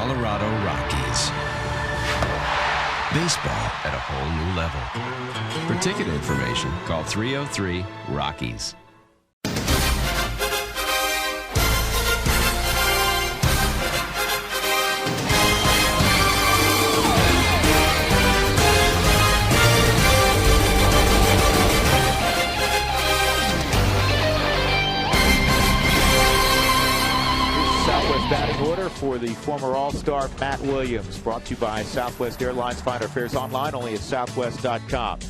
Colorado Rockies. Baseball at a whole new level. For ticket information, call 303-ROCKIES. Batting order for the former All-Star Matt Williams, brought to you by Southwest Airlines. Find our fares online only at southwest.com.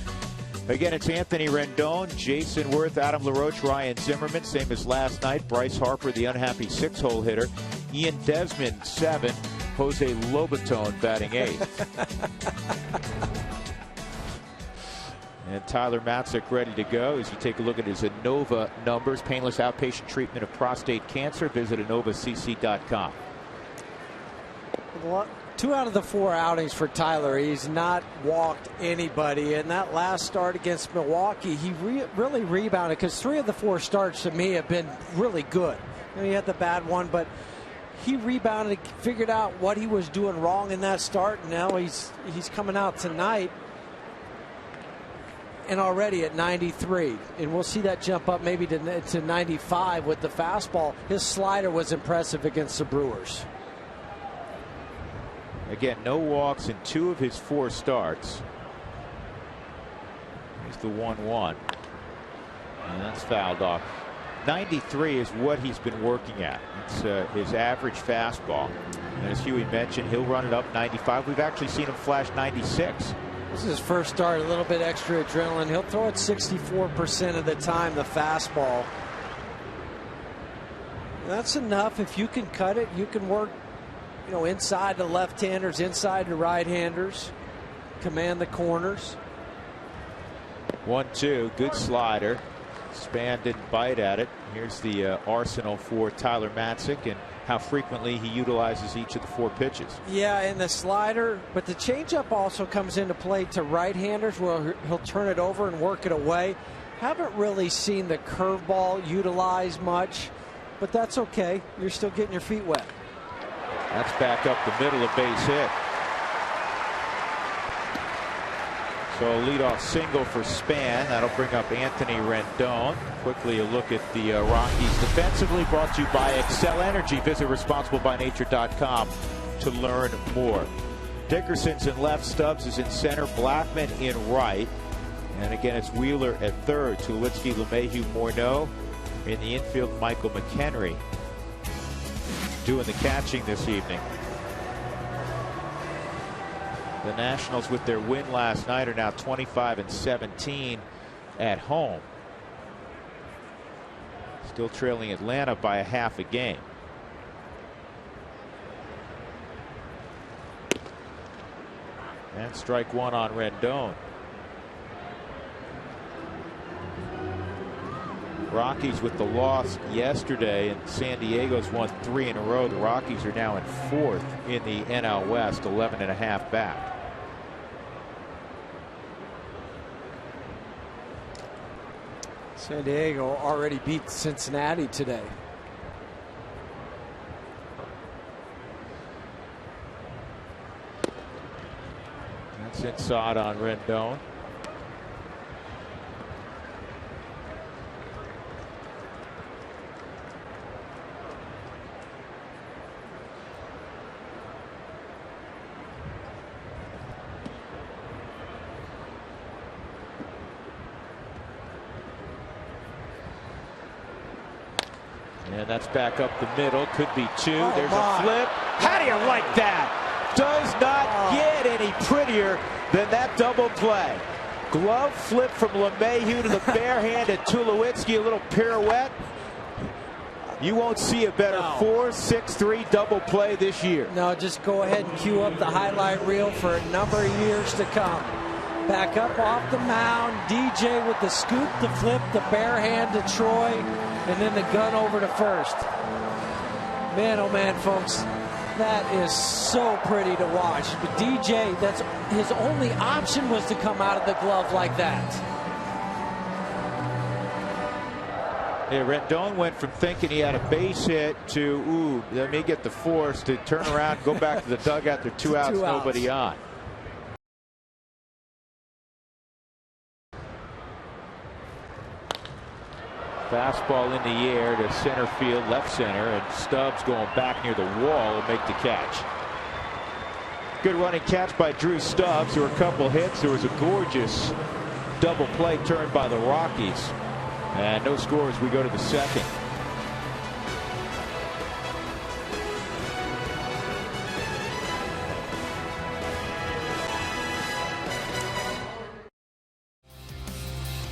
Again, it's Anthony Rendon, Jason Worth, Adam LaRoche, Ryan Zimmerman, same as last night. Bryce Harper, the unhappy 6-hole hitter. Ian Desmond, 7. Jose Lobaton batting 8th. And Tyler Matzek ready to go as you take a look at his ANOVA numbers. Painless outpatient treatment of prostate cancer. Visit ANOVACC.com. 2 out of the 4 outings for Tyler. He's not walked anybody. And that last start against Milwaukee, he really rebounded, because 3 of the 4 starts to me have been really good. You know, he had the bad one, but he rebounded, figured out what he was doing wrong in that start. And now he's coming out tonight and already at 93, and we'll see that jump up maybe to 95 with the fastball. His slider was impressive against the Brewers. Again, no walks in 2 of his 4 starts. Here's the 1-1, and that's fouled off. 93 is what he's been working at. It's his average fastball, and as Huey mentioned, he'll run it up 95. We've actually seen him flash 96. This is his first start, a little bit extra adrenaline. He'll throw it 64% of the time, the fastball. That's enough. If you can cut it, you can work, you know, inside the left-handers, inside the right-handers, command the corners. 1-2, good slider. Span didn't bite at it. Here's the arsenal for Tyler Matzek and how frequently he utilizes each of the 4 pitches. Yeah, and the slider, but the changeup also comes into play to right-handers, where he'll turn it over and work it away. Haven't really seen the curveball utilized much, but that's okay. You're still getting your feet wet. That's back up the middle, a base hit. So a leadoff single for Span. That'll bring up Anthony Rendon. Quickly a look at the Rockies defensively, brought to you by Excel Energy. Visit responsiblebynature.com to learn more. Dickerson's in left, Stubbs is in center, Blackman in right. And again, it's Wheeler at third, Tulowitzki, LeMahieu, Morneau. In the infield, Michael McHenry doing the catching this evening. The Nationals, with their win last night, are now 25-17 at home. Still trailing Atlanta by a half a game. And strike 1 on Rendon. Rockies with the loss yesterday, and San Diego's won 3 in a row. The Rockies are now in 4th in the NL West, 11.5 back. San Diego already beat Cincinnati today. That's inside on Rendon. And that's back up the middle. Could be 2. There's a flip. How do you like that? Does not get any prettier than that double play. Glove flip from LeMahieu to the bare hand at Tulowitzki. A little pirouette. You won't see a better 4-6-3 double play this year. No, just go ahead and cue up the highlight reel for a number of years to come. Back up off the mound. DJ with the scoop, the flip, the bare hand to Troy, and then the gun over to first. Man, oh man, folks, that is so pretty to watch. But DJ, that's his only option, was to come out of the glove like that. Yeah, Rendon went from thinking he had a base hit to, ooh, let me get the force, to turn around, go back to the dugout. There are two outs, nobody on. Fastball in the air to center field, left center, and Stubbs going back near the wall will make the catch. Good running catch by Drew Stubbs. There were a couple hits. There was a gorgeous double play turned by the Rockies. And no scores. We go to the second.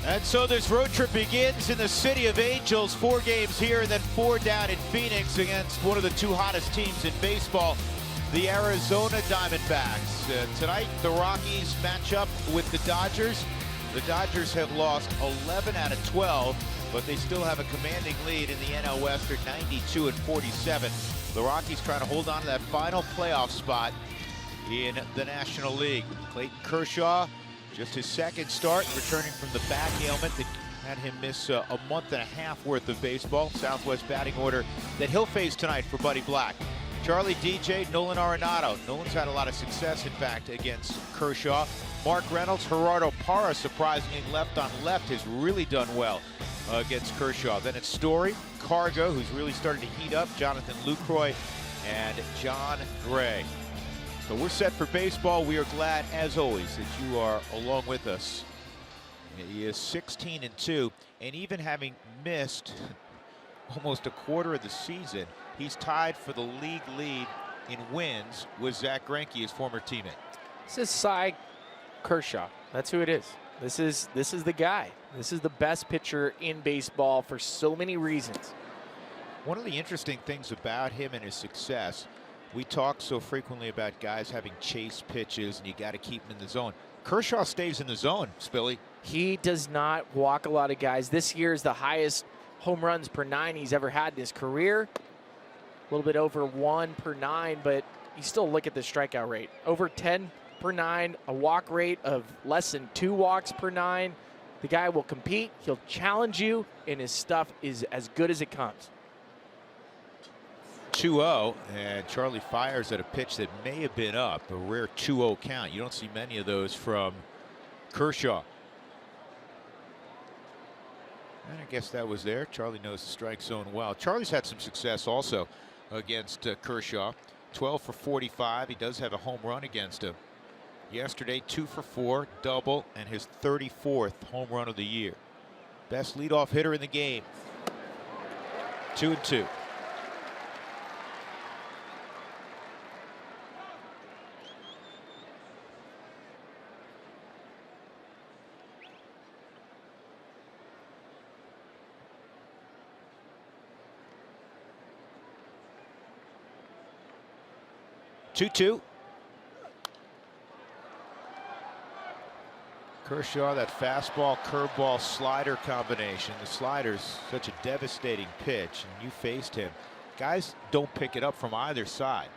And so this road trip begins in the City of Angels. 4 games here and then 4 down in Phoenix against one of the 2 hottest teams in baseball, the Arizona Diamondbacks. Tonight, the Rockies match up with the Dodgers. The Dodgers have lost 11 out of 12, but they still have a commanding lead in the NL West at 92-47. The Rockies trying to hold on to that final playoff spot in the National League. Clayton Kershaw, just his second start, returning from the back ailment that had him miss a month and a half worth of baseball. Southwest batting order that he'll face tonight for Buddy Black. Charlie DJ, Nolan Arenado. Nolan's had a lot of success, in fact, against Kershaw. Mark Reynolds, Gerardo Parra, surprisingly left on left, has really done well against Kershaw. Then it's Story, Cargo, who's really started to heat up, Jonathan Lucroy, and John Gray. So we're set for baseball. We are glad, as always, that you are along with us. He is 16-2, and even having missed almost a quarter of the season, he's tied for the league lead in wins with Zach Greinke, his former teammate. This is Cy Kershaw. That's who it is. This is the guy. This is the best pitcher in baseball for so many reasons. One of the interesting things about him and his success, we talk so frequently about guys having chase pitches and you got to keep them in the zone. Kershaw stays in the zone, Spilly. He does not walk a lot of guys. This year is the highest home runs per 9 he's ever had in his career. A little bit over 1 per 9, but you still look at the strikeout rate. Over 10 per 9, a walk rate of less than 2 walks per 9. The guy will compete, he'll challenge you, and his stuff is as good as it comes. 2-0, and Charlie fires at a pitch that may have been up, a rare 2-0 count. You don't see many of those from Kershaw. And I guess that was there. Charlie knows the strike zone well. Charlie's had some success also against Kershaw. 12 for 45. He does have a home run against him. Yesterday, 2 for 4, double, and his 34th home run of the year. Best leadoff hitter in the game. 2-2. Kershaw, that fastball, curveball, slider combination. The slider's such a devastating pitch, and you faced him. Guys don't pick it up from either side.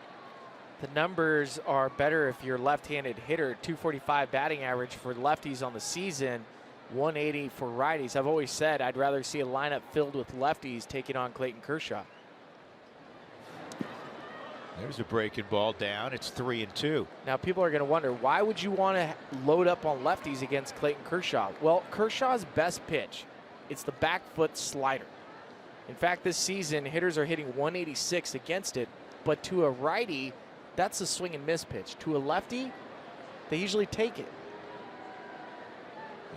The numbers are better if you're a left-handed hitter. 245 batting average for lefties on the season, 180 for righties. I've always said I'd rather see a lineup filled with lefties taking on Clayton Kershaw. There's a breaking ball down. It's 3-2. Now people are going to wonder, why would you want to load up on lefties against Clayton Kershaw? Well, Kershaw's best pitch, it's the back foot slider. In fact, this season hitters are hitting 186 against it, but to a righty, that's a swing and miss pitch. To a lefty, they usually take it.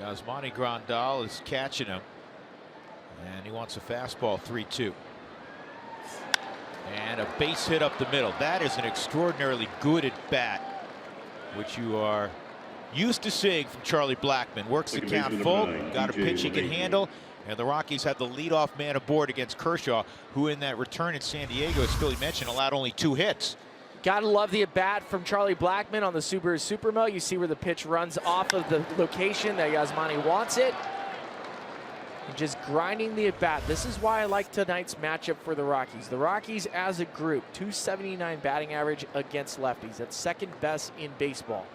Yasmani Grandal is catching him, and he wants a fastball. 3-2. And a base hit up the middle. That is an extraordinarily good at bat, which you are used to seeing from Charlie Blackmon. Works the count full, got a pitch he can handle, and the Rockies have the leadoff man aboard against Kershaw, who in that return in San Diego, as Philly mentioned, allowed only 2 hits. Gotta love the at-bat from Charlie Blackmon on the Subaru Supermo. You see where the pitch runs off of the location that Yasmani wants it. And just grinding the at-bat. This is why I like tonight's matchup for the Rockies. The Rockies as a group, 279 batting average against lefties. That's second best in baseball.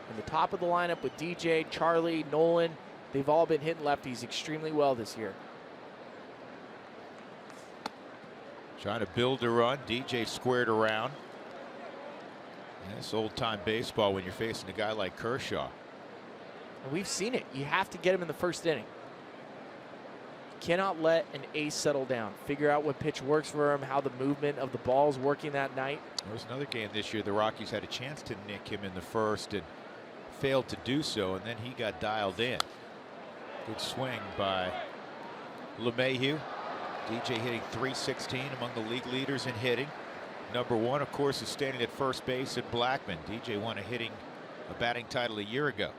In the top of the lineup with DJ, Charlie, Nolan, they've all been hitting lefties extremely well this year. Trying to build a run. DJ squared around. And it's old-time baseball when you're facing a guy like Kershaw. We've seen it. You have to get him in the first inning. Cannot let an ace settle down. Figure out what pitch works for him, how the movement of the ball is working that night. There was another game this year the Rockies had a chance to nick him in the first and failed to do so, and then he got dialed in. Good swing by LeMahieu. DJ hitting .316, among the league leaders in hitting. Number one, of course, is standing at first base at Blackman. DJ won a batting title a year ago.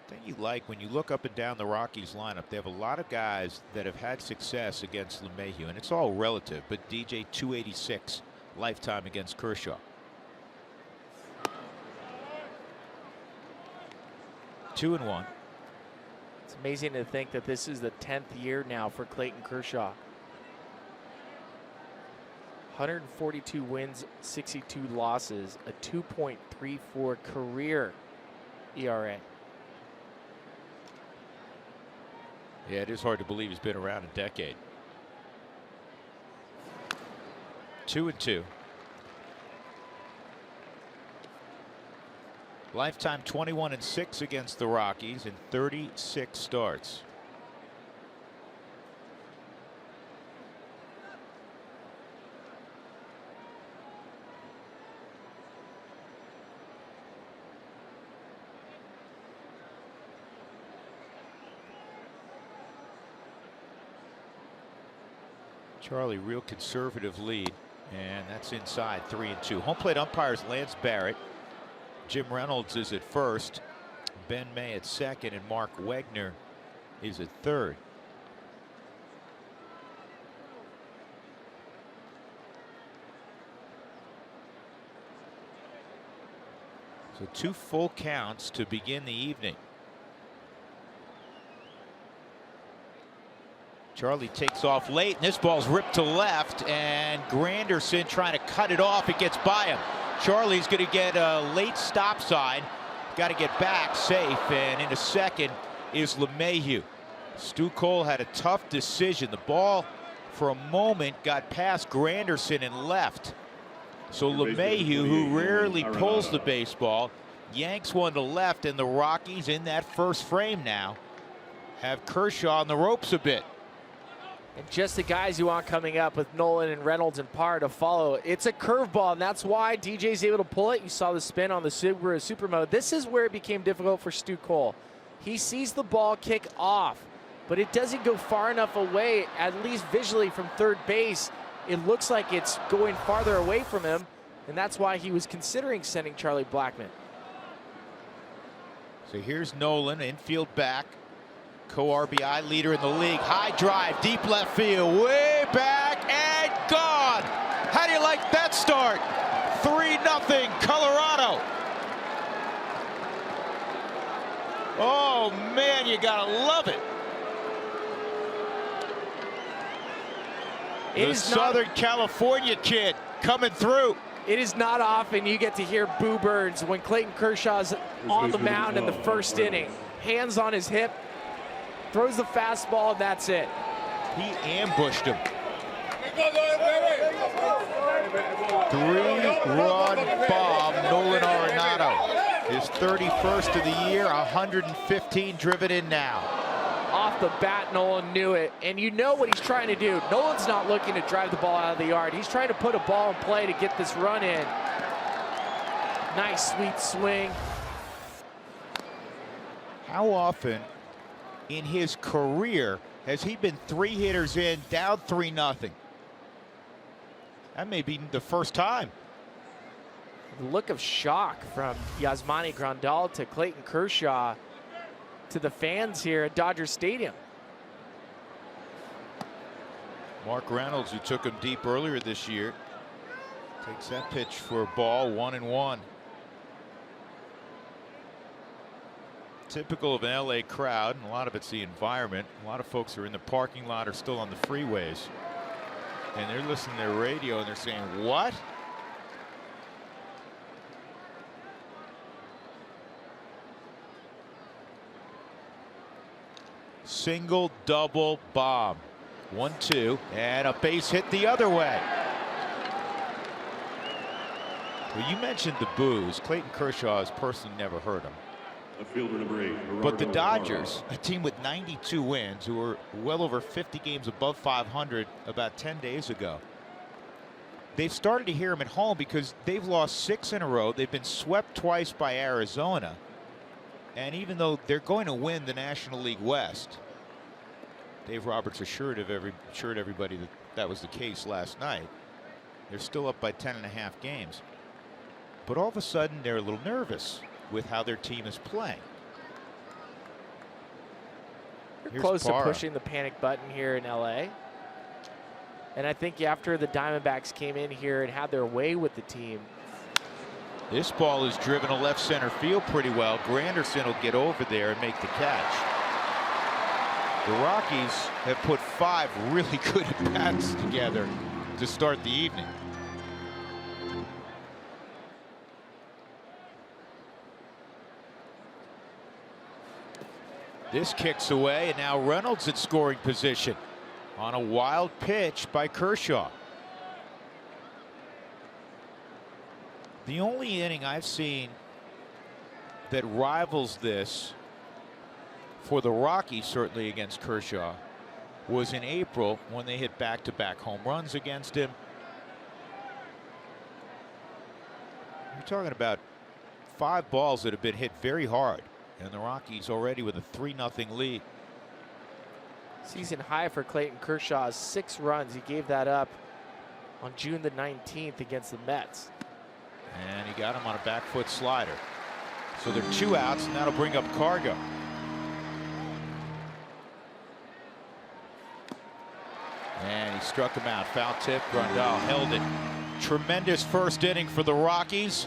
Thing you like when you look up and down the Rockies lineup, they have a lot of guys that have had success against LeMahieu, and it's all relative, but DJ 286 lifetime against Kershaw. Two and one. It's amazing to think that this is the 10th year now for Clayton Kershaw. 142 wins, 62 losses, a 2.34 career ERA. Yeah, it is hard to believe he's been around a decade. 2-2. Lifetime 21-6 against the Rockies in 36 starts. Charlie, real conservative lead, and that's inside 3-2. Home plate umpires Lance Barrett. Jim Reynolds is at first, Ben May at second, and Mark Wegner is at third. So 2 full counts to begin the evening. Charlie takes off late, and this ball's ripped to left, and Granderson trying to cut it off. It gets by him. Charlie's going to get a late stop sign. Got to get back safe, and in a second is LeMahieu. Stu Cole had a tough decision. The ball, for a moment, got past Granderson and left. So LeMahieu, who rarely pulls the baseball, yanks one to left, and the Rockies in that first frame now have Kershaw on the ropes a bit. And just the guys you want coming up with Nolan and Reynolds and Parr to follow. It's a curveball, and that's why DJ's able to pull it. You saw the spin on the Subaru Super Mode. This is where it became difficult for Stu Cole. He sees the ball kick off, but it doesn't go far enough away, at least visually from third base. It looks like it's going farther away from him, and that's why he was considering sending Charlie Blackman. So here's Nolan, infield back. Co-RBI leader in the league. High drive, deep left field, way back and gone. How do you like that start? 3-0 Colorado. Oh man, you gotta love it. The Southern California kid coming through. It is not often you get to hear Boo Birds when Clayton Kershaw's on the mound in the first inning. Hands on his hip. Throws the fastball, and that's it. He ambushed him. 3-run bomb, Nolan Arenado. His 31st of the year, 115 driven in now. Off the bat, Nolan knew it, and you know what he's trying to do. Nolan's not looking to drive the ball out of the yard. He's trying to put a ball in play to get this run in. Nice, sweet swing. How often in his career has he been 3 hitters in, down 3-0? That may be the first time. The look of shock from Yasmani Grandal to Clayton Kershaw to the fans here at Dodger Stadium. Mark Reynolds, who took him deep earlier this year, takes that pitch for a ball, 1-1. Typical of an LA crowd, and a lot of it's the environment. A lot of folks are in the parking lot or still on the freeways, and they're listening to their radio and they're saying, what? Single, double, bomb. 1-2, and a base hit the other way. Well, you mentioned the boos. Clayton Kershaw has personally never heard them. Fielder number 8, but the Dodgers, a team with 92 wins, who were well over 50 games above 500 about 10 days ago, they've started to hear them at home because they've lost 6 in a row. They've been swept twice by Arizona. And even though they're going to win the National League West, Dave Roberts assured everybody that that was the case last night. They're still up by 10.5 games. But all of a sudden, they're a little nervous with how their team is playing. You're close to pushing the panic button here in LA. And I think after the Diamondbacks came in here and had their way with the team. This ball is driven to left center field pretty well. Granderson will get over there and make the catch. The Rockies have put 5 really good at-bats together to start the evening. This kicks away, and now Reynolds at scoring position on a wild pitch by Kershaw. The only inning I've seen that rivals this for the Rockies, certainly against Kershaw, was in April when they hit back-to-back home runs against him. You're talking about 5 balls that have been hit very hard. And the Rockies already with a 3-0 lead. Season high for Clayton Kershaw, 6 runs. He gave that up on June the 19th against the Mets. And he got him on a back foot slider. So they're 2 outs, and that'll bring up Cargo. And he struck him out. Foul tip. Grandal held it. Tremendous first inning for the Rockies.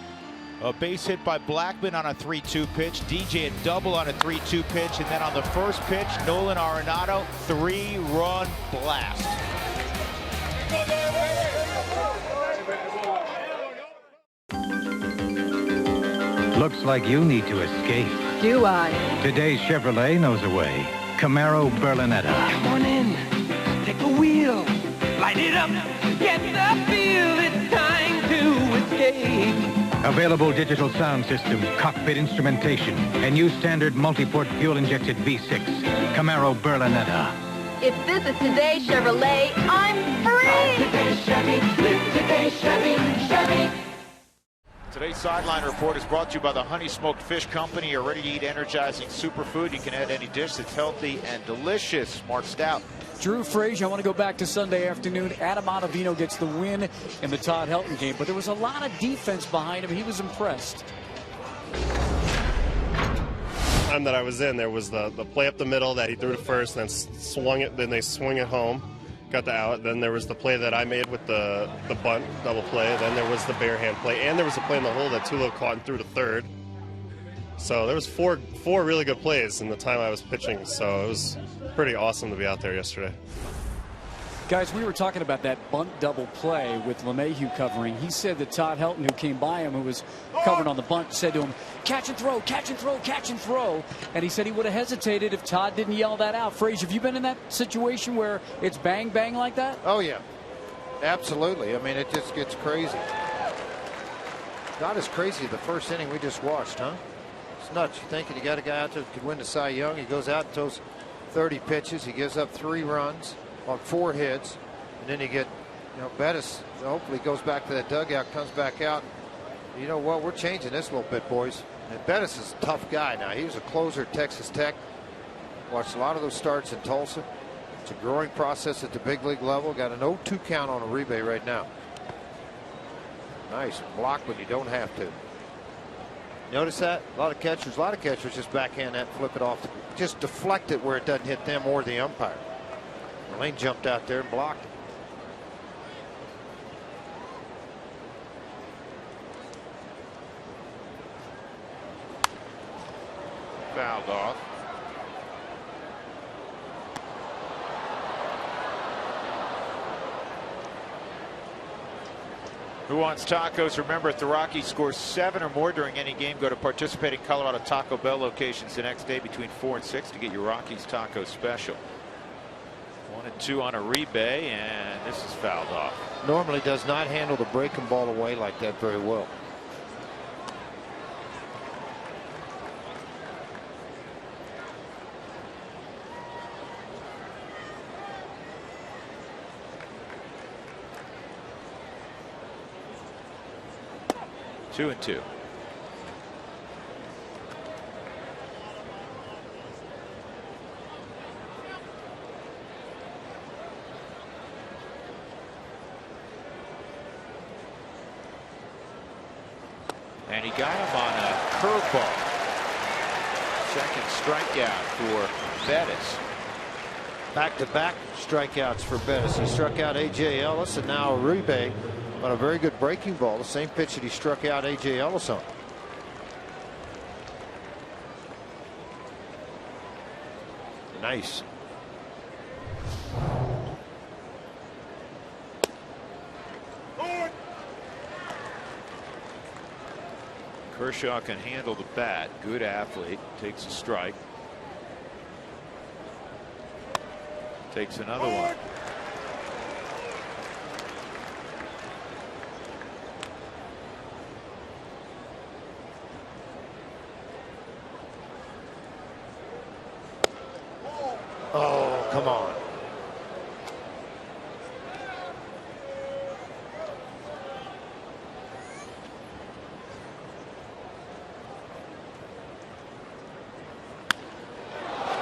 A base hit by Blackman on a 3-2 pitch. DJ a double on a 3-2 pitch. And then on the first pitch, Nolan Arenado, 3-run blast. Looks like you need to escape. Do I? Today's Chevrolet knows a way. Camaro Berlinetta. Come on in. Take the wheel. Light it up. Get the feel. It's time to escape. Available digital sound system, cockpit instrumentation, and new standard multi-port fuel-injected V6. Camaro Berlinetta. If this is today's Chevrolet, I'm free! Today's Chevy, live today's Chevy, Chevy. Today's sideline report is brought to you by the Honey Smoked Fish Company, a ready-to-eat energizing superfood. You can add any dish that's healthy and delicious. Smart Stout. Drew Frazier, I want to go back to Sunday afternoon. Adam Ottavino gets the win in the Todd Helton game, but there was a lot of defense behind him. He was impressed. Time that I was in, there was the play up the middle that he threw to first, then swung it, then they swung it home, got the out. Then there was the play that I made with the bunt double play. Then there was the bare hand play, and there was a play in the hole that Tulo caught and threw to third. So there was four really good plays in the time I was pitching. So it was pretty awesome to be out there yesterday. Guys, we were talking about that bunt double play with LeMahieu covering. He said that Todd Helton, who came by him, who was covering on the bunt, said to him, catch and throw, catch and throw, catch and throw. And he said he would have hesitated if Todd didn't yell that out. Frazier, have you been in that situation where it's bang, bang like that? Oh, yeah. Absolutely. I mean, it just gets crazy. Not as crazy as the first inning we just watched, huh? It's nuts. You're thinking you got a guy out there that could win the Cy Young. He goes out and throws 30 pitches. He gives up 3 runs on 4 hits. And then you get, Bettis hopefully goes back to that dugout, comes back out. You know what? We're changing this a little bit, boys. And Bettis is a tough guy now. He was a closer at Texas Tech. Watched a lot of those starts in Tulsa. It's a growing process at the big league level. Got an 0-2 count on Uribe right now. Nice block when you don't have to. Notice that? A lot of catchers just backhand that, flip it off. Just deflect it where it doesn't hit them or the umpire. Lane jumped out there and blocked it. Fouled off. Who wants tacos? Remember, if the Rockies score 7 or more during any game, go to participating Colorado Taco Bell locations the next day between 4 and 6 to get your Rockies taco special. 1 and 2 on Uribe, and this is fouled off. Normally does not handle the breaking ball away like that very well. Two and 2. And he got him on a curveball. Second strikeout for Bettis. Back-to-back strikeouts for Bettis. He struck out A.J. Ellis, and now Uribe on a very good breaking ball, the same pitch that he struck out A.J. Ellis on. Nice. Kershaw can handle the bat. Good athlete. Takes a strike. Takes another one. Oh, come on.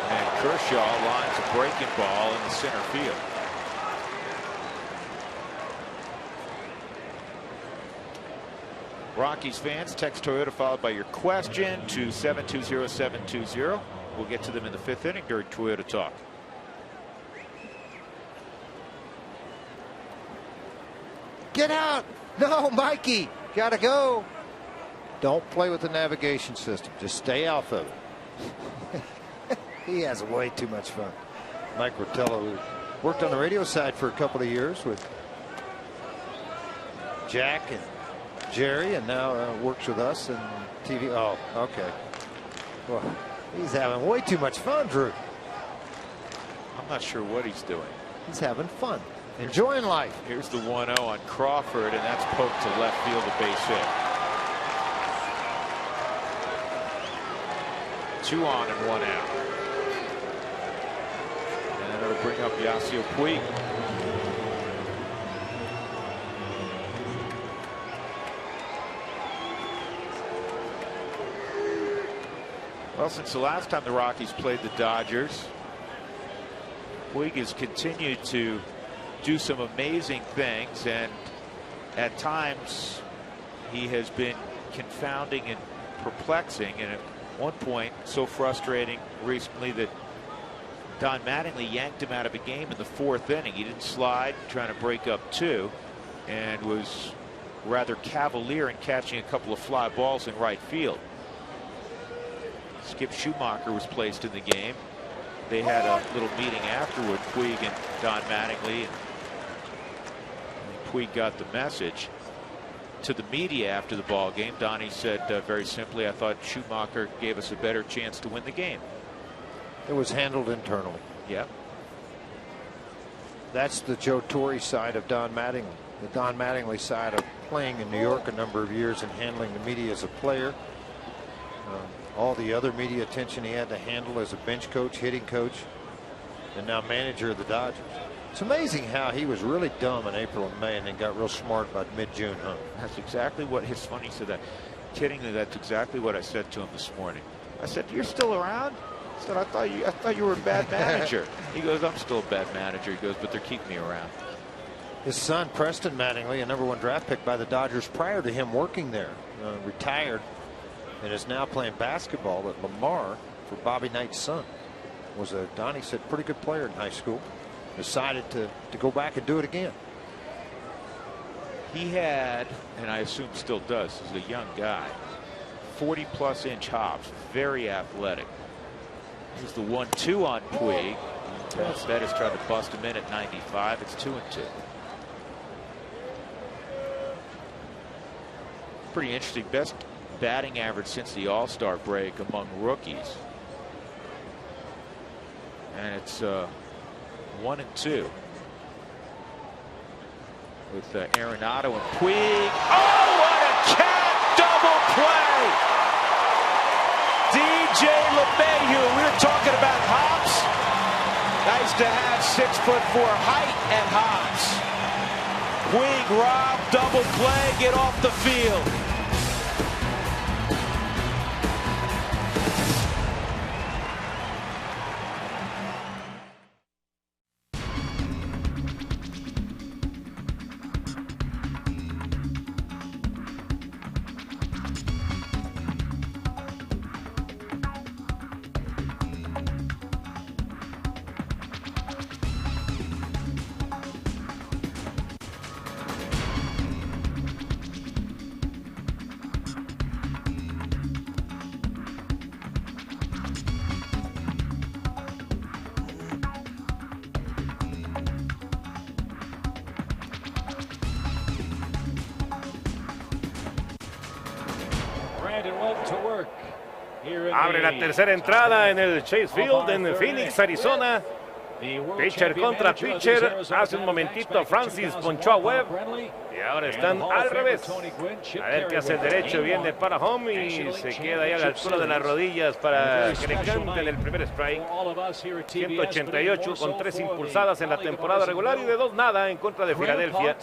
And Kershaw lines a breaking ball in the center field. Rockies fans, text Toyota followed by your question to 720-720. We'll get to them in the 5th inning during Toyota Talk. Get out! No, Mikey, gotta go. Don't play with the navigation system. Just stay off of it. He has way too much fun. Mike Rotello, who worked on the radio side for a couple of years with Jack and Jerry, and now works with us and TV. Oh, okay. Well, he's having way too much fun, Drew. I'm not sure what he's doing. He's having fun. Enjoying life. Here's the 1-0 on Crawford, and that's poked to left field, a base hit. 2 on and 1 out. And it'll bring up Yasiel Puig. Well, since the last time the Rockies played the Dodgers, Puig has continued to do some amazing things, and at times he has been confounding and perplexing, and at one point so frustrating recently that Don Mattingly yanked him out of a game in the 4th inning. He didn't slide, trying to break up 2, and was rather cavalier in catching a couple of fly balls in right field. Skip Schumacher was placed in the game. They had a little meeting afterward, Puig and Don Mattingly, and Puig got the message to the media after the ball game. Donnie said very simply, I thought Schumacher gave us a better chance to win the game. It was handled internally. Yeah. That's the Joe Torre side of Don Mattingly. The Don Mattingly side of playing in New York a number of years and handling the media as a player. All the other media attention he had to handle as a bench coach, hitting coach, and now manager of the Dodgers. It's amazing how he was really dumb in April and May and then got real smart about mid-June, huh? That's exactly what his funny said that. Kiddingly, that's exactly what I said to him this morning. I said, "You're still around?" I said, I thought you were a bad manager. He goes, "I'm still a bad manager." He goes, "But they're keeping me around." His son, Preston Mattingly, a #1 draft pick by the Dodgers prior to him working there, retired and is now playing basketball at Lamar for Bobby Knight's son. Was a, Donnie said, pretty good player in high school. Decided to go back and do it again. He had, and I assume still does, as a young guy, 40+ inch hops, very athletic. Here's the 1-2 on Puig. Bettis tried to bust him in at 95. It's 2-2. pretty interesting. Best batting average since the All-Star break among rookies. And it's 1 and 2. With Arenado and Puig. Oh, what a cat double play! DJ LeMahieu. We were talking about hops. Nice to have 6'4" height and hops. Puig, Rob, double play, get off the field. Abre la tercera entrada en el Chase Field en Phoenix, Arizona. Pitcher contra pitcher. Hace un momentito Francis ponchó a Webb. Y ahora están al revés. A ver qué hace el derecho. Viene para home y se queda ahí a la altura de las rodillas para que le canten el primer strike. 188 con 3 impulsadas en la temporada regular y de 2 nada en contra de Filadelfia.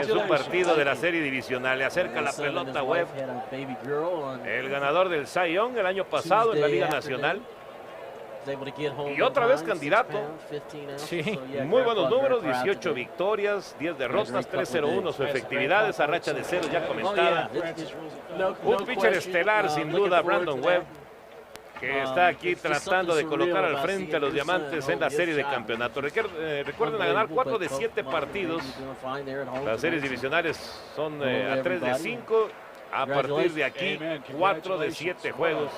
Es un partido de la serie divisional. Le acerca la pelota a Webb. El ganador del Cy Young el año pasado en la Liga Nacional. Y otra vez candidato. Sí, muy buenos números, 18 victorias, 10 derrotas, 3.01 su efectividad, esa racha de 0 ya comentada. Un pitcher estelar sin duda, Brandon Webb, que está aquí tratando de colocar al frente a los Diamantes en la serie de campeonato. Recuerden a ganar 4 de 7 partidos. Las series divisionales son a 3 de 5. A partir de aquí, 4 de 7 juegos.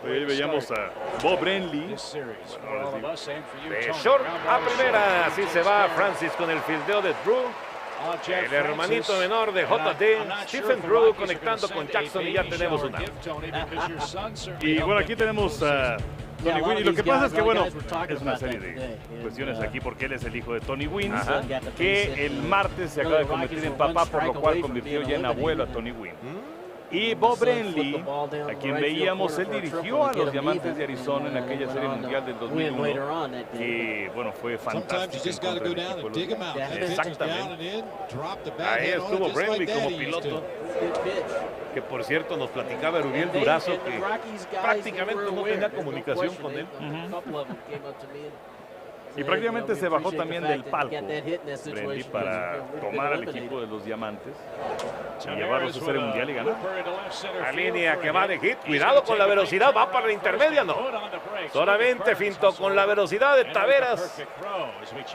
Ahí veíamos a Bob Brenly. De short a primera, así se va Francis con el fildeo de Drew. El hermanito menor de JD, Stephen Drew, conectando con Jackson y ya tenemos una. Y bueno, aquí tenemos a Tony Gwynn. Y lo que pasa es que, bueno, es una serie de cuestiones aquí porque él es el hijo de Tony Gwynn, que el martes se acaba de convertir en papá, por lo cual convirtió ya en abuelo a Tony Gwynn. Y Bob Brenly, a quien veíamos, él dirigió a los Diamantes de Arizona en aquella serie mundial del 2001, que, bueno, fue fantástico en contra del equipo. Exactamente. Ahí estuvo Brenly como piloto, que por cierto nos platicaba Rubiel Durazo que prácticamente no tenía comunicación con él. Y prácticamente se bajó también del palco Brenly para tomar al equipo de los Diamantes y llevarlos a serie mundial y ganar. La línea que va de hit, cuidado con la velocidad, va para la intermedia, no. Solamente fintó con la velocidad de Taveras.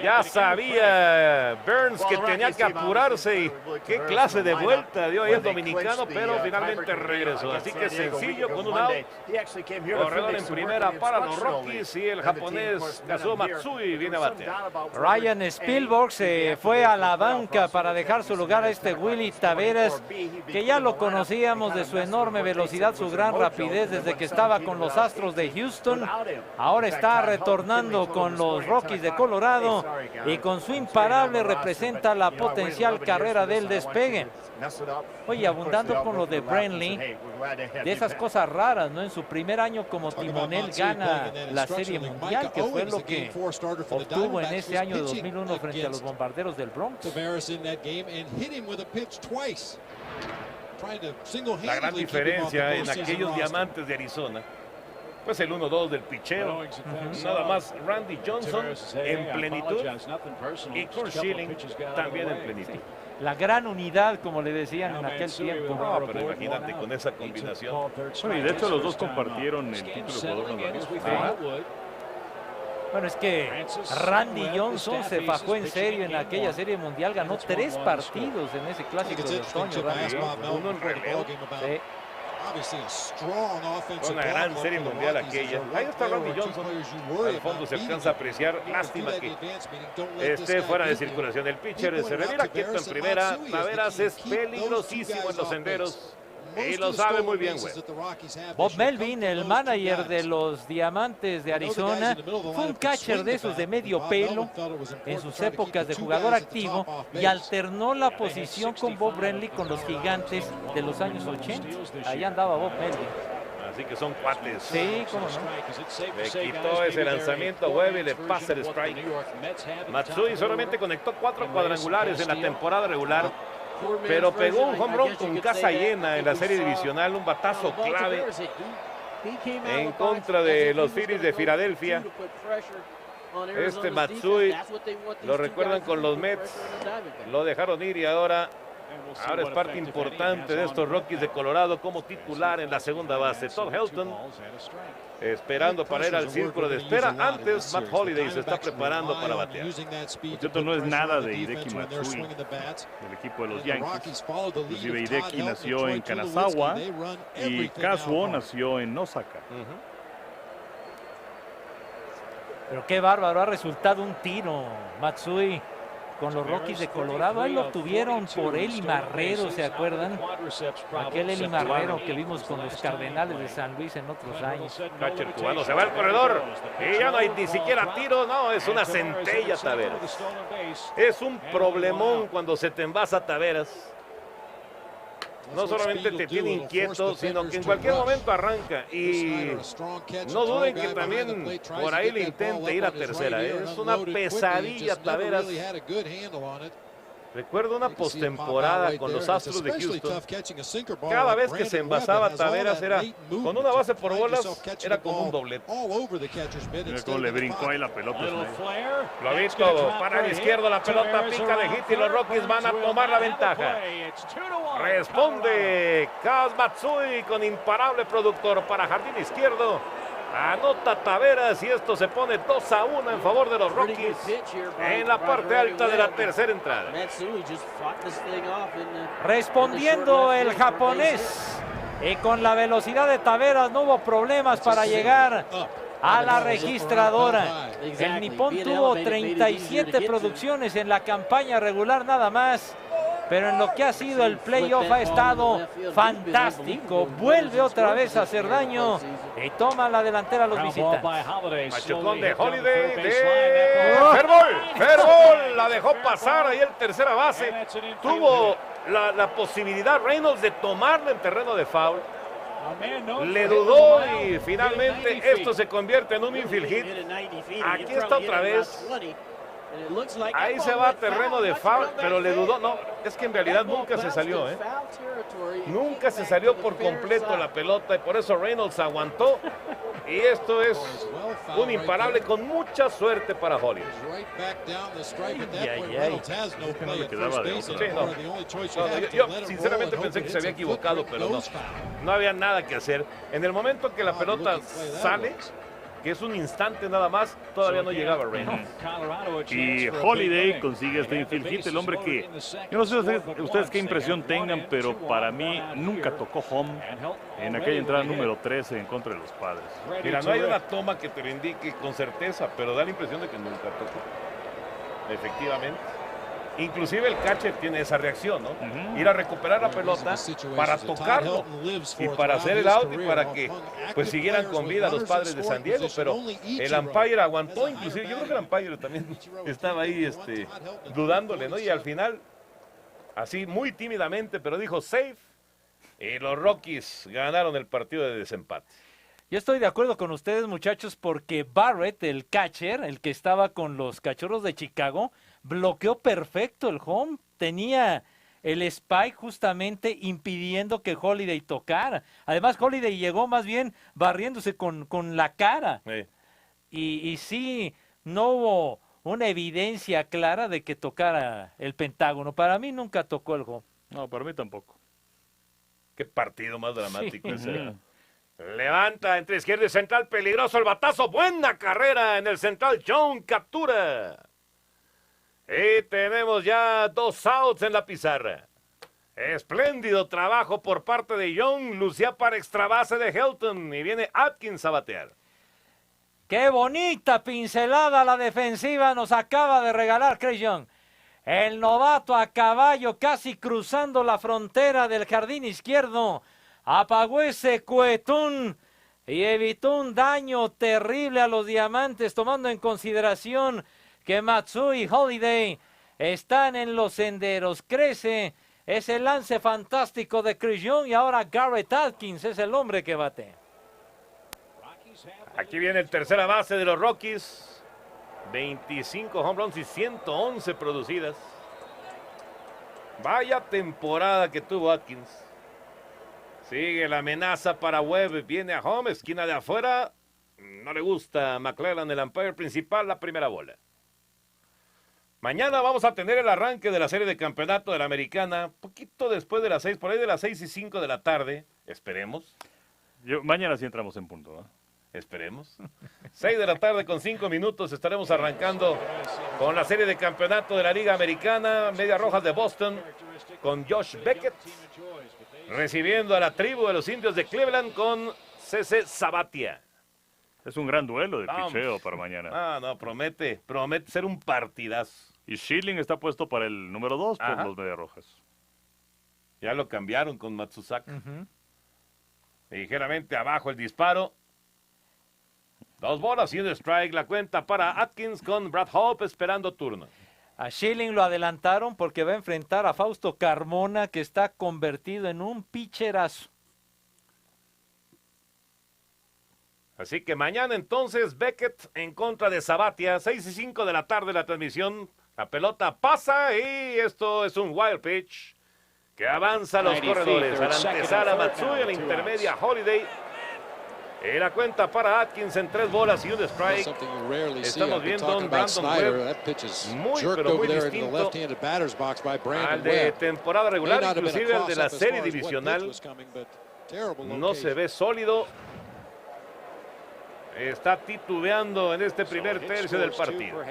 Ya sabía Burns que tenía que apurarse y qué clase de vuelta dio ahí el dominicano, pero finalmente regresó. Así que sencillo con un out. Corredor en primera para los Rockies y el japonés Kazuo Matsui viene a batear. Ryan Spielberg se fue a la banca para dejar su lugar a este Willy Taveras, que ya lo conocíamos de su enorme velocidad, su gran rapidez desde que estaba con los Astros de Houston. Ahora está retornando con los Rockies de Colorado y con su imparable representa la potencial carrera del despegue. Oye, abundando con lo de Brenly, de esas cosas raras, ¿no? En su primer año como timonel gana la Serie Mundial, que fue lo que obtuvo en ese año de 2001 frente a los Bombarderos del Bronx. La gran diferencia en aquellos Diamantes de Arizona, pues el 1-2 del picheo. Nada más Randy Johnson en plenitud y Kurt Schilling también en plenitud. La gran unidad, como le decían en aquel tiempo. No, pero imagínate con esa combinación. Bueno, y de hecho los dos compartieron el título jugador. Bueno, es que Randy Johnson se fajó en serio en aquella serie mundial, ganó 3 partidos en ese clásico de otoño. Uno en relevo. Sí. Una gran serie mundial aquella. Ahí está Randy Johnson. Al fondo se alcanza a apreciar. Lástima que esté fuera de circulación. El pitcher se revira quieto en primera. Taveras es peligrosísimo en los senderos. Y lo sabe muy bien, güey. Bob Melvin, el manager de los Diamantes de Arizona, fue un catcher de esos de medio pelo en sus épocas de jugador activo y alternó la posición con Bob Brenly con los Gigantes de los años 80. Ahí andaba Bob Melvin. Así que son cuates. Sí, cómo no. Le quitó ese lanzamiento a Webb y le pasa el strike. Matsui solamente conectó 4 cuadrangulares en la temporada regular, pero pegó un home run con casa llena en la serie divisional, un batazo clave en contra de los Phillies de Filadelfia. Este Matsui lo recuerdan con los Mets, lo dejaron ir y ahora es parte importante de estos Rockies de Colorado como titular en la segunda base. Todd Helton esperando para ir al círculo de espera. Antes, Matt Holliday se está preparando para batear. Esto no es nada de Hideki Matsui, del equipo de los Yankees. Inclusive Hideki nació en Kanazawa y Kazuo nació en Osaka. Pero qué bárbaro, ha resultado un tiro Matsui con los Rockies de Colorado. Ahí lo tuvieron por Eli Marrero, ¿se acuerdan? Aquel Eli Marrero que vimos con los Cardenales de San Luis en otros años. Catcher cubano se va al corredor y ya no hay ni siquiera tiro, no, es una centella Taveras. Es un problemón cuando se te envasa Taveras. No solamente te tiene inquieto, sino que en cualquier momento arranca. Y no duden que también por ahí le intente ir a tercera. Es una pesadilla Taveras. Recuerdo una postemporada con los Astros de Houston. Cada vez que se envasaba Taveras era con una base por bolas, era como un doblete. Mira cómo le brincó ahí la pelota. Lo ha visto para la izquierda, la pelota pica de hit y los Rockies van a tomar la ventaja. Responde Kaz Matsui con imparable productor para jardín izquierdo. Anota Taveras y esto se pone 2-1 en favor de los Rockies en la parte alta de la tercera entrada. Respondiendo el japonés y con la velocidad de Taveras no hubo problemas para llegar a la registradora. El nipón tuvo 37 producciones en la campaña regular nada más, pero en lo que ha sido el playoff ha estado fantástico. Vuelve otra vez a hacer daño y toma la delantera a los visitantes. Machucón de Holliday de Fairball, la dejó pasar ahí el tercera base. Tuvo la posibilidad Reynolds de tomarla en terreno de foul. Le dudó y finalmente esto se convierte en un infield hit. Aquí está otra vez. Ahí se va a terreno de foul, pero le dudó. No, es que en realidad nunca se salió, Nunca se salió por completo la pelota y por eso Reynolds aguantó. Y esto es un imparable con mucha suerte para Holliday. No le quedaba de otra. Yo sinceramente pensé que se había equivocado, pero no había nada que hacer. En el momento que la pelota sale, que es un instante nada más, todavía no llegaba Reynolds. Y Holliday consigue este infield hit, el hombre que, yo no sé ustedes qué impresión tengan, pero para mí nunca tocó home en aquella entrada número 13 en contra de los Padres. Mira, no hay una toma que te lo indique con certeza, pero da la impresión de que nunca tocó. Efectivamente. Inclusive el catcher tiene esa reacción, ¿no? Ir a recuperar la pelota para tocarlo y para hacer el out y para que pues siguieran con vida los Padres de San Diego, pero el umpire aguantó, inclusive yo creo que el umpire también estaba ahí dudándole, ¿no? Y al final, así muy tímidamente, pero dijo safe, y los Rockies ganaron el partido de desempate. Yo estoy de acuerdo con ustedes, muchachos, porque Barrett, el catcher, el que estaba con los Cachorros de Chicago, bloqueó perfecto el home. Tenía el spike justamente impidiendo que Holliday tocara. Además, Holliday llegó más bien barriéndose con la cara. Sí. Y sí, no hubo una evidencia clara de que tocara el pentágono. Para mí nunca tocó el home. No, para mí tampoco. Qué partido más dramático ese. Levanta entre izquierda y central, peligroso el batazo, buena carrera en el central, John captura. Y tenemos ya 2 outs en la pizarra. Espléndido trabajo por parte de Young. Lucía para extra base de Helton. Y viene Atkins a batear. Qué bonita pincelada la defensiva nos acaba de regalar Kershaw. El novato a caballo casi cruzando la frontera del jardín izquierdo. Apagó ese cuetón y evitó un daño terrible a los Diamantes, tomando en consideración que Matsui y Holliday están en los senderos. Crece ese lance fantástico de Kershaw y ahora Garrett Atkins es el hombre que bate. Aquí viene el tercera base de los Rockies. 25 home runs y 111 producidas. Vaya temporada que tuvo Atkins. Sigue la amenaza para Webb. Viene a home, esquina de afuera. No le gusta a McClellan, el umpire principal, la primera bola. Mañana vamos a tener el arranque de la serie de campeonato de la Americana. Poquito después de las 6, por ahí de las 6:05 de la tarde. Esperemos. Mañana sí entramos en punto, ¿no? Esperemos. 6 de la tarde con 5 minutos estaremos arrancando con la serie de campeonato de la Liga Americana. Medias Rojas de Boston con Josh Beckett recibiendo a la tribu de los Indios de Cleveland con CC Sabathia. Es un gran duelo de picheo para mañana. No, promete ser un partidazo. Y Schilling está puesto para el número 2 por los Medias Rojas. Ya lo cambiaron con Matsusaka. Ligeramente abajo el disparo. 2 bolas y un strike. La cuenta para Atkins con Brad Hope esperando turno. A Schilling lo adelantaron porque va a enfrentar a Fausto Carmona, que está convertido en un pitcherazo. Así que mañana entonces Beckett en contra de Sabathia. 6:05 de la tarde la transmisión. La pelota pasa y esto es un wild pitch que avanza a los corredores. A la antesala Matsui, a la intermedia Holliday. Y la cuenta para Atkins en 3 bolas y un strike. Estamos viendo un Brandon Webb pero muy distinto al de temporada regular, inclusive al de la serie divisional. No se ve sólido. Está titubeando en este primer tercio del partido.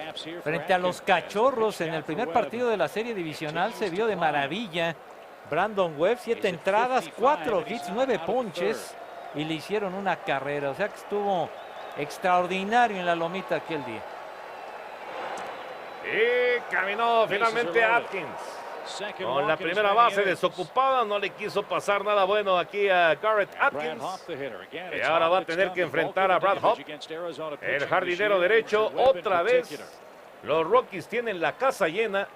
Frente a los Cachorros en el primer partido de la serie divisional se vio de maravilla. Brandon Webb, 7 entradas, 4 hits, 9 ponches y le hicieron una carrera. O sea que estuvo extraordinario en la lomita aquel día. Y caminó finalmente Atkins. Con la primera base desocupada, no le quiso pasar nada bueno aquí a Garrett Atkins. Y ahora va a tener que enfrentar a Brad Hope, el jardinero derecho. Otra vez los Rockies tienen la casa llena.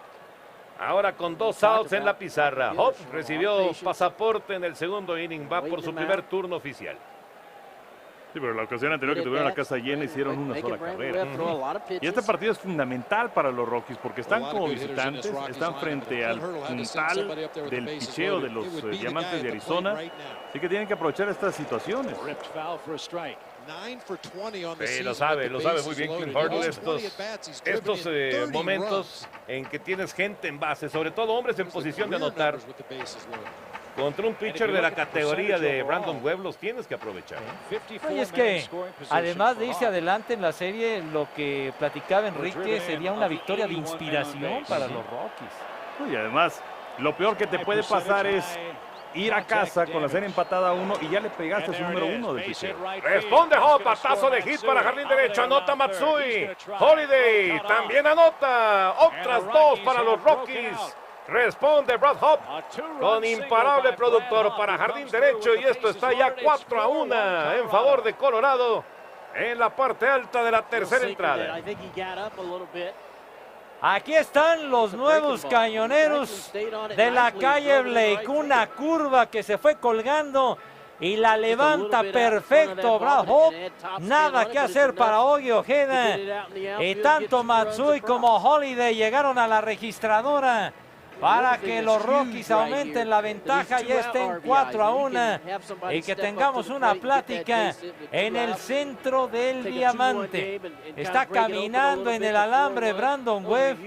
Ahora con 2 outs en la pizarra. Hope recibió pasaporte en el segundo inning. Va por su primer turno oficial. Sí, pero la ocasión anterior que tuvieron la casa llena hicieron una sola carrera. Y este partido es fundamental para los Rockies porque están como visitantes, están frente al puntal del picheo de los Diamantes de Arizona. Así que tienen que aprovechar estas situaciones. Sí, lo sabe muy bien Kim Hartle. Estos momentos en que tienes gente en base, sobre todo hombres en posición de anotar. Contra un pitcher de la categoría de Brandon Webb los tienes que aprovechar. Y es que además de irse adelante en la serie, lo que platicaba Enrique sería una victoria de inspiración para los Rockies. Y además, lo peor que te puede pasar es ir a casa con la serie empatada a 1 y ya le pegaste a su número 1 del pitcher. Responde Hope, batazo de hit para jardín derecho, anota Matsui. Holliday también anota. Otras 2 para los Rockies. Responde Brad Hope con imparable productor para jardín derecho y esto está ya 4-1 en favor de Colorado en la parte alta de la tercera entrada. Aquí están los nuevos cañoneros de la calle Blake. Una curva que se fue colgando y la levanta perfecto Brad Hope. Nada que hacer para Ogi Ojeda. Y tanto Matsui como Holliday llegaron a la registradora para que los Rockies aumenten la ventaja y estén 4-1 y que tengamos una plática en el centro del diamante. Está caminando en el alambre Brandon Webb,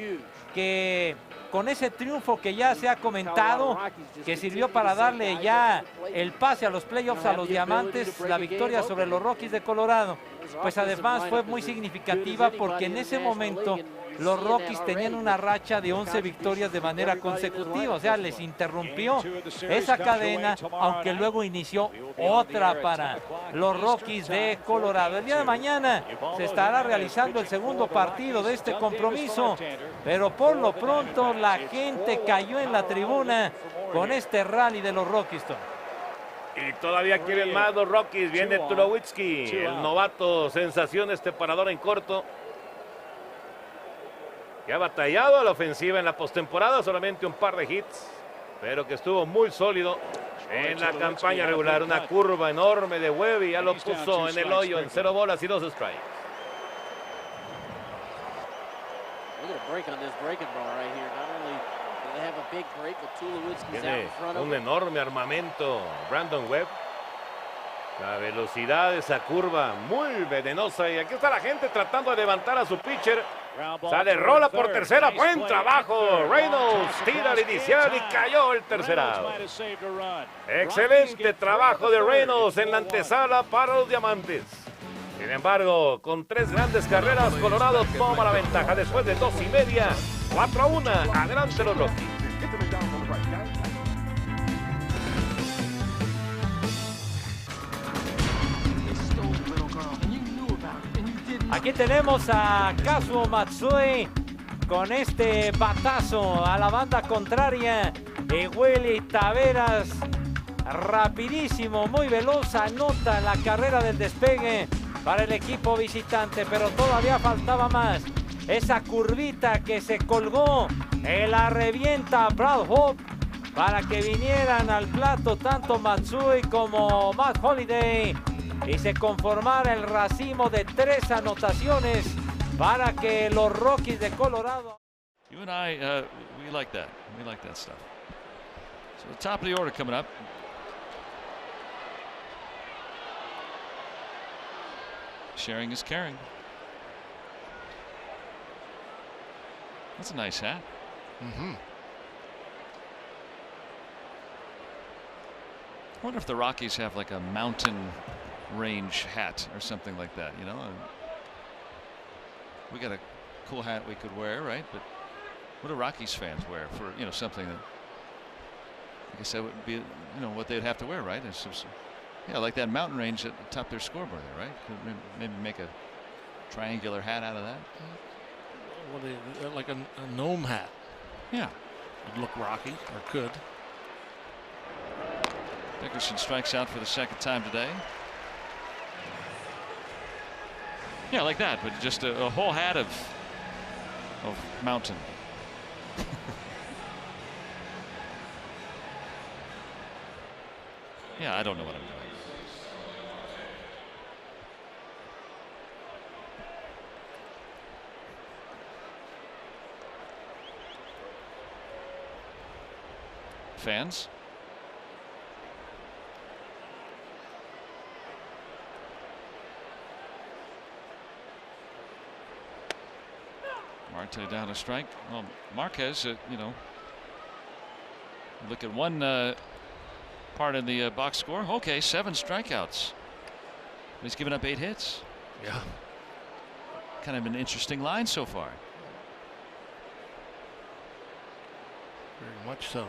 que con ese triunfo que ya se ha comentado, que sirvió para darle ya el pase a los playoffs a los Diamantes, la victoria sobre los Rockies de Colorado. pues además fue muy significativa porque en ese momento los Rockies tenían una racha de 11 victorias de manera consecutiva, o sea, les interrumpió esa cadena, aunque luego inició otra para los Rockies de Colorado. El día de mañana se estará realizando el segundo partido de este compromiso, pero por lo pronto la gente cayó en la tribuna con este rally de los Rockies. Y todavía quieren más los Rockies. Viene Tulowitzki, el novato sensación, este parador en corto, que ha batallado a la ofensiva en la postemporada, solamente un par de hits, pero que estuvo muy sólido en la campaña regular. Una curva enorme de Webb y ya lo puso en el hoyo en 0 bolas y 2 strikes. Tiene un enorme armamento Brandon Webb. La velocidad de esa curva muy venenosa, y aquí está la gente tratando de levantar a su pitcher. Sale rola por tercera, buen trabajo. Reynolds tira al inicial y cayó el tercer out. Excelente trabajo de Reynolds en la antesala para los Diamantes. Sin embargo, con 3 grandes carreras, Colorado toma la ventaja después de 2.5. 4-1, adelante los Rockies. Aquí tenemos a Kazuo Matsui con este batazo a la banda contraria. Willy Taveras, rapidísimo, muy veloz, anota la carrera del despegue para el equipo visitante, pero todavía faltaba más. Esa curvita que se colgó, la revienta Brad Hope para que vinieran al plato tanto Matsui como Matt Holliday y se conformara el racimo de 3 anotaciones para que los Rockies de Colorado. You and I, we like that. We like that stuff. So the top of the order coming up. Sharing is caring. That's a nice hat. Mm-hmm. I wonder if the Rockies have like a mountain range hat or something like that, you know. We got a cool hat we could wear, right? But what do Rockies fans wear for, you know, something that I guess that would be, you know, what they'd have to wear, right? It's just, yeah, like that mountain range at the top of their scoreboard there, right? Could maybe make a triangular hat out of that. What like a gnome hat. Yeah. Would look Rocky, or could. Dickerson strikes out for the 2nd time today. Yeah, like that, but just a whole hat of mountain. Yeah, I don't know what I'm doing. Fans? Marte down a strike. Well, Marquez, you know, look at one part in the box score. Okay, 7 strikeouts. He's given up 8 hits. Yeah. Kind of an interesting line so far. Very much so.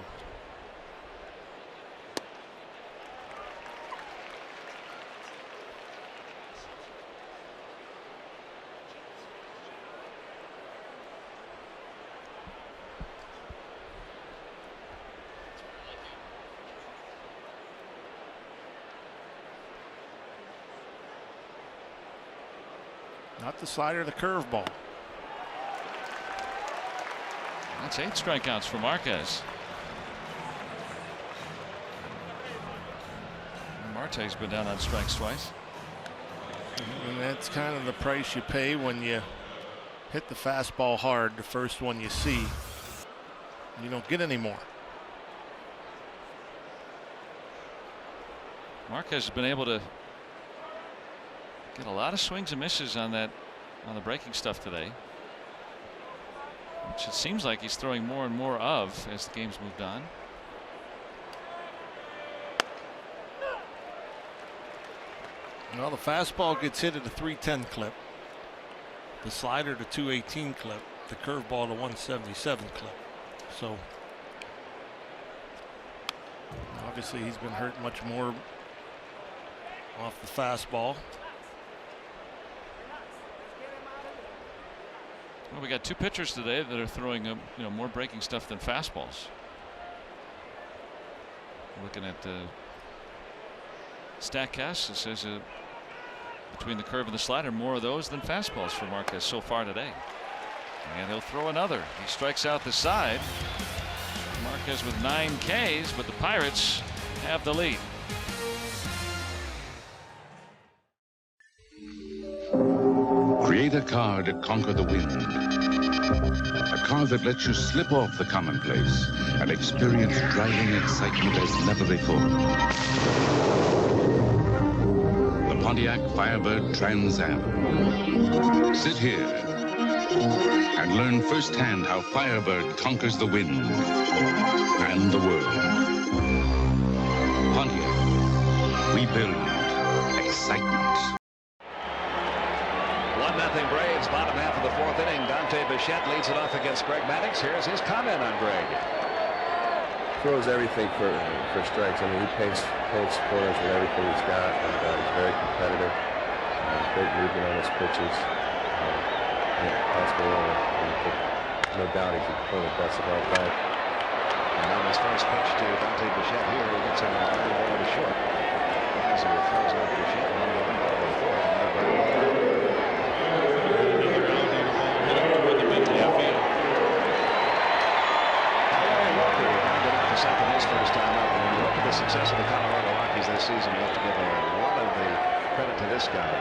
Not the slider, the curveball. That's 8 strikeouts for Marquez. Marte's been down on strikes twice. And that's kind of the price you pay when you hit the fastball hard, the first one you see. You don't get any more. Marquez has been able to get a lot of swings and misses on the breaking stuff today, which it seems like he's throwing more and more of as the game's moved on. Well, the fastball gets hit at a 310 clip. The slider to 218 clip. The curveball to 177 clip. So obviously he's been hurt much more off the fastball. Well, we got two pitchers today that are throwing more breaking stuff than fastballs. Looking at the StatCast, it says between the curve and the slider, more of those than fastballs for Marquez so far today. And he'll throw another. He strikes out the side. Marquez with 9 Ks, but the Pirates have the lead. Create a car to conquer the wind. A car that lets you slip off the commonplace and experience driving excitement as never before. The Pontiac Firebird Trans Am. Sit here and learn firsthand how Firebird conquers the wind and the world. Pontiac, we build excitement. 1-0 Braves, bottom half of the 4th inning. Dante Bichette leads it off against Greg Maddux. Here's his comment on Greg. Throws everything for strikes. I mean, he paints corners with everything he's got, and he's very competitive. Great movement on his pitches. No doubt he's one of the best of all time. And on his first pitch to Dante Bichette here, he gets a ground ball to short. As he throws out Bichette, one ground ball to fourth. Second his first time up. And when you look at the success of the Colorado Rockies this season, you have to give a lot of the credit to this guy.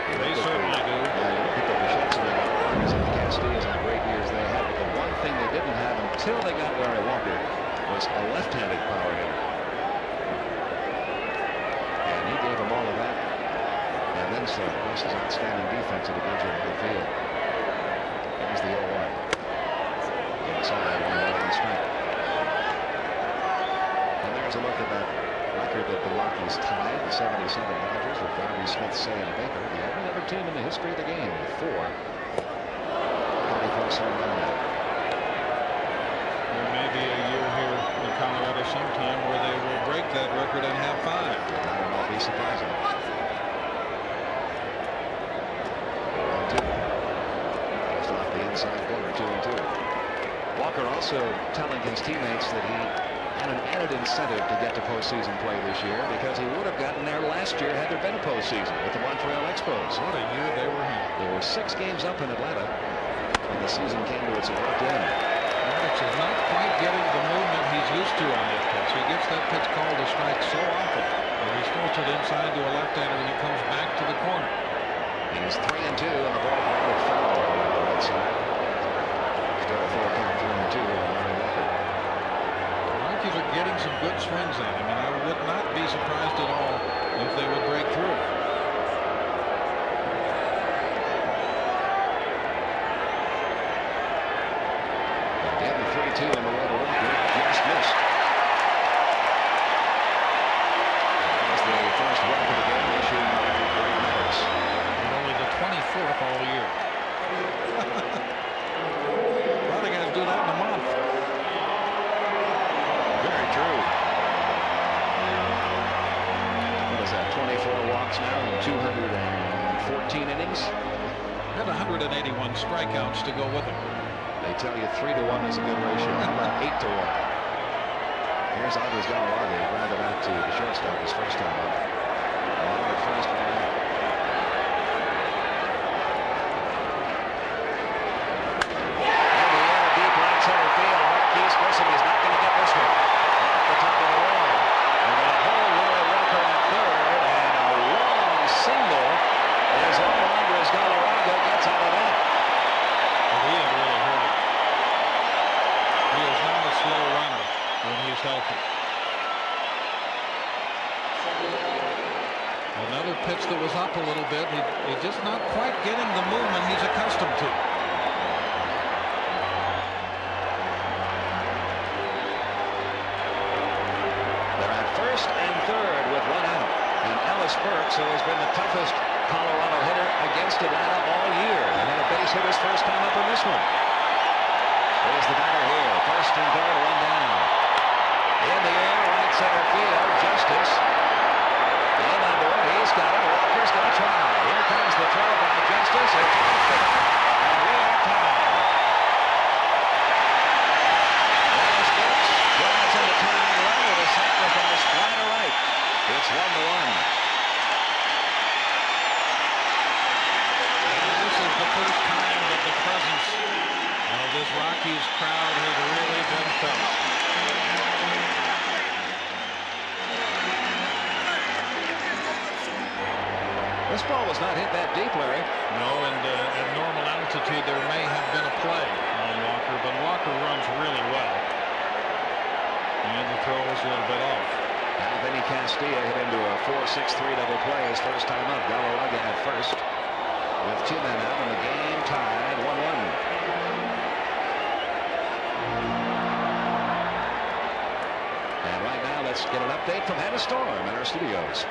They certainly do. Yeah, you look at the Bichettes and the Marquez and the Castillas and the great years they had. But the one thing they didn't have until they got Larry Walker was a left-handed power hitter. And he gave them all of that. And then some. Plus his outstanding defense at the edge of the field. Here's the 0-1. Inside, 1-1 strike. To look at that record that the Rockies tied the 77 Dodgers with Bobby Smith, Say, and Baker. The only other team in the history of the game with 4 24 home run now. There may be a year here in Colorado sometime where they will break that record and have 5. That would not be surprising. 1-2. Just off the inside corner, 2-2. Walker also telling his teammates that he had an added incentive to get to postseason play this year because he would have gotten there last year had there been a postseason with the Montreal Expos. What a year they were in. There were 6 games up in Atlanta when the season came to its abrupt end. Maddux is not quite getting the movement he's used to on that pitch. He gets that pitch called a strike so often. And he throws it inside to a left-hander and he comes back to the corner. He's 3-2 on the ball with foul on the right side. Still a 4 count, 3-2 on Larry Walker. Rockies are getting some good swings at him, and I would not be surprised at all if they would break through. Again, the 3-2 on the way to Walker. Just missed. That's the first walk of the game issued by Greg Maddux. And only the 24th all year. A lot of guys do that in a month. Very true. What is that, 24 walks now in 214 innings? Had 181 strikeouts to go with him. They tell you 3-to-1 is a good ratio. How about 8-to-1? Here's Andres Galarraga. He grounded out to the shortstop his first time up. Along with first one out. Deep right center field. Marquez Grissom is not going to get this one. Off the top of the wall. They're going to hold Larry Walker at third, and a long single is all Andres Galarraga gets out of that. But he ain't really hurt it. He is not a slow runner when he's healthy. Another pitch that was up a little bit. He's just not quite getting the movement he's accustomed to. They're at first and third with 1 out. And Ellis Burke Marks, who has been the toughest Colorado hitter against Atlanta all year, and had a base hit his first time up in this one. There's the batter here. First and third, one down. In the air, right center field. Justice. In under it. He's got it. Walker's going to try. Here comes the throw by Justice. It's off the bat, and we are tied. Dennis Brooks drives in the tying run with a sacrifice fly to right. It's 1-1. This is the first time that the presence of this Rockies crowd has really been felt. This ball was not hit that deep, Larry. No, and at normal altitude there may have been a play on Walker, but Walker runs really well. And the throw was a little bit off. Vinny Castilla hit into a 4-6-3 double play his first time up. Galarraga at first with 2 men out, and the game tied 1-1. And right now, let's get an update from Hannah Storm in our studios.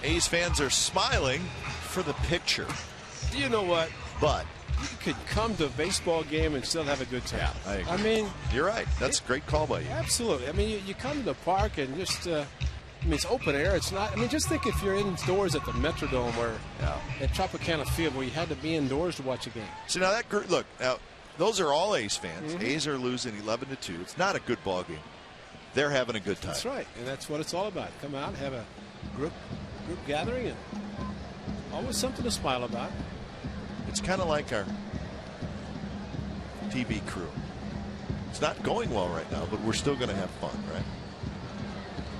A's fans are smiling for the pitcher. You know what? But you could come to a baseball game and still have a good time. Yeah, I agree. I mean, you're right. That's a great call by you. Absolutely. I mean, you come to the park and just, I mean, it's open air. It's not, I mean, just think if you're indoors at the Metrodome or at Tropicana Field where you had to be indoors to watch a game. So now that group, look, now those are all A's fans. A's are losing 11-2. It's not a good ball game. They're having a good time. That's right, and that's what it's all about. Come out, have a group gathering, and always something to smile about. It's kind of like our TV crew. It's not going well right now, but we're still going to have fun, right?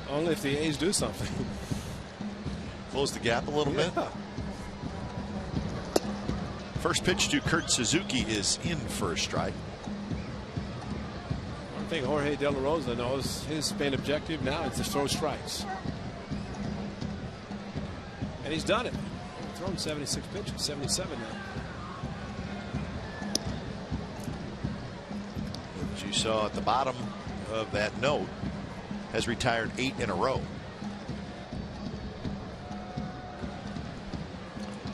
Only if the A's do something. Close the gap a little bit. First pitch to Kurt Suzuki is in for a strike. One thing Jorge De La Rosa knows, his main objective now is to throw strikes. And he's done it. He's thrown 76 pitches, 77 now. As you saw at the bottom of that note, has retired 8 in a row.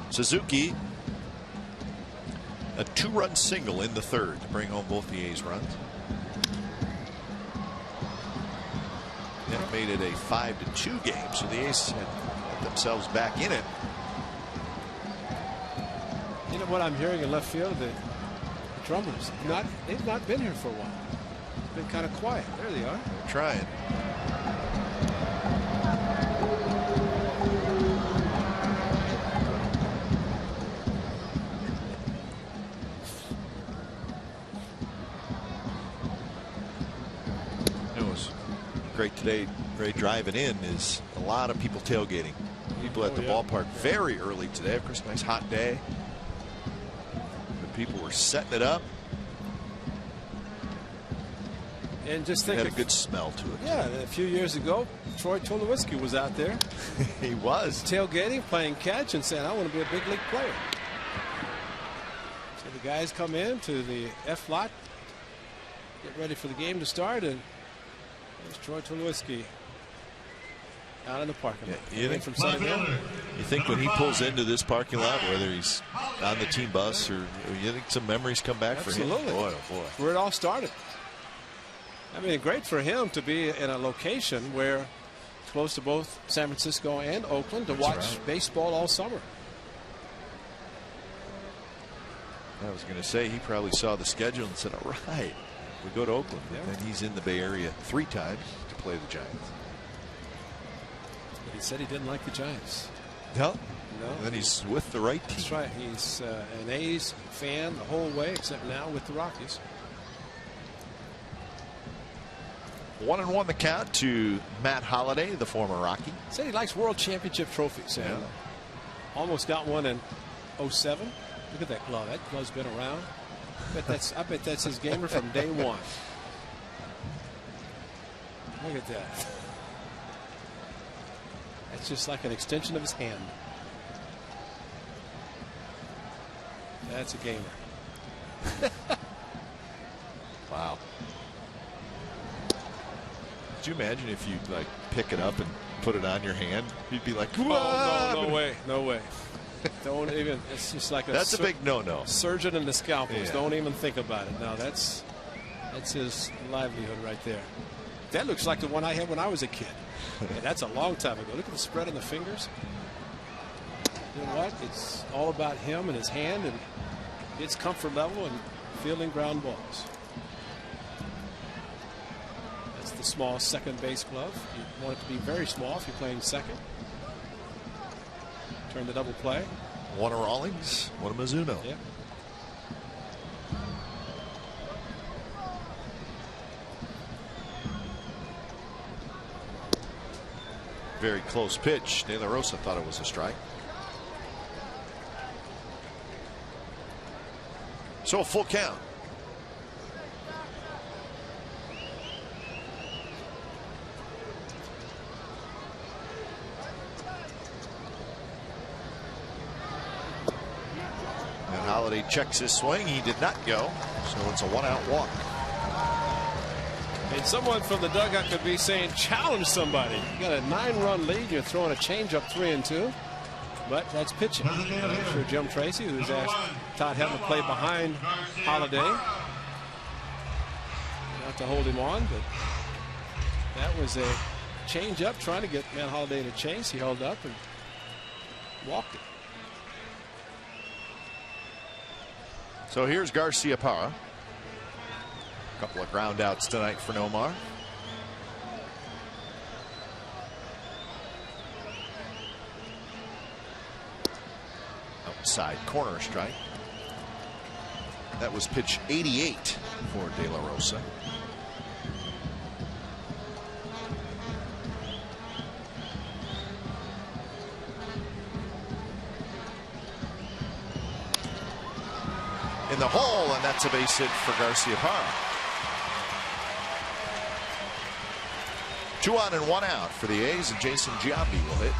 Suzuki, a 2-run single in the third to bring home both the A's runs. That made it a 5-2 game, so the A's had themselves back in it. You know what I'm hearing in left field? The drummers, they've not been here for a while. It's been kind of quiet. There they are. They're trying. It was great today. Great driving in is a lot of people tailgating. People at the ballpark very early today. Of course, nice hot day. But people were setting it up. And just It think, had a good smell to it. yeah, a few years ago, Troy Tulowitzki was out there. He was tailgating, playing catch, and saying, "I want to be a big league player." So the guys come in to the F lot, get ready for the game to start, and there's Troy Tulowitzki out in the parking lot. You think from Southern Hill? You think when he pulls into this parking lot, whether he's on the team bus or you think some memories come back Absolutely. for him? Boy, oh boy. Where it all started. I mean, great for him to be in a location where close to both San Francisco and Oakland to watch baseball all summer. I was going to say he probably saw the schedule and said, all right, we go to Oakland. Yeah. And he's in the Bay Area 3 times to play the Giants. But he said he didn't like the Giants. No. No. And then he's with the right team. That's right. He's an A's fan the whole way, except now with the Rockies. 1-1 the count to Matt Holliday, the former Rocky. Said he likes World Championship trophies. And almost got one in 07. Look at that glove. That glove's been around. I bet that's his gamer from day one. Look at that. That's just like an extension of his hand. That's a gamer. Wow. Could you imagine if you like pick it up and put it on your hand? You'd be like, oh, no way, no way. Don't even. It's just like that's a big no-no. Surgeon and the scalpels. Yeah. Don't even think about it. No, that's his livelihood right there. That looks like the one I had when I was a kid. Yeah, that's a long time ago. Look at the spread on the fingers. You know what? It's all about him and his hand and its comfort level and fielding ground balls. That's the small second base glove. You want it to be very small if you're playing second. Turn the double play. One of Rawlings, one of Mizuno. Yeah. Very close pitch. De La Rosa thought it was a strike. So a full count. And Holliday checks his swing. He did not go. So it's a 1-out walk. And someone from the dugout could be saying, challenge somebody. You got a 9-run lead. You're throwing a changeup 3-2. But that's pitching. I'm sure Jim Tracy, who's asked Todd Helton to play behind Holliday. Not to hold him on, but that was a changeup trying to get Matt Holliday to chase. He held up and walked it. So here's Garcia Parra. A couple of ground outs tonight for Nomar. Outside corner strike. That was pitch 88 for De La Rosa. In the hole, and that's a base hit for Garcia Parra. 2 on and 1 out for the A's, and Jason Giambi will hit.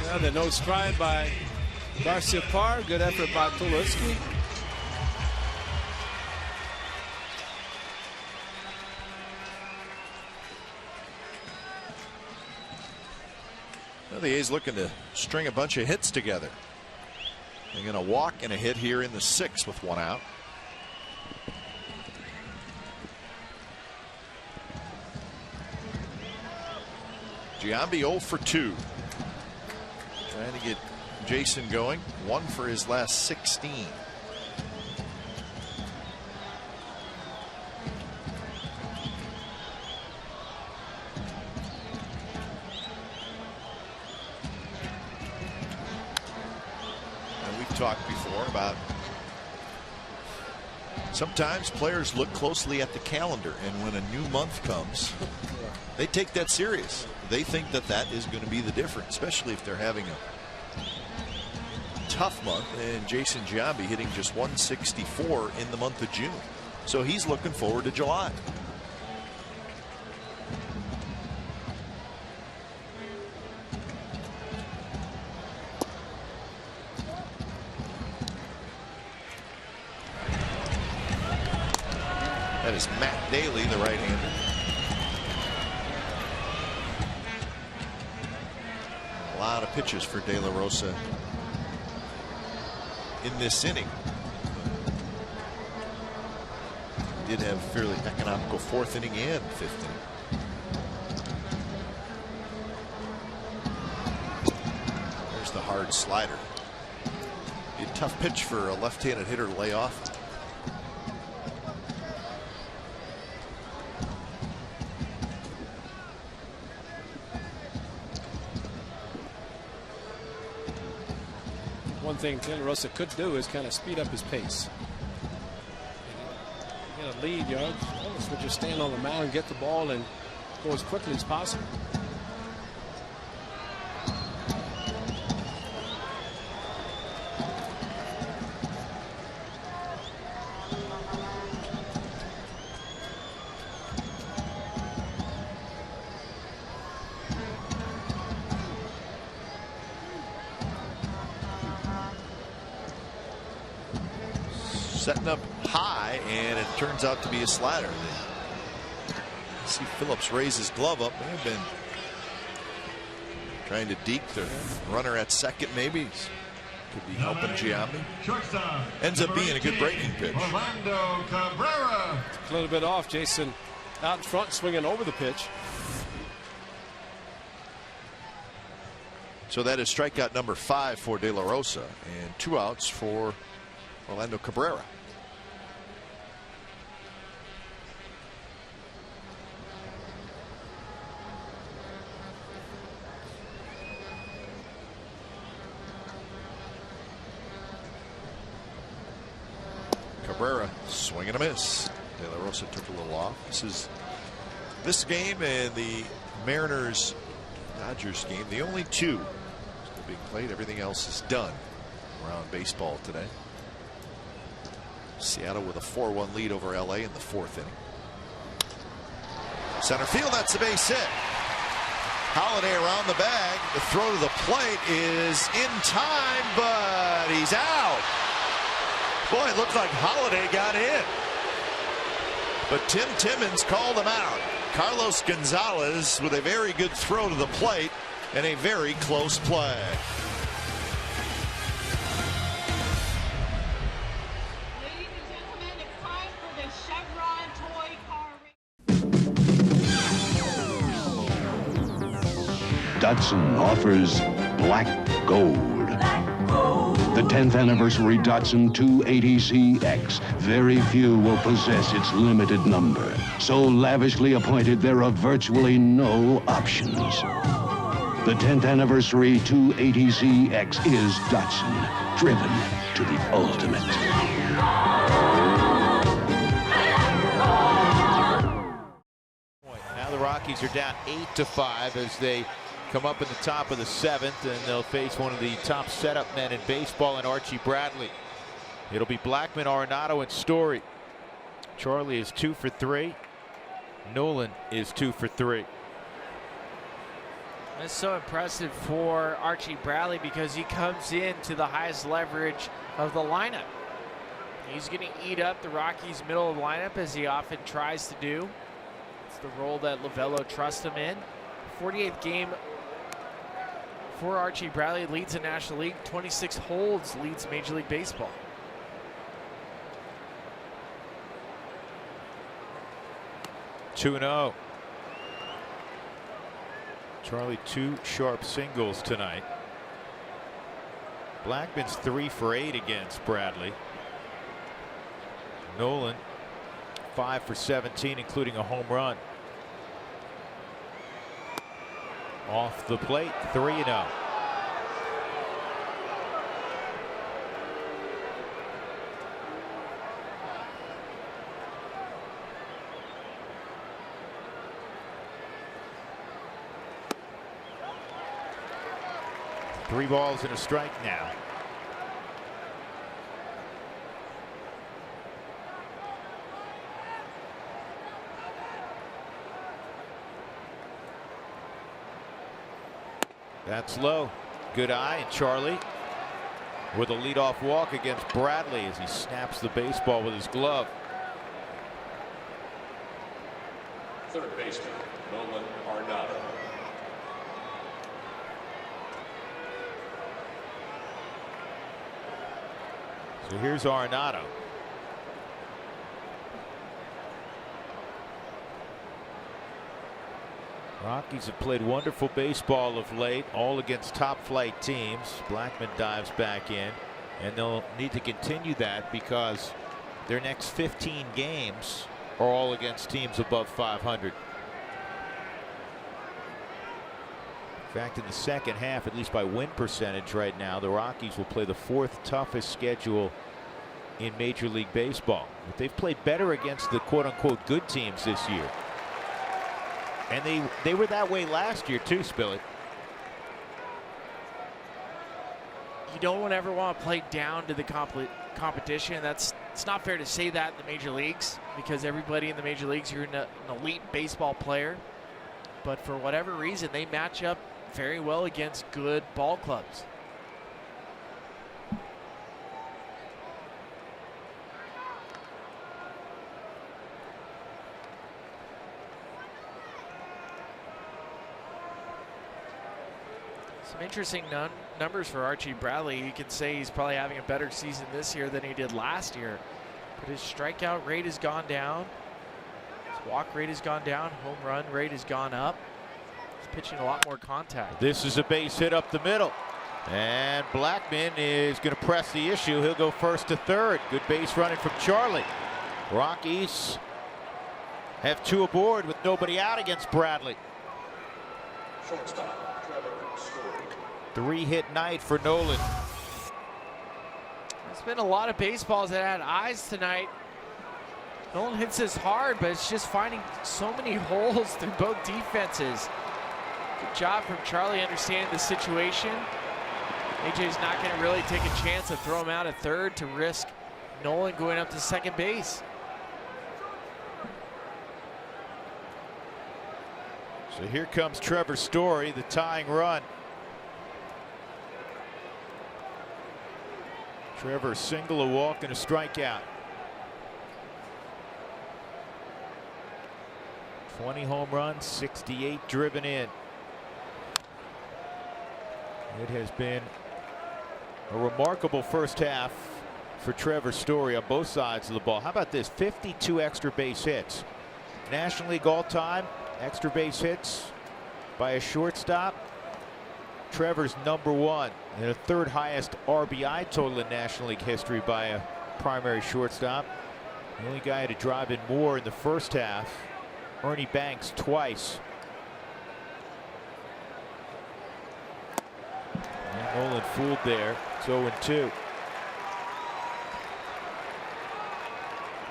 Yeah, the no stride by Garcia Parra. Good effort by Tulowitzki. Well, the A's looking to string a bunch of hits together. They're going to walk and a hit here in the 6th with 1 out. Giambi 0 for 2. Trying to get Jason going. 1 for his last 16. Talked before about sometimes players look closely at the calendar, and when a new month comes, they take that serious. They think that that is going to be the difference, especially if they're having a tough month, and Jason Giambi hitting just 164 in the month of June. So he's looking forward to July. That is Matt Daly, the right-hander. A lot of pitches for De La Rosa in this inning. Did have a fairly economical fourth inning and fifth inning. There's the hard slider. Be a tough pitch for a left-handed hitter to lay off. One thing De La Rosa could do is kind of speed up his pace. You get a lead, you almost would just stand on the mound and get the ball and go as quickly as possible. Setting up high, and it turns out to be a slider. See Phillips raise his glove up. May have been trying to deke the runner at second, maybe. Could be helping Giambi. Ends up being a good breaking pitch. A little bit off. Jason out in front, swinging over the pitch. So that is strikeout number 5 for De La Rosa, and 2 outs for Orlando Cabrera. Cabrera swing and a miss. De La Rosa took a little off. This game and the Mariners Dodgers game, the only 2 still being played. Everything else is done around baseball today. Seattle with a 4-1 lead over LA in the 4th inning. Center field, that's the base hit. Holliday around the bag. The throw to the plate is in time, but he's out. Boy, it looked like Holliday got in. But Tim Timmons called him out. Carlos Gonzalez with a very good throw to the plate and a very close play. Datsun offers Black Gold. The 10th anniversary Datsun 280CX. Very few will possess its limited number. So lavishly appointed, there are virtually no options. The 10th anniversary 280CX is Datsun, driven to the ultimate. Now the Rockies are down 8-5 as they come up in the top of the 7th, and they'll face one of the top setup men in baseball in Archie Bradley. It'll be Blackman, Arenado, and Story. Charlie is 2 for 3. Nolan is 2 for 3. That's so impressive for Archie Bradley because he comes into the highest leverage of the lineup. He's going to eat up the Rockies' middle of the lineup as he often tries to do. It's the role that Lovello trusts him in. 48th game for Archie Bradley, leads the National League. 26 holds, leads Major League Baseball. (2-0). Charlie 2 sharp singles tonight. Blackman's 3 for 8 against Bradley. Nolan 5 for 17, including a home run. Off the plate, 3-0. Three balls and a strike now. That's low. Good eye, and Charlie with a leadoff walk against Bradley as he snaps the baseball with his glove. Third baseman, Nolan Arenado. So here's Arenado. Rockies have played wonderful baseball of late, all against top flight teams. Blackman dives back in, and they'll need to continue that because their next 15 games are all against teams above 500. In fact, in the second half, at least by win percentage right now, the Rockies will play the 4th toughest schedule in Major League Baseball. But they've played better against the quote-unquote good teams this year. And they were that way last year too, Spillet. You don't ever want to play down to the competition. It's not fair to say that in the major leagues, because everybody in the major leagues, you're an elite baseball player. But for whatever reason, they match up very well against good ball clubs. Some interesting numbers for Archie Bradley. You can say he's probably having a better season this year than he did last year. But his strikeout rate has gone down. His walk rate has gone down. Home run rate has gone up. He's pitching a lot more contact. This is a base hit up the middle. And Blackman is going to press the issue. He'll go first to third. Good base running from Charlie. Rockies have 2 aboard with nobody out against Bradley. Shortstop, 3-hit night for Nolan. There's been a lot of baseballs that had eyes tonight. Nolan hits this hard, but it's just finding so many holes through both defenses. Good job from Charlie understanding the situation. AJ's not going to really take a chance to throw him out at third to risk Nolan going up to second base. So here comes Trevor Story, the tying run. Trevor single, a walk, and a strikeout. 20 home runs, 68 driven in. It has been a remarkable first half for Trevor Story on both sides of the ball. How about this? 52 extra base hits. National League all-time extra base hits by a shortstop. Trevor's #1 and a 3rd highest RBI total in National League history by a primary shortstop. The only guy to drive in more in the first half, Ernie Banks, twice. And Nolan fooled there. It's 0-2.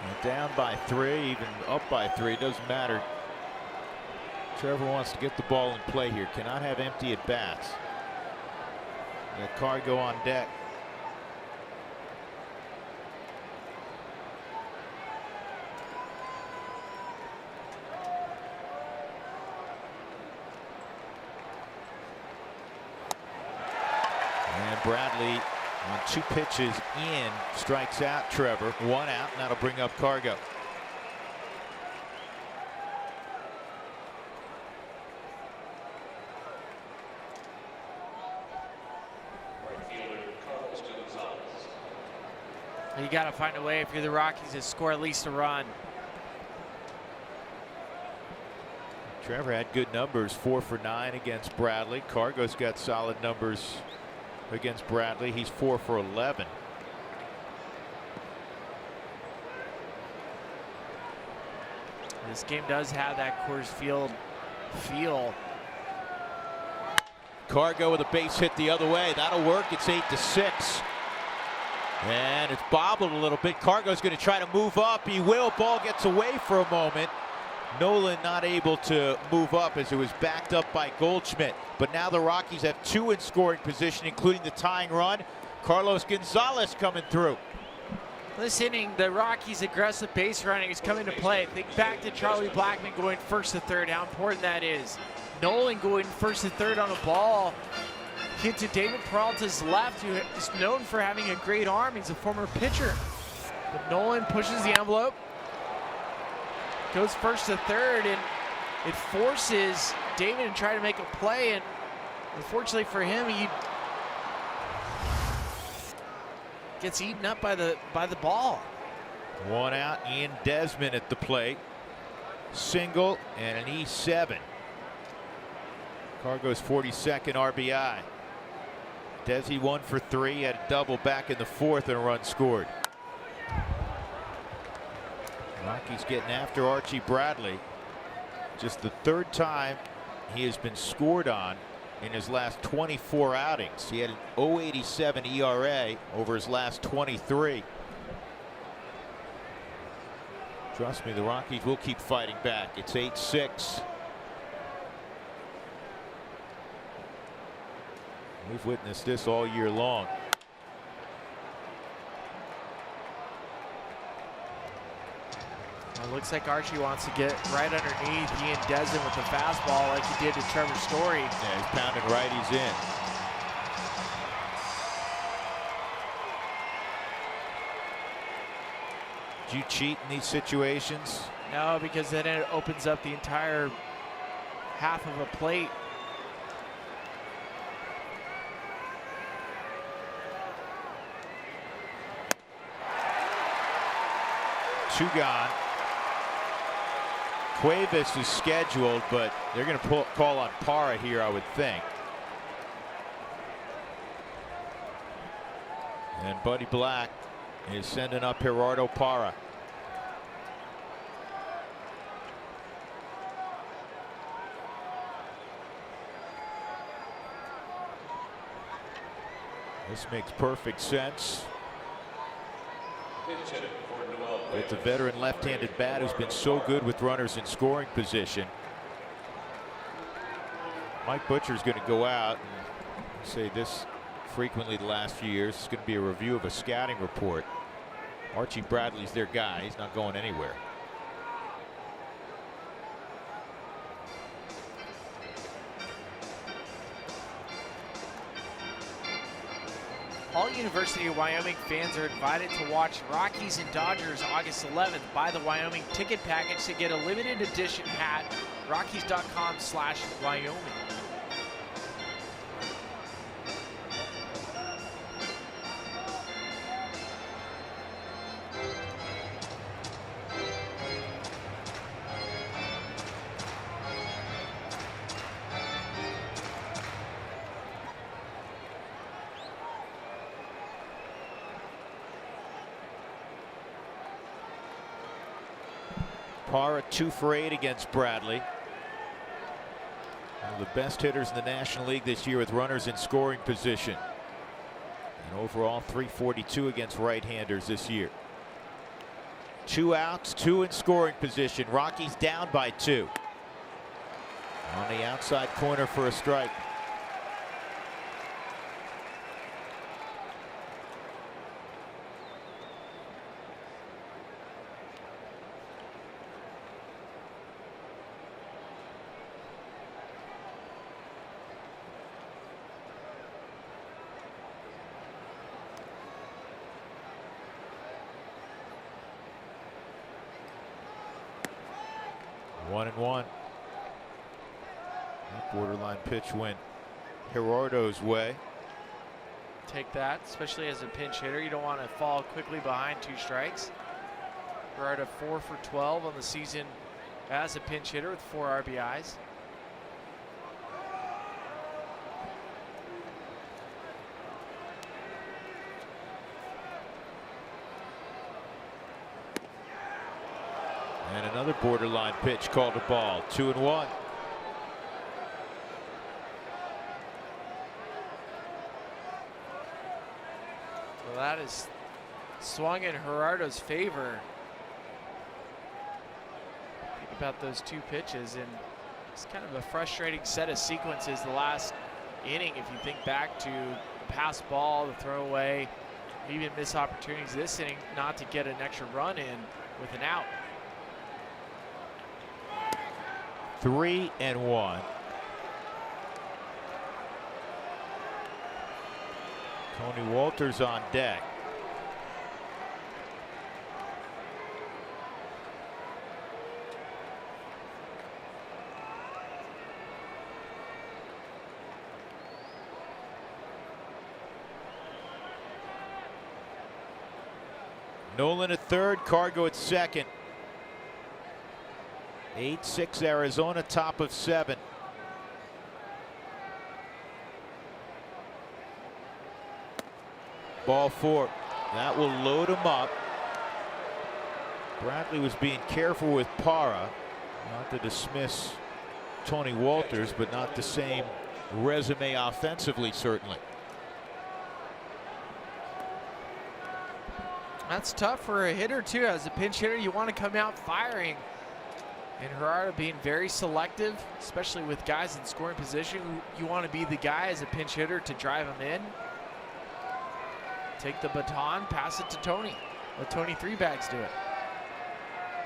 And down by 3, even up by 3, doesn't matter. Trevor wants to get the ball in play here. Cannot have empty at bats. Got Cargo on deck. And Bradley on 2 pitches in strikes out Trevor. 1 out, and that'll bring up Cargo. You got to find a way, if you're the Rockies, to score at least a run. Trevor had good numbers, 4 for 9 against Bradley. Cargo's got solid numbers against Bradley. He's 4 for 11. This game does have that Coors Field feel. Cargo with a base hit the other way. That'll work. It's 8-6. And it's bobbled a little bit. Cargo's going to try to move up. He will. Ball gets away for a moment. Nolan not able to move up as it was backed up by Goldschmidt. But now the Rockies have 2 in scoring position, including the tying run. Carlos Gonzalez coming through. This inning, the Rockies' aggressive base running is coming to play. Think back to Charlie Blackman going first to third, how important that is. Nolan going first to third on a ball kid to David Peralta's left, who is known for having a great arm. He's a former pitcher. But Nolan pushes the envelope, goes first to third, and it forces David to try to make a play. And unfortunately for him, he gets eaten up by the ball. One out, Ian Desmond at the plate. Single and an E7. Cargo's 42nd RBI. Desi 1 for 3, had a double back in the fourth and a run scored. Rockies getting after Archie Bradley. Just the third time he has been scored on in his last 24 outings. He had an 0.87 ERA over his last 23. Trust me, the Rockies will keep fighting back. It's 8-6. We've witnessed this all year long. Well, it looks like Archie wants to get right underneath Ian Desmond with the fastball like he did to Trevor Story. Yeah, he's pounding righties in. Do you cheat in these situations? No, because then it opens up the entire half of a plate. Two gone. Cuevas is scheduled, but they're going to call on Parra here, I would think. And Buddy Black is sending up Gerardo Parra. This makes perfect sense. It's a veteran left-handed bat who's been so good with runners in scoring position. Mike Butcher's going to go out and say this frequently the last few years. It's going to be a review of a scouting report. Archie Bradley's their guy. He's not going anywhere. All University of Wyoming fans are invited to watch Rockies and Dodgers August 11th. Buy the Wyoming ticket package to get a limited edition hat. Rockies.com/Wyoming. Parra 2 for 8 against Bradley. One of the best hitters in the National League this year with runners in scoring position. And overall 342 against right-handers this year. 2 outs, 2 in scoring position. Rockies down by 2. On the outside corner for a strike. One and one. That borderline pitch went Gerardo's way. Take that, especially as a pinch hitter. You don't want to fall quickly behind 2 strikes. Gerardo 4 for 12 on the season as a pinch hitter with 4 RBIs. And another borderline pitch called a ball. 2 and 1. Well, that is swung in Gerardo's favor. Think about those 2 pitches, and it's kind of a frustrating set of sequences the last inning. If you think back to the pass ball, the throwaway, even missed opportunities this inning not to get an extra run in with an out. 3 and 1. Tony Wolters on deck. Nolan at third, Cargo at second. 8-6 Arizona, top of 7. Ball 4. That will load him up. Bradley was being careful with Parra. Not to dismiss Tony Wolters, but not the same resume offensively, certainly. That's tough for a hitter, too. As a pinch hitter, you want to come out firing. And Gerardo being very selective, especially with guys in scoring position. You want to be the guy as a pinch hitter to drive them in. Take the baton, pass it to Tony. Let Tony 3 bags do it.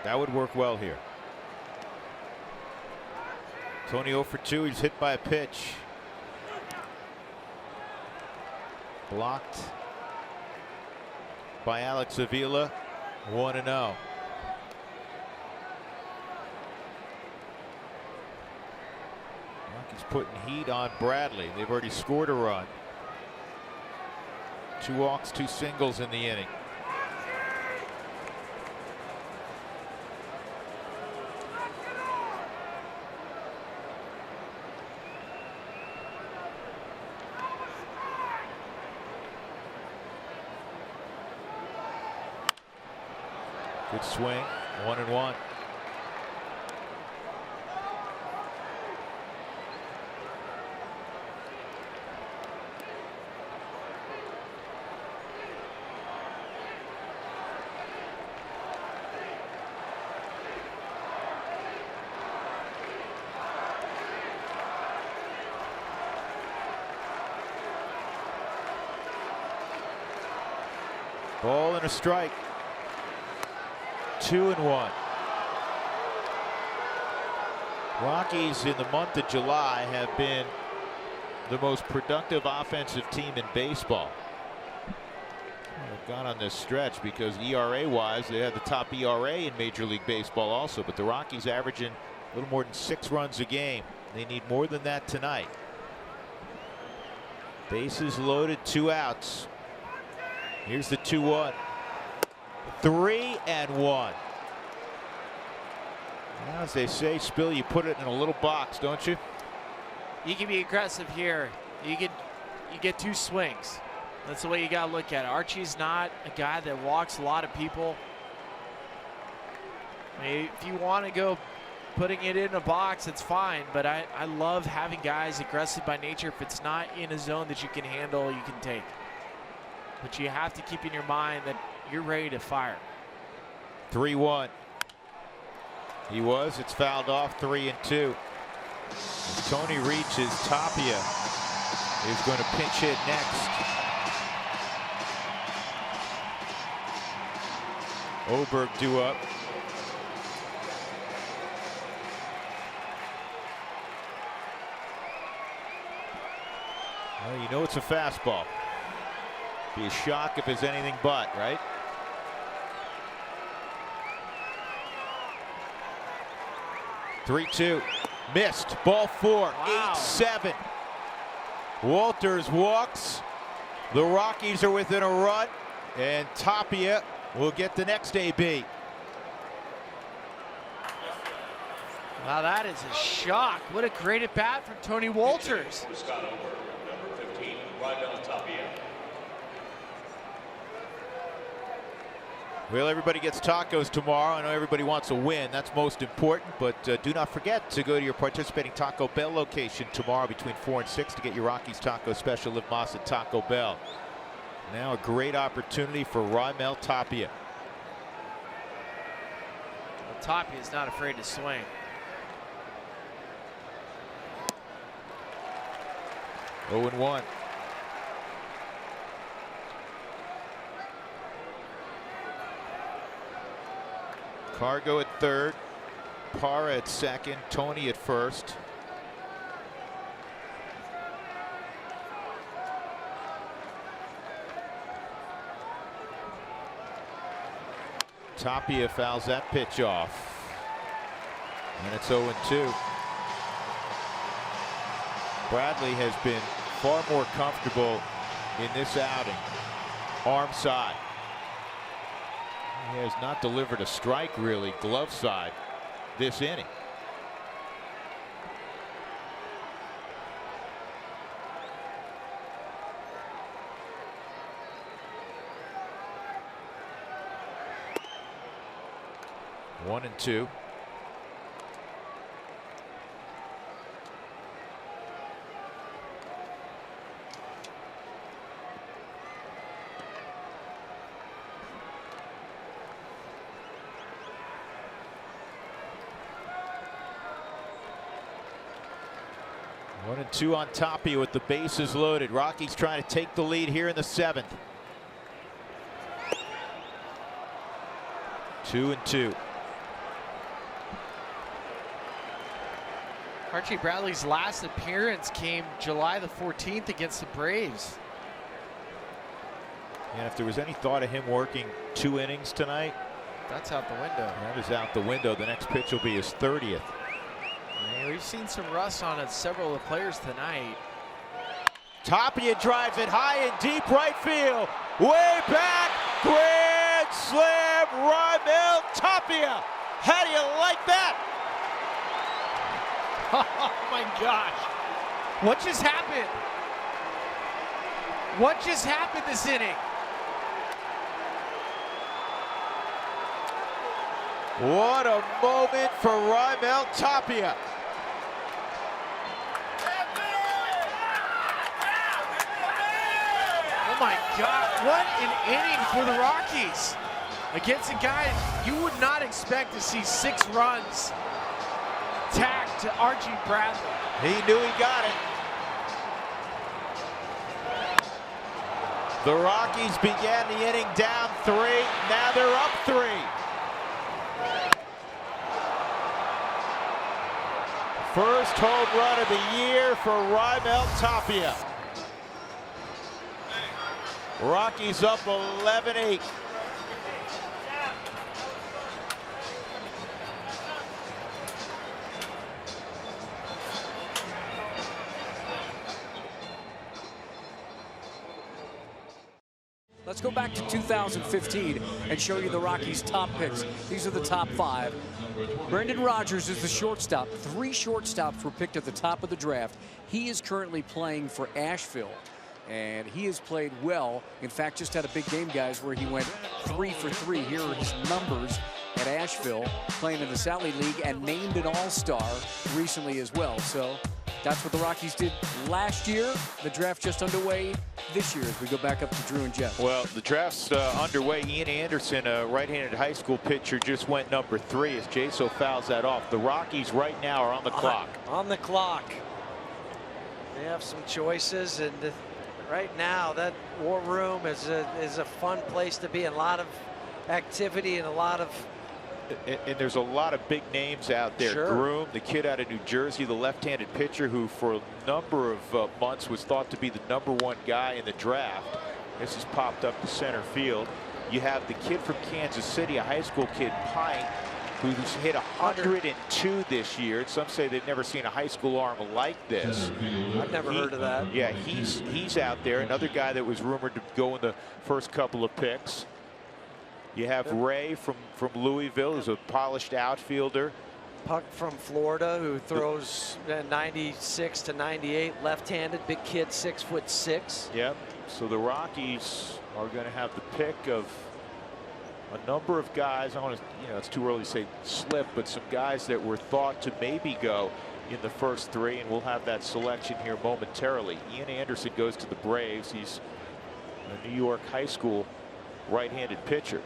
That would work well here. Tony 0 for 2. He's hit by a pitch. Blocked by Alex Avila. 1-0. Rockies putting heat on Bradley. They've already scored a run. 2 walks, 2 singles in the inning. Good swing, 1-1. Ball and a strike. 2-1. Rockies in the month of July have been the most productive offensive team in baseball. They've gone on this stretch because ERA-wise, they had the top ERA in Major League Baseball also, but the Rockies averaging a little more than 6 runs a game. They need more than that tonight. Bases loaded, 2 outs. Here's the 2-1. 3-1. As they say, Spill, you put it in a little box, don't you? You can be aggressive here. You get 2 swings. That's the way you got to look at it. Archie's not a guy that walks a lot of people. I mean, if you want to go putting it in a box, it's fine. But I love having guys aggressive by nature. If it's not in a zone that you can handle, you can take. But you have to keep in your mind that you're ready to fire. 3-1. He was. It's fouled off. 3-2. As Tony reaches, Tapia is going to pinch hit next. Oberg due up. Well, you know it's a fastball. Be a shock if it's anything but, right? Three-two, missed. Ball 4. Wow. 8-7. Wolters walks. The Rockies are within a run, and Tapia will get the next AB. Wow, that is a shock. What a great at bat from Tony Wolters. Number 15, Tapia. Well, everybody gets tacos tomorrow. I know everybody wants a win. That's most important. But do not forget to go to your participating Taco Bell location tomorrow between 4 and 6 to get your Rockies taco special. Live Moss at Taco Bell. Now a great opportunity for Raimel Tapia. Well, Tapia is not afraid to swing. Oh and 1. Cargo at third, Parra at second, Tony at first. Tapia fouls that pitch off. And it's 0-2. Bradley has been far more comfortable in this outing. Arm side. He has not delivered a strike really, glove side, this inning. One and two. One and two on Tapia with the bases loaded. Rockies trying to take the lead here in the 7th. 2-2. Archie Bradley's last appearance came July the 14th against the Braves. And if there was any thought of him working 2 innings tonight, that's out the window. That is out the window. The next pitch will be his 30th. Yeah, we've seen some rust on it, several of the players tonight. Tapia drives it high and deep right field. Way back, grand slam, Raimel Tapia. How do you like that? Oh my gosh. What just happened? What just happened this inning? What a moment for Raimel Tapia. Oh my God, what an inning for the Rockies. Against a guy you would not expect to see 6 runs tagged to Archie Bradley. He knew he got it. The Rockies began the inning down 3. Now they're up 3. First home run of the year for Raimel Tapia. Rockies up 11-8. Let's go back to 2015 and show you the Rockies' top picks. These are the top 5. Brendan Rodgers is the shortstop. 3 shortstops were picked at the top of the draft. He is currently playing for Asheville, and he has played well. In fact, just had a big game, guys, where he went 3 for 3. Here are his numbers at Asheville, playing in the Sally League, and named an all-star recently as well. So that's what the Rockies did last year. The draft just underway this year as we go back up to Drew and Jeff. Well, the draft's underway. Ian Anderson, a right-handed high school pitcher, just went number 3 as Jaso fouls that off. The Rockies right now are on the clock. On the clock. They have some choices, and right now that war room is a fun place to be. A lot of activity and a lot of. And there's a lot of big names out there. Sure. Groom, the kid out of New Jersey, the left-handed pitcher who for a number of months was thought to be the #1 guy in the draft. This has popped up to center field. You have the kid from Kansas City, a high school kid, Pine, who's hit 102 this year. Some say they've never seen a high school arm like this. I've never heard of that. Yeah, he's out there. Another guy that was rumored to go in the first couple of picks. You have Ray from Louisville, who's a polished outfielder. Puck from Florida, who throws 96 to 98, left-handed, big kid, 6'6". Yep. So the Rockies are going to have the pick of a number of guys. I want to, it's too early to say slip, but some guys that were thought to maybe go in the first 3, and we'll have that selection here momentarily. Ian Anderson goes to the Braves. He's a New York high school right-handed pitcher.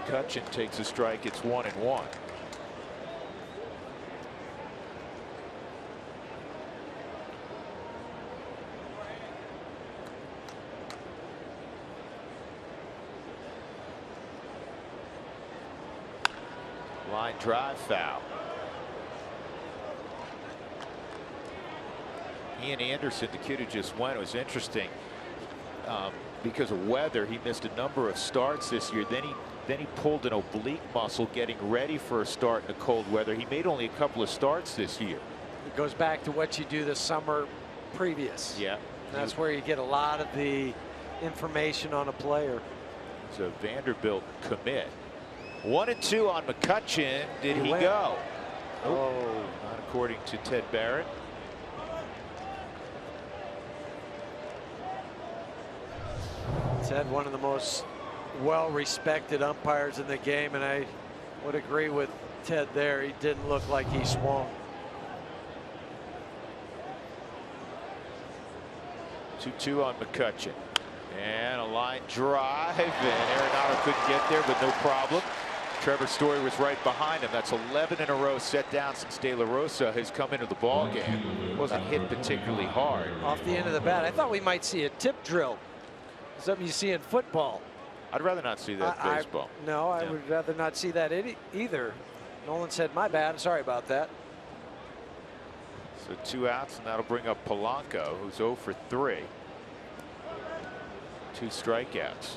McCutchen takes a strike. It's 1-1. Line drive foul. Ian Anderson, the kid who just went, was interesting. Because of weather, he missed a number of starts this year. Then he pulled an oblique muscle getting ready for a start in the cold weather. He made only a couple of starts this year. It goes back to what you do the summer previous. Yeah. That's where you get a lot of the information on a player. It's a Vanderbilt commit. 1-2 on McCutchen. Did he went. go? Oh, not according to Ted Barrett. Ted, one of the most well-respected umpires in the game, and I would agree with Ted there. He didn't look like he swung. 2-2 on McCutchen. And a line drive, and Arenado couldn't get there, but no problem. Trevor Story was right behind him. That's 11 in a row set down since De La Rosa has come into the ball game. Wasn't hit particularly hard. Off the end of the bat. I thought we might see a tip drill. Something you see in football. I'd rather not see that in baseball. No, I would rather not see that either. Nolan said, my bad. Sorry about that. So 2 outs, and that'll bring up Polanco, who's 0 for 3. 2 strikeouts.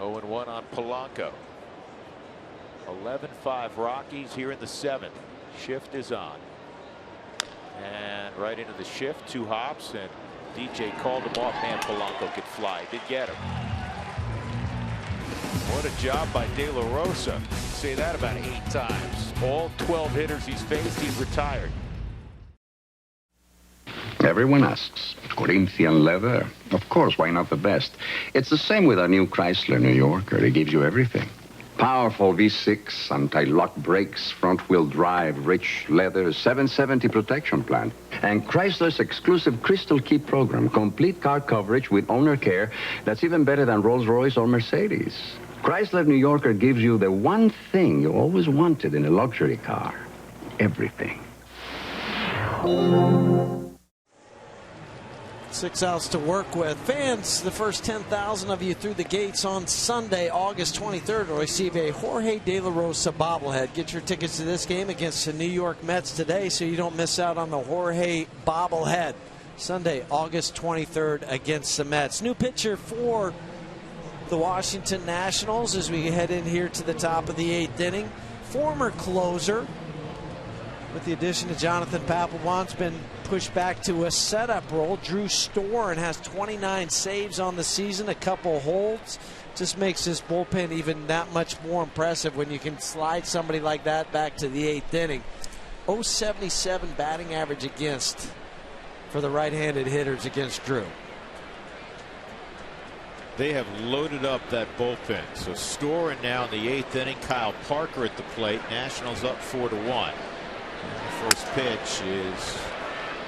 Oh, and 1 on Polanco. 11-5 Rockies here in the 7th. Shift is on. And right into the shift, 2 hops, and DJ called him off. Man, Polanco could fly. Did get him. What a job by De La Rosa. Say that about 8 times. All 12 hitters he's faced, he's retired. Everyone asks, Corinthian leather? Of course, why not the best? It's the same with our new Chrysler New Yorker. It gives you everything. Powerful V6, anti-lock brakes, front-wheel drive, rich leather, 770 protection plan. And Chrysler's exclusive Crystal Key program, complete car coverage with owner care that's even better than Rolls-Royce or Mercedes. Chrysler New Yorker gives you the one thing you always wanted in a luxury car. Everything. 6 outs to work with. Fans, the first 10,000 of you through the gates on Sunday, August 23rd, will receive a Jorge De La Rosa bobblehead. Get your tickets to this game against the New York Mets today so you don't miss out on the Jorge bobblehead. Sunday, August 23rd against the Mets. New pitcher for the Washington Nationals as we head in here to the top of the 8th inning. Former closer, with the addition of Jonathan Papelbon's been pushed back to a setup role. Drew Storen has 29 saves on the season, a couple holds. Just makes this bullpen even that much more impressive when you can slide somebody like that back to the 8th inning. 0.77 batting average against for the right-handed hitters against Drew. They have loaded up that bullpen. So Storen now in the 8th inning. Kyle Parker at the plate. Nationals up 4-1. First pitch is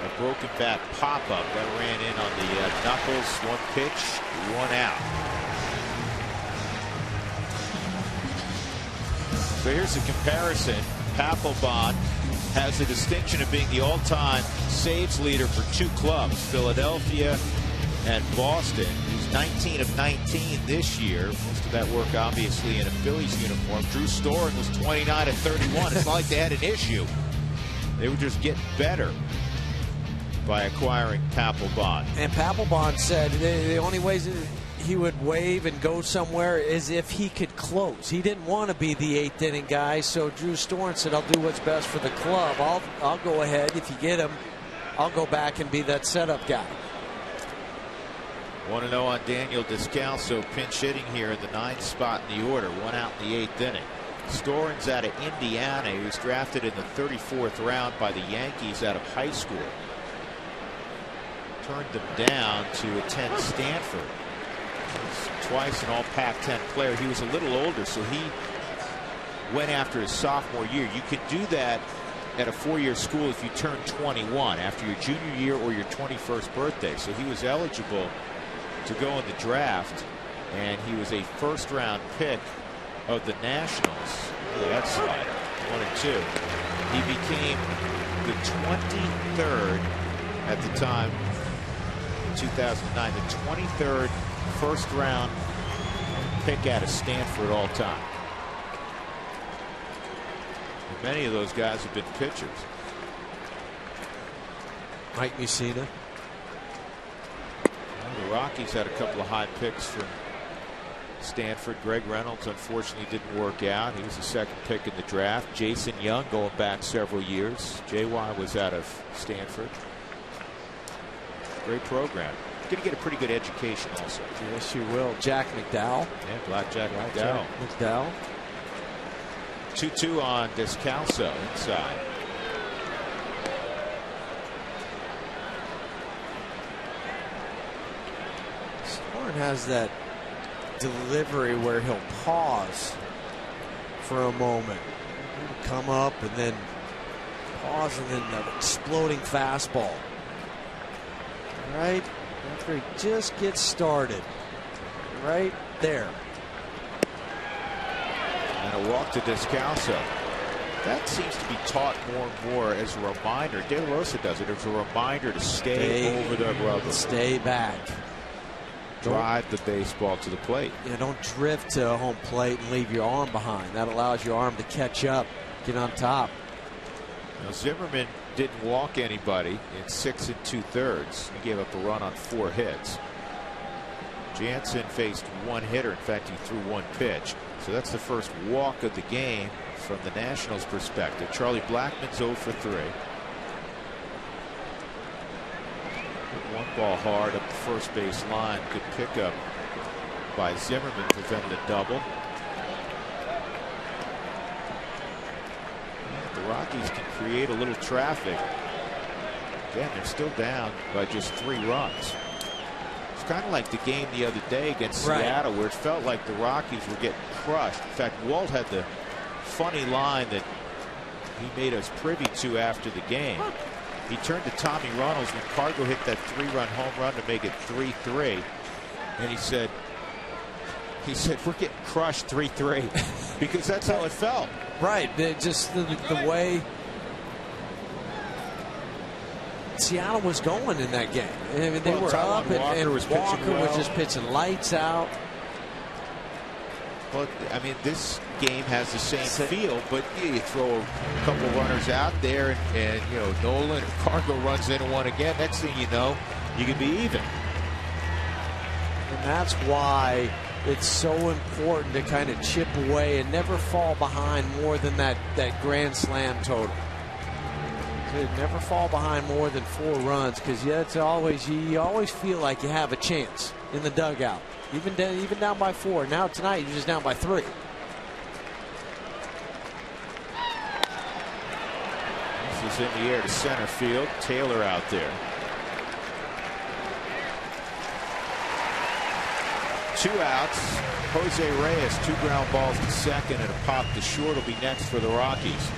a broken bat pop-up that ran in on the knuckles. 1 pitch, 1 out. So here's a comparison. Papelbon has the distinction of being the all-time saves leader for 2 clubs, Philadelphia and Boston. He's 19 of 19 this year. Most of that work obviously in a Phillies uniform. Drew Storen was 29 of 31. It's not like they had an issue. They were just getting better by acquiring Papelbon. And Papelbon said the only ways he would wave and go somewhere is if he could close. He didn't want to be the 8th inning guy, so Drew Storen said, I'll do what's best for the club. I'll go ahead. If you get him, I'll go back and be that setup guy. 1-0 on Daniel Descalso, pinch hitting here in the 9th spot in the order. 1 out in the 8th inning. Storen's out of Indiana. He was drafted in the 34th round by the Yankees out of high school. Turned them down to attend Stanford. Twice an all Pac-10 player. He was a little older, so he went after his sophomore year. You can do that at a 4-year school if you turn 21 after your junior year or your 21st birthday. So he was eligible to go in the draft, and he was a first-round pick of the Nationals. Look at that slide. 1-2. He became the 23rd at the time, in 2009, the 23rd first-round pick out of Stanford all time. And many of those guys have been pitchers. Mike Mussina. The Rockies had a couple of high picks from Stanford. Greg Reynolds unfortunately didn't work out. He was the second pick in the draft. Jason Young going back several years. JY was out of Stanford. Great program. You're going to get a pretty good education also. Yes, you will. Jack McDowell. Yeah, Blackjack McDowell. McDowell. 2-2 on Descalso inside. Soren has that delivery where he'll pause for a moment, come up and then pause, and then the exploding fastball. Right after he just gets started, right there. And a walk to Descalso. That seems to be taught more and more as a reminder. De La Rosa does it as a reminder to stay over the rubber. Stay back. Drive the baseball to the plate. Yeah, don't drift to home plate and leave your arm behind. That allows your arm to catch up, get on top. Now, Zimmerman didn't walk anybody in 6 2/3. He gave up a run on 4 hits. Jansen faced one hitter. In fact, he threw one pitch. So that's the first walk of the game from the Nationals' perspective. Charlie Blackmon's 0 for 3. One ball hard up the first base line. Good pickup by Zimmerman, prevented a double. The Rockies can create a little traffic. Again, they're still down by just 3 runs. It's kind of like the game the other day against Seattle, where it felt like the Rockies were getting crushed. In fact, Walt had the funny line that he made us privy to after the game. He turned to Tommy Runnels when Cargo hit that 3-run home run to make it 3-3, and he said, we're getting crushed 3-3, because that's how it felt. Right, just the way Seattle was going in that game. I mean, they were up, and Walker was just pitching lights out. Well, I mean, this game has the same feel, but you throw a couple runners out there, and you know, Nolan or Cargo runs into one again. Next thing you know, you can be even. And that's why it's so important to kind of chip away and never fall behind more than that grand slam total. To never fall behind more than 4 runs, because it's always, you always feel like you have a chance in the dugout. Even down by 4. Now tonight you're just down by 3. This is in the air to center field. Taylor out there. 2 outs. Jose Reyes, 2 ground balls to second, and a pop to short will be next for the Rockies.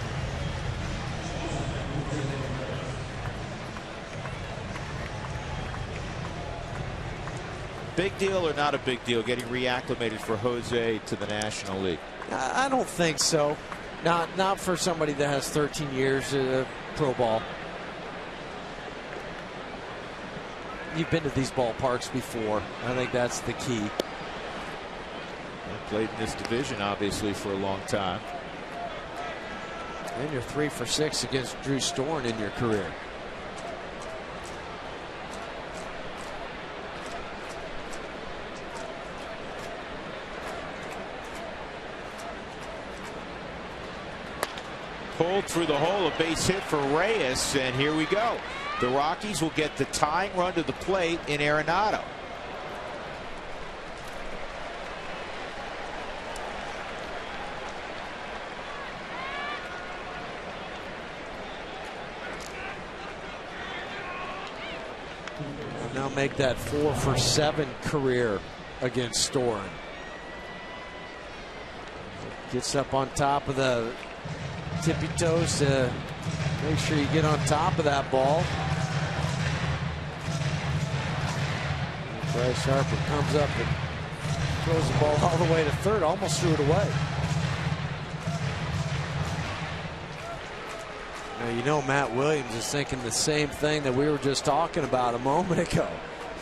Big deal or not a big deal getting reacclimated for Jose to the National League? I don't think so. Not for somebody that has 13 years of pro ball. You've been to these ballparks before. I think that's the key. Played in this division obviously for a long time. And you're 3 for 6 against Drew Storn in your career. Pulled through the hole, a base hit for Reyes, and here we go. The Rockies will get the tying run to the plate in Arenado. Now make that 4 for 7 career against Storm. Gets up on top of the tippy toes to make sure you get on top of that ball. Bryce Harper comes up and throws the ball all the way to third, almost threw it away. Well, you know, Matt Williams is thinking the same thing that we were just talking about a moment ago.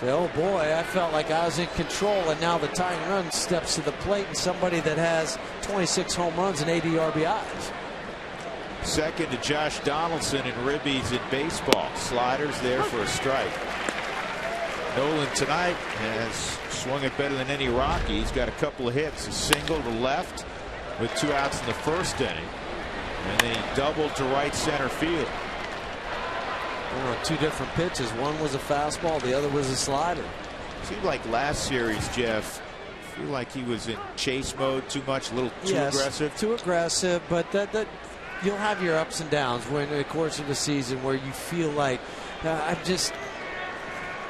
Say, oh boy, I felt like I was in control, and now the tying run steps to the plate, and somebody that has 26 home runs and 80 RBIs. Second to Josh Donaldson in ribbies in baseball. Sliders there for a strike. Nolan tonight has swung it better than any Rocky. He's got a couple of hits. A single to left with 2 outs in the first inning. And then he doubled to right center field. Oh, 2 different pitches. One was a fastball, the other was a slider. Seemed like last series, Jeff, I feel like he was in chase mode too much, a little too aggressive. Too aggressive, but that you'll have your ups and downs when in the course of the season where you feel like I'm just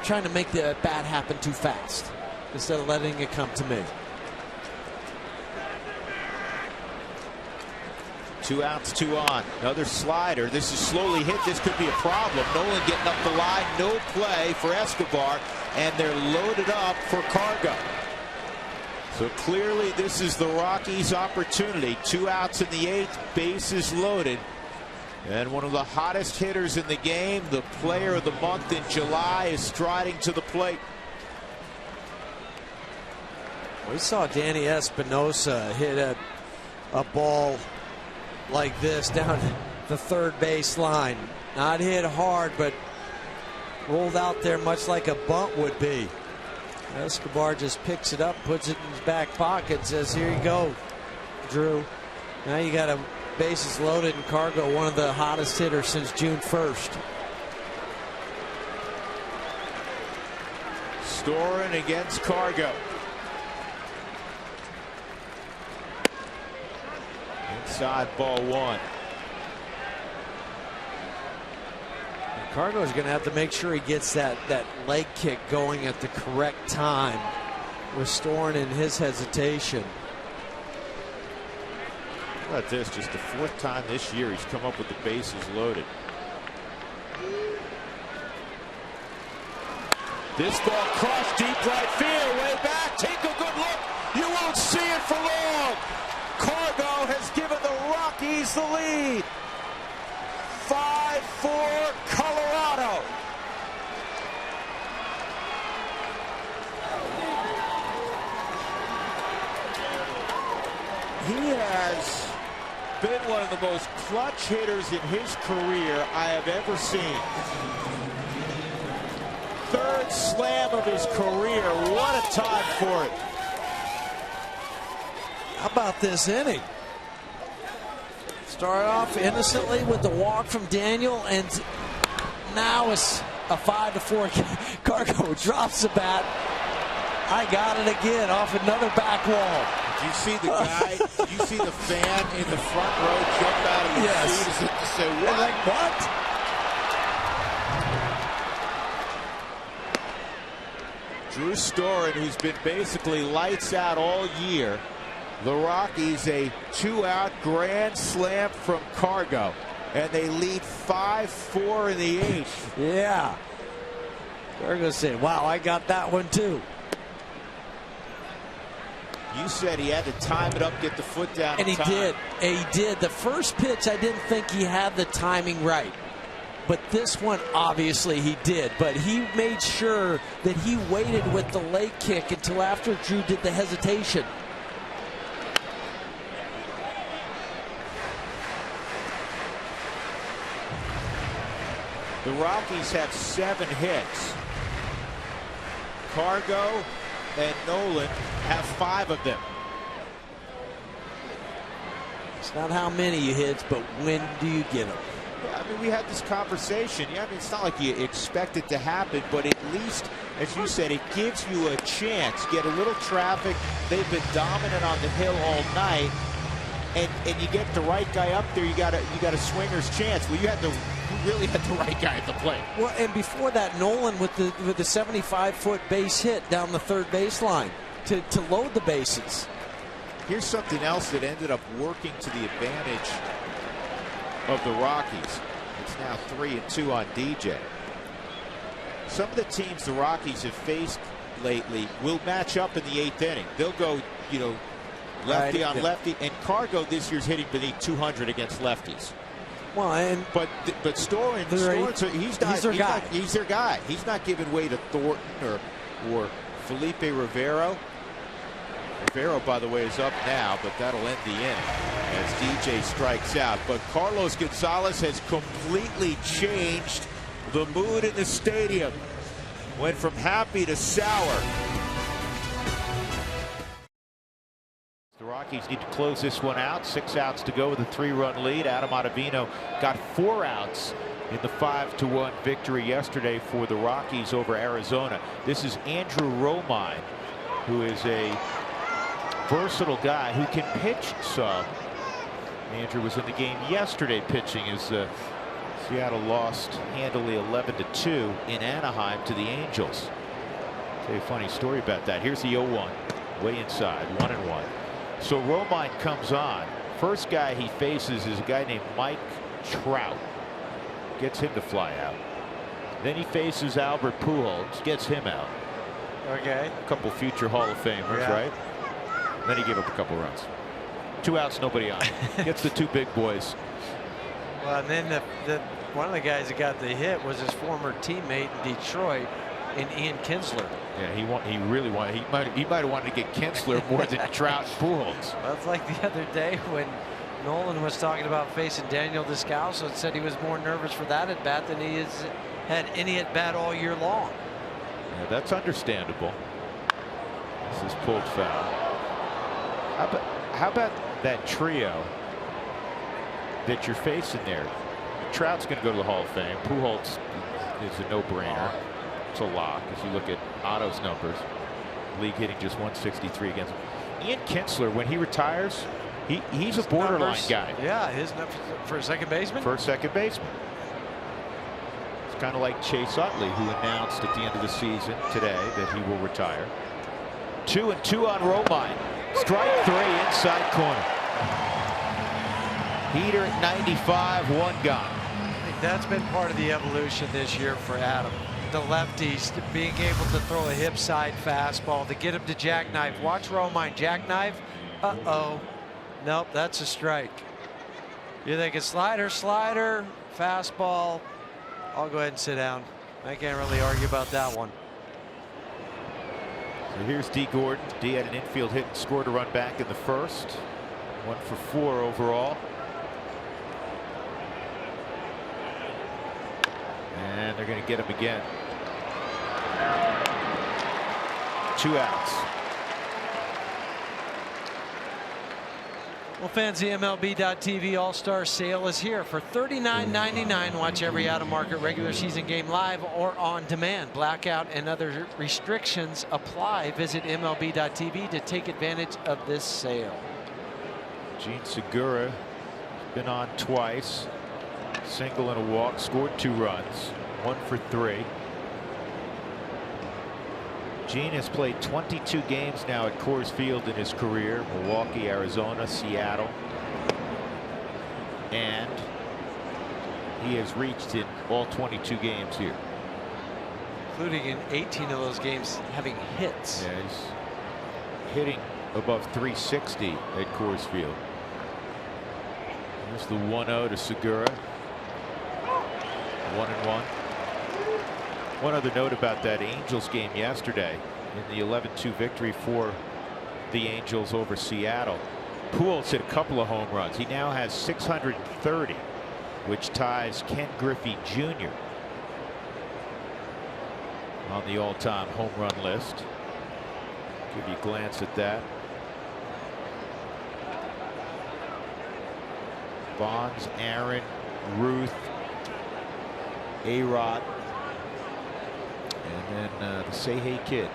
trying to make the bat happen too fast instead of letting it come to me. 2 outs, 2 on. Another slider. This is slowly hit. This could be a problem. Nolan getting up the line. No play for Escobar. And they're loaded up for Cargo. So clearly this is the Rockies' opportunity. 2 outs in the 8th. Bases loaded. And one of the hottest hitters in the game, the player of the month in July, is striding to the plate. We saw Danny Espinosa hit a ball like this down the third base line. Not hit hard, but rolled out there much like a bunt would be. Escobar just picks it up, puts it in his back pocket, and says, here you go, Drew. Now you got a bases loaded, and Cargo, one of the hottest hitters since June 1st. Storin against Cargo. Inside ball 1. Cargo is going to have to make sure he gets that leg kick going at the correct time, restoring in his hesitation. How about this? Just the 4th time this year he's come up with the bases loaded. This ball crossed deep right field, way back. Take a good look. You won't see it for long. Cargo has given the Rockies the lead. 5-4 Colorado. He has been one of the most clutch hitters in his career I have ever seen. 3rd slam of his career. What a time for it. How about this inning? Started off innocently with the walk from Daniel, and now it's a 5-4. Cargo drops the bat. I got it again off another back wall. Did you see the guy? Did you see the fan in the front row jump out of his seat as if to say, what? Like, what? Drew Storin, who's been basically lights out all year. The Rockies a 2-out grand slam from Cargo, and they lead 5-4 in the 8th. Yeah. Cargo said, wow, I got that one too. You said he had to time it up, get the foot down. And he did. And he did. The first pitch, I didn't think he had the timing right. But this one, obviously, he did. But he made sure that he waited with the leg kick until after Drew did the hesitation. The Rockies have 7 hits. Cargo and Nolan have 5 of them. It's not how many you hit, but when do you get them? Yeah, I mean, we had this conversation. Yeah, I mean, it's not like you expect it to happen, but at least, as you said, it gives you a chance. Get a little traffic. They've been dominant on the hill all night, and you get the right guy up there. You got a swinger's chance. Well, you really had the right guy at the plate. Well, and before that, Nolan with the 75-foot base hit down the third baseline to load the bases. Here's something else that ended up working to the advantage of the Rockies. It's now 3-2 on DJ. Some of the teams the Rockies have faced lately will match up in the 8th inning. They'll go, lefty on lefty, and Cargo this year's hitting beneath 200 against lefties. Well, but Storen, he's their guy. He's not giving way to Thornton or Felipe Rivero. Rivero, by the way, is up now, but that'll end the inning as DJ strikes out. But Carlos Gonzalez has completely changed the mood in the stadium. Went from happy to sour. The Rockies need to close this one out. 6 outs to go with a 3-run lead. Adam Ottavino got 4 outs in the 5-1 victory yesterday for the Rockies over Arizona. This is Andrew Romine, who is a versatile guy who can pitch some. Andrew was in the game yesterday pitching as Seattle lost handily 11-2 in Anaheim to the Angels. I'll tell you a funny story about that. Here's the 0-1, way inside, 1-1. So Romine comes on. First guy he faces is a guy named Mike Trout. Gets him to fly out. Then he faces Albert Pujols, gets him out. Okay. A couple future Hall of Famers, right? Then he gave up a couple runs. 2 outs, nobody on. Gets the 2 big boys. Well, and then one of the guys that got the hit was his former teammate in Detroit, in Ian Kinsler. Yeah, he really wanted. He might have wanted to get Kinsler more than Trout and Pujols. That's like the other day when Nolan was talking about facing Daniel Descalso and said he was more nervous for that at bat than he has had any at bat all year long. Yeah, that's understandable. This is pulled foul. How about that trio that you're facing there? Trout's going to go to the Hall of Fame. Pujols is a no-brainer. It's a lock as you look at Otto's numbers. League hitting just 163 against him. Ian Kinsler, when he retires, he's a borderline guy. Yeah, his numbers for a second baseman. For a second baseman. It's kind of like Chase Utley, who announced at the end of the season today that he will retire. 2-2 on Romine. Strike 3 inside corner. Heater at 95, 1 gone. I think that's been part of the evolution this year for Adam. The lefties being able to throw a hip side fastball to get him to jackknife. Watch Romine jackknife. Uh-oh. Nope, that's a strike. You're thinking slider, fastball. I'll go ahead and sit down. I can't really argue about that one. So here's D. Gordon. D had an infield hit and scored a run back in the first. 1 for 4 overall. And they're going to get him again. 2 outs. Well, fans, the MLB.TV All-Star Sale is here for $39.99. Watch every out-of-market regular season game live or on demand. Blackout and other restrictions apply. Visit MLB.TV to take advantage of this sale. Gene Segura has been on twice. Single and a walk, scored 2 runs, 1 for 3. Gene has played 22 games now at Coors Field in his career. Milwaukee, Arizona, Seattle. And he has reached in all 22 games here. Including in 18 of those games having hits. Yeah, he's hitting above 360 at Coors Field. Here's the 1-0 to Segura. 1-1. One other note about that Angels game yesterday in the 11-2 victory for the Angels over Seattle. Pujols hit a couple of home runs. He now has 630, which ties Ken Griffey Jr. on the all-time home run list. Give you a glance at that. Bonds, Aaron, Ruth, A-Rod, and then the Say Hey Kid.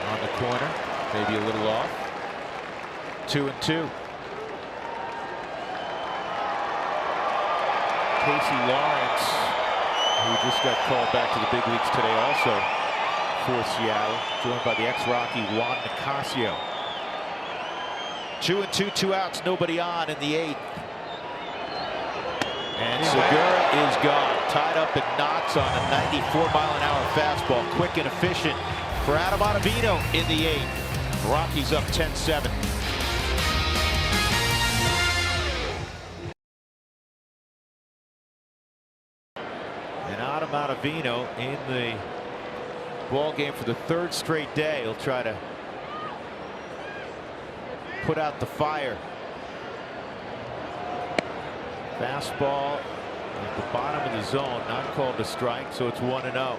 On the corner, maybe a little off. 2-2. Casey Lawrence, who just got called back to the big leagues today also for Seattle, joined by the ex-Rocky Juan Nicasio. 2-2, 2 outs, nobody on in the 8th. And Segura is gone. tied up in knots on a 94-mile-an-hour fastball. Quick and efficient for Adam Ottavino in the 8th. Rockies up 10-7. And Adam Ottavino in the ball game for the 3rd straight day. He'll try to put out the fire. Fastball at the bottom of the zone, not called a strike, so it's 1-0.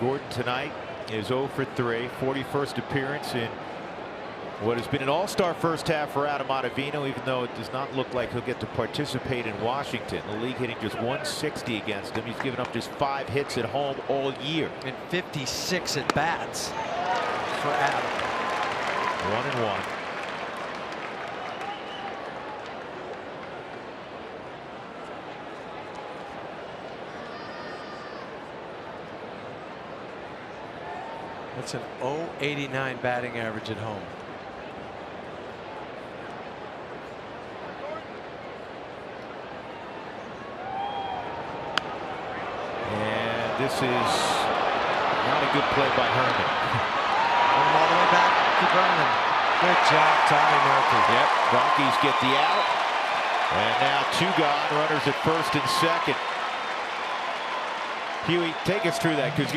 Gordon tonight is 0 for 3, 41st appearance in what has been an all-star first half for Adam Ottavino, even though it does not look like he'll get to participate in Washington. The league hitting just 160 against him. He's given up just 5 hits at home all year. And 56 at bats for Adam. 1-1. That's an .089 batting average at home. And this is not a good play by Herman. All the way back, keep running. Good job, Tommy Murphy. Yep, Rockies get the out. And now 2 gone, runners at 1st and 2nd. Huey, take us through that, because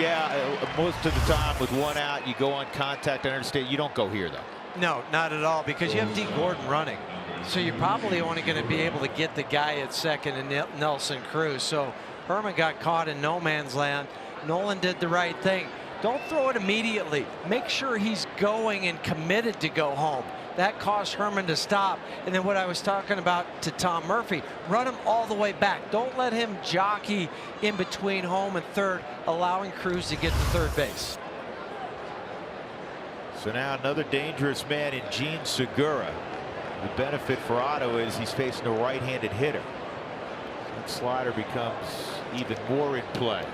most of the time with 1 out, you go on contact. I understand you don't go here though. No, not at all, because you have D. Gordon running. So you're probably only going to be able to get the guy at 2nd and Nelson Cruz. So Herman got caught in no man's land. Nolan did the right thing. Don't throw it immediately. Make sure he's going and committed to go home. That caused Herman to stop. And then what I was talking about to Tom Murphy, run him all the way back. Don't let him jockey in between home and 3rd, allowing Cruz to get to 3rd base. So now another dangerous man in Gene Segura. The benefit for Otto is he's facing a right-handed hitter. That slider becomes even more in play.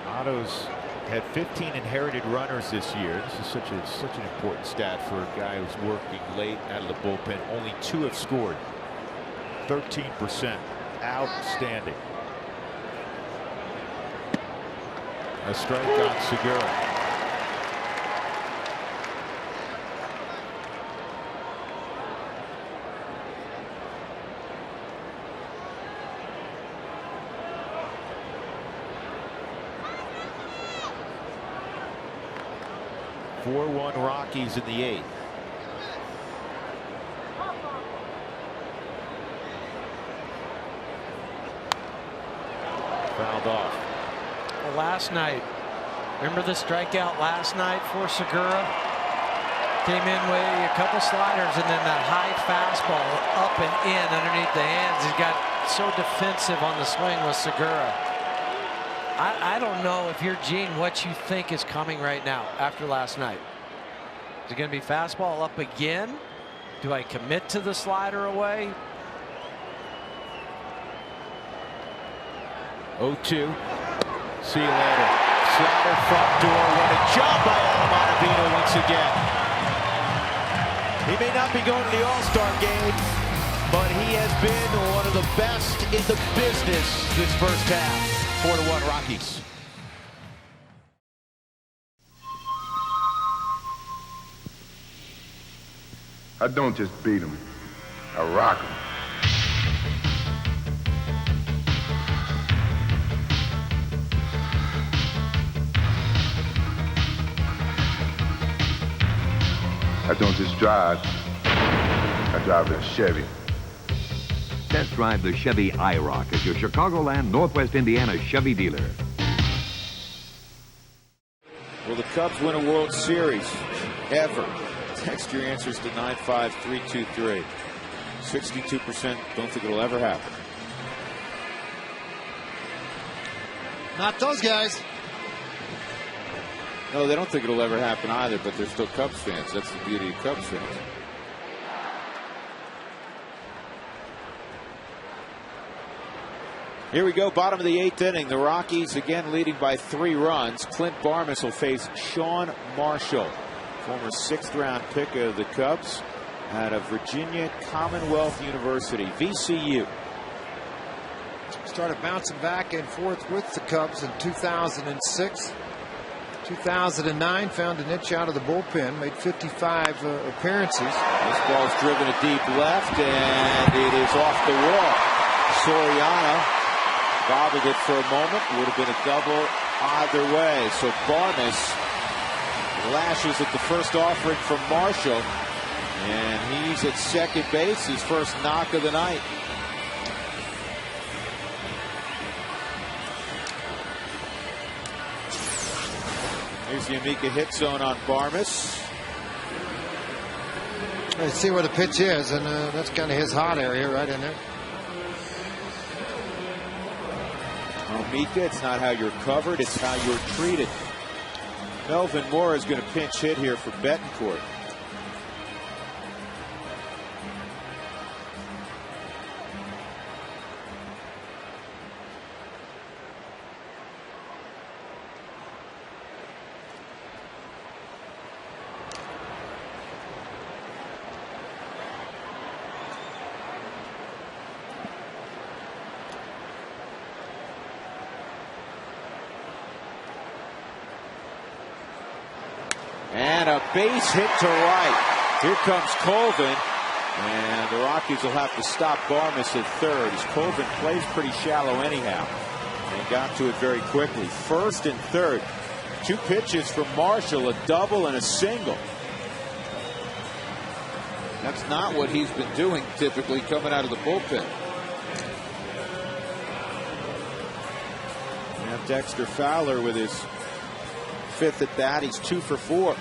Otto's had 15 inherited runners this year. This is such an important stat for a guy who's working late out of the bullpen. Only 2 have scored. 13%. Outstanding. A strike on Segura. (4-1) Rockies in the 8th. Fouled off. Well, last night, remember the strikeout last night for Segura? Came in with a couple sliders and then that high fastball up and in underneath the hands. He got so defensive on the swing with Segura. I don't know if you're Gene what you think is coming right now after last night. Is it going to be fastball up again? Do I commit to the slider away? 0-2. See you later. Slider front door. What a job by Adam Ottavino once again. He may not be going to the All-Star game, but he has been one of the best in the business this first half. 4-1 Rockies. I don't just beat him, I rock him. I don't just drive, I drive a Chevy. Test drive the Chevy IROC at your Chicagoland, Northwest Indiana Chevy dealer. Will the Cubs win a World Series ever? Text your answers to 95323. 62% don't think it'll ever happen. Not those guys. No, they don't think it'll ever happen either, but they're still Cubs fans. That's the beauty of Cubs fans. Here we go, bottom of the 8th inning. The Rockies again leading by 3 runs. Clint Barmas will face Sean Marshall, former 6th round pick of the Cubs. out of Virginia Commonwealth University, VCU. Started bouncing back and forth with the Cubs in 2006. 2009, found a niche out of the bullpen, made 55 appearances. This ball's driven a deep left, and it is off the wall. Soriano bobbled it for a moment. Would have been a double either way. So Barnes lashes at the first offering from Marshall, and he's at second base. His first knock of the night. Here's the Amica hit zone on Barmes. Let's see where the pitch is, and that's kind of his hot area right in there. Amica, it's not how you're covered, it's how you're treated. Melvin Moore is going to pinch hit here for Bettencourt. And a base hit to right. Here comes Colvin. And the Rockies will have to stop Barmes at third, as Colvin plays pretty shallow anyhow. And got to it very quickly. First and third. 2 pitches from Marshall, a double and a single. That's not what he's been doing typically coming out of the bullpen. And Dexter Fowler with his 5th at bat. He's 2 for 4.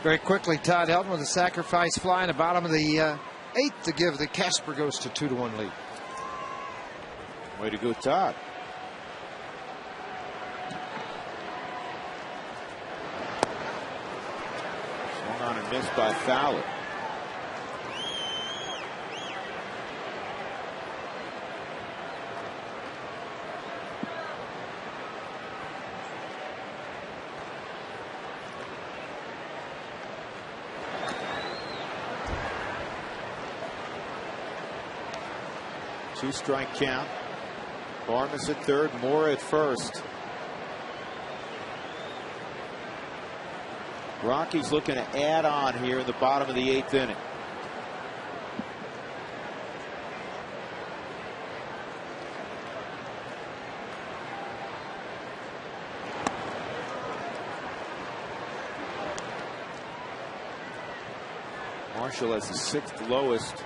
Very quickly, Todd Helton with a sacrifice fly in the bottom of the 8th to give the Casper goes to 2-1 lead. Way to go, Todd. Swung on and missed by Fowler. Two-strike count. Barnes at third, Moore at first. Rockies looking to add on here in the bottom of the 8th inning. Marshall has the 6th lowest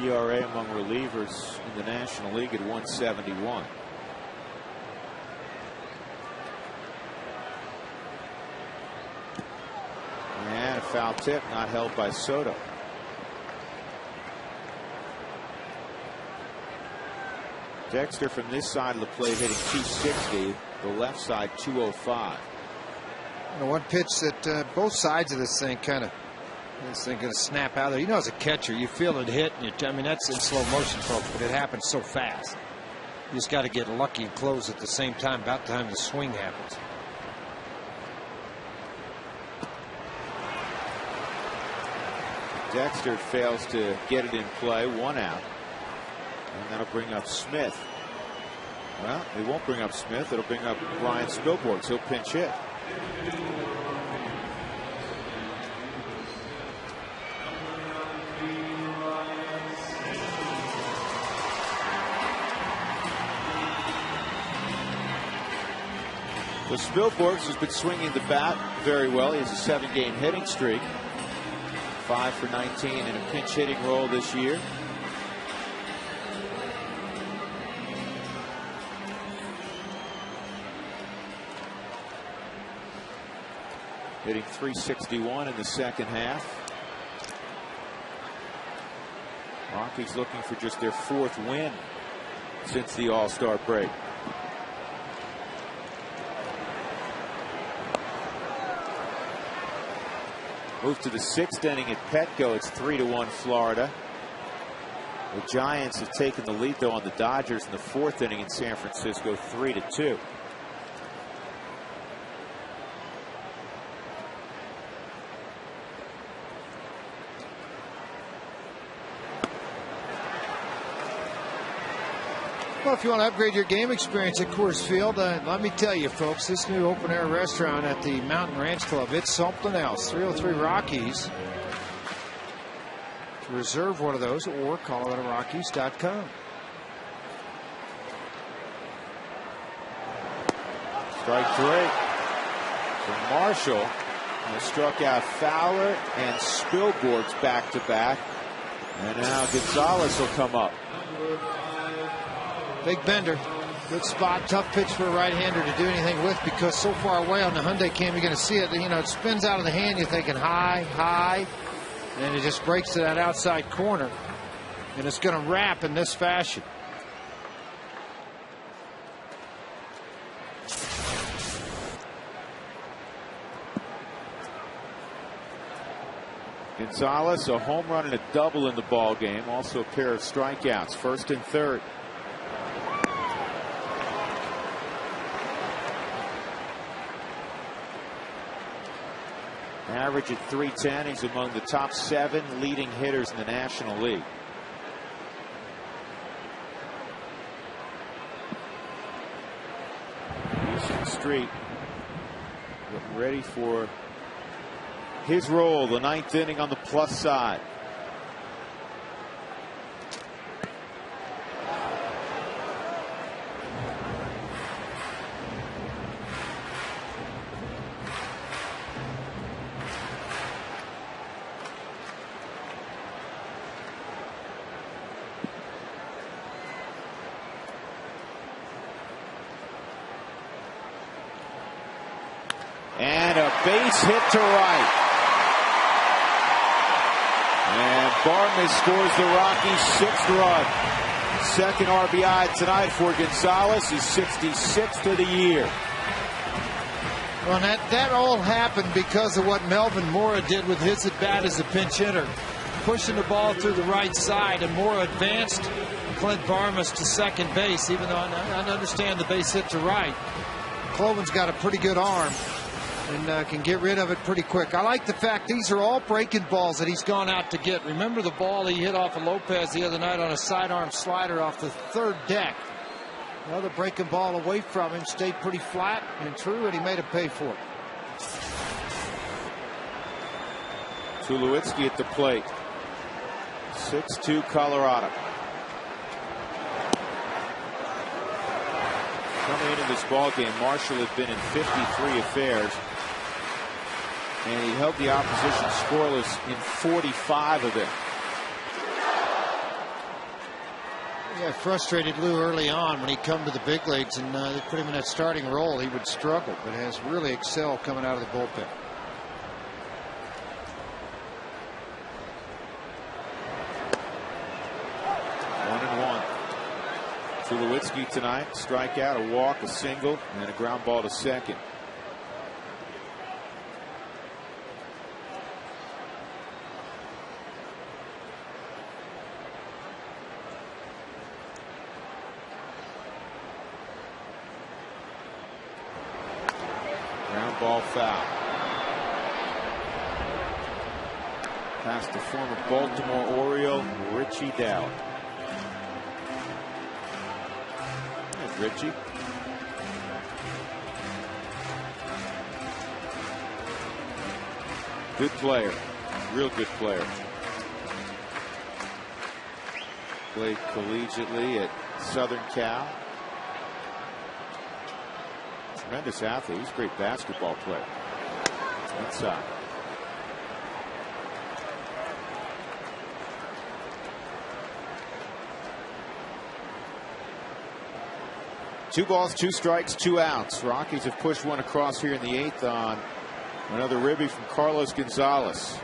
ERA among relievers in the National League at 171. And a foul tip, not held by Soto. Dexter from this side of the plate hitting 260, the left side 205. One pitch that both sides of this thing kind of, this thing going to snap out there. You know, as a catcher, you feel it hit, and I mean, that's in slow motion, folks, but it happens so fast. You just got to get lucky and close at the same time, about the time the swing happens. Dexter fails to get it in play, 1 out. And that'll bring up Smith. Well, it won't bring up Smith. It'll bring up Ryan Spilborghs. He'll pinch hit. So Spilborghs has been swinging the bat very well. He has a 7-game hitting streak. 5 for 19 in a pinch hitting role this year. Hitting .361 in the second half. Rockies looking for just their 4th win since the All-Star break. Move to the 6th inning at Petco. It's 3-1 Florida. The Giants have taken the lead though on the Dodgers in the 4th inning in San Francisco, 3-2. Well, if you want to upgrade your game experience at Coors Field, let me tell you, folks, this new open-air restaurant at the Mountain Ranch Club, it's something else. 303 Rockies. To reserve one of those, or ColoradoRockies.com. Strike 3 for Marshall. He struck out Fowler and Spilborghs back-to-back. And now Gonzalez will come up. Big bender. Good spot. Tough pitch for a right-hander to do anything with because so far away on the Hyundai cam, you're going to see it. You know, it spins out of the hand. You're thinking high, high. And it just breaks to that outside corner. And it's going to wrap in this fashion. Gonzalez, a home run and a double in the ball game. Also a pair of strikeouts, first and third. Average at .310. He's among the top 7 leading hitters in the National League. Houston Street getting ready for his role, the 9th inning on the plus side. And a base hit to right. And Bartman scores the Rockies' 6th run. Second RBI tonight for Gonzalez. He's 66th of the year. Well, that all happened because of what Melvin Mora did with his at bat as a pinch hitter. Pushing the ball through the right side, and Mora advanced Clint Barmas to second base, even though I understand the base hit to right. Cloven's got a pretty good arm and can get rid of it pretty quick. I like the fact these are all breaking balls that he's gone out to get. Remember the ball he hit off of Lopez the other night on a sidearm slider off the 3rd deck. Another breaking ball away from him, stayed pretty flat and true, and he made it pay for it. Tulowitzki at the plate. 6-2 Colorado. Coming into this ball game, Marshall had been in 53 affairs, and he held the opposition scoreless in 45 of them. Yeah, frustrated Lou early on when he come to the big leagues and they put him in that starting role. He would struggle, but has really excelled coming out of the bullpen. Tulowitzki tonight, strikeout, a walk, a single, and a ground ball to second. Ground ball foul. Past the former Baltimore Oriole, Richie Dowd. Richie. Good player. Real good player. Played collegiately at Southern Cal. Tremendous athlete. He's a great basketball player. Inside. Two balls, 2 strikes, 2 outs. Rockies have pushed one across here in the 8th on another ribby from Carlos Gonzalez.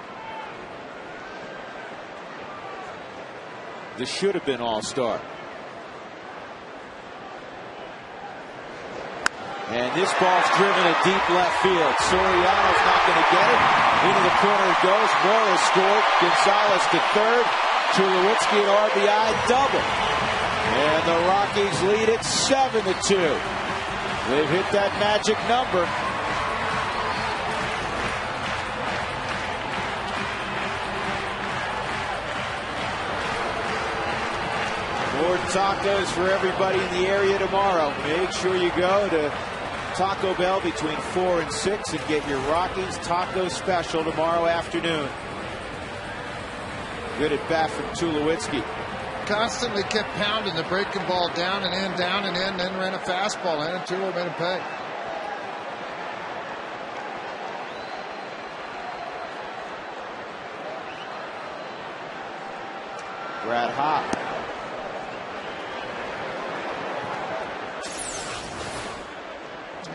This should have been all-star. And this ball's driven to deep left field. Soriano's not going to get it. Into the corner it goes. Mora scored. Gonzalez to third. Tulowitzki an RBI double. And the Rockies lead it 7-2. They've hit that magic number. More tacos for everybody in the area tomorrow. Make sure you go to Taco Bell between 4 and 6 and get your Rockies taco special tomorrow afternoon. Good at bat from Tulowitzki. Constantly kept pounding the breaking ball down and in, then ran a fastball in, and Tulo made him pay. Brad Hop.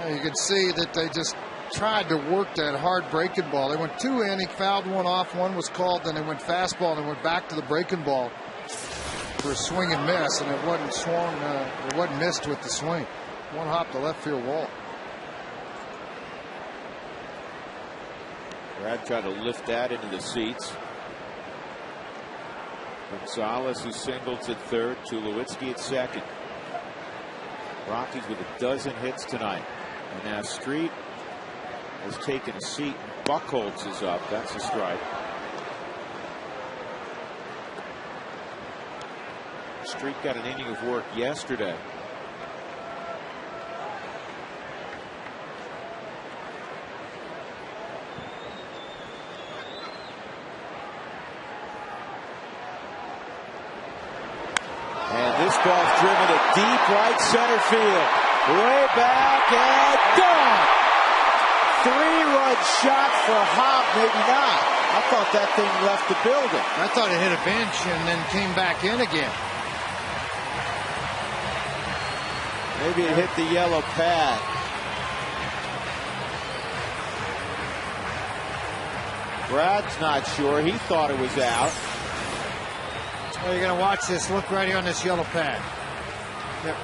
You can see that they just tried to work that hard breaking ball. They went 2 in, he fouled one off, one was called, then they went fastball and went back to the breaking ball for a swing and miss, and it wasn't swung, it wasn't missed with the swing. One hop to left field wall. Brad tried to lift that into the seats. Gonzalez, who singled at third, Tulowitzki at second. Rockies with a dozen hits tonight. And now Street has taken a seat. Buchholz is up. That's a strike. Street got an inning of work yesterday. And this ball's driven to deep right center field. Way back and gone. 3-run shot for Hop, maybe not. I thought that thing left the building. I thought it hit a bench and then came back in again. Maybe it hit the yellow pad. Brad's not sure. He thought it was out. Well, you're going to watch this. Look right here on this yellow pad.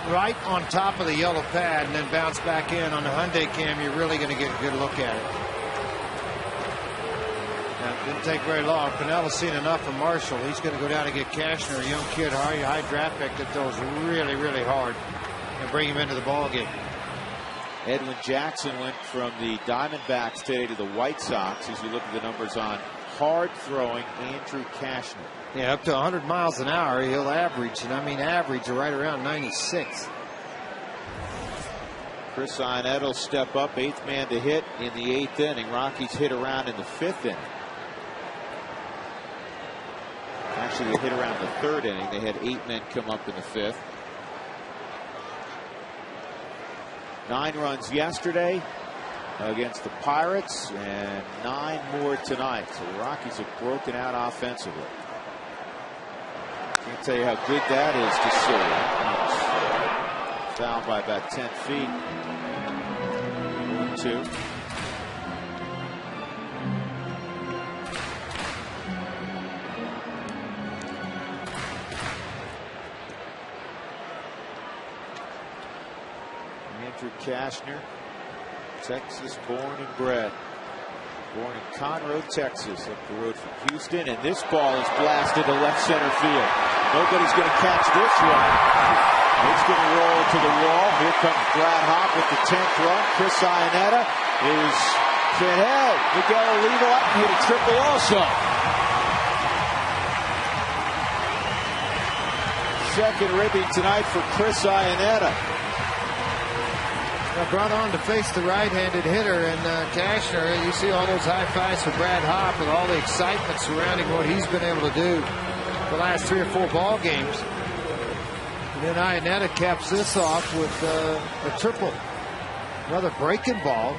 Right on top of the yellow pad and then bounce back in on the Hyundai cam. You're really going to get a good look at it. Now, it didn't take very long. Pinella's seen enough of Marshall. He's going to go down and get Cashner, a young kid, high draft pick that throws really, really hard, and bring him into the ball game. Edwin Jackson went from the Diamondbacks today to the White Sox, as you look at the numbers on hard-throwing Andrew Cashner. Yeah, up to 100 miles an hour, he'll average, and I mean average, right around 96. Chris Iannetta will step up, 8th man to hit in the 8th inning. Rockies hit around in the 5th inning. Actually, they hit around the 3rd inning. They had 8 men come up in the 5th. 9 runs yesterday against the Pirates, and 9 more tonight. So the Rockies have broken out offensively. Can't tell you how good that is to see. Fouled by about 10 feet. 1-2. Andrew Cashner, Texas born and bred. Born in Conroe, Texas, up the road from Houston, and this ball is blasted to left center field. Nobody's going to catch this one. It's going to roll to the wall. Here comes Brad Hop with the 10th run. Chris Iannetta is ahead. Miguel Olivo up and hit a triple also. Second ribbing tonight for Chris Iannetta. Brought on to face the right-handed hitter, and Cashner, you see all those high fives for Brad Hop and all the excitement surrounding what he's been able to do the last 3 or 4 ball games. And then Iannetta caps this off with a triple. Another breaking ball,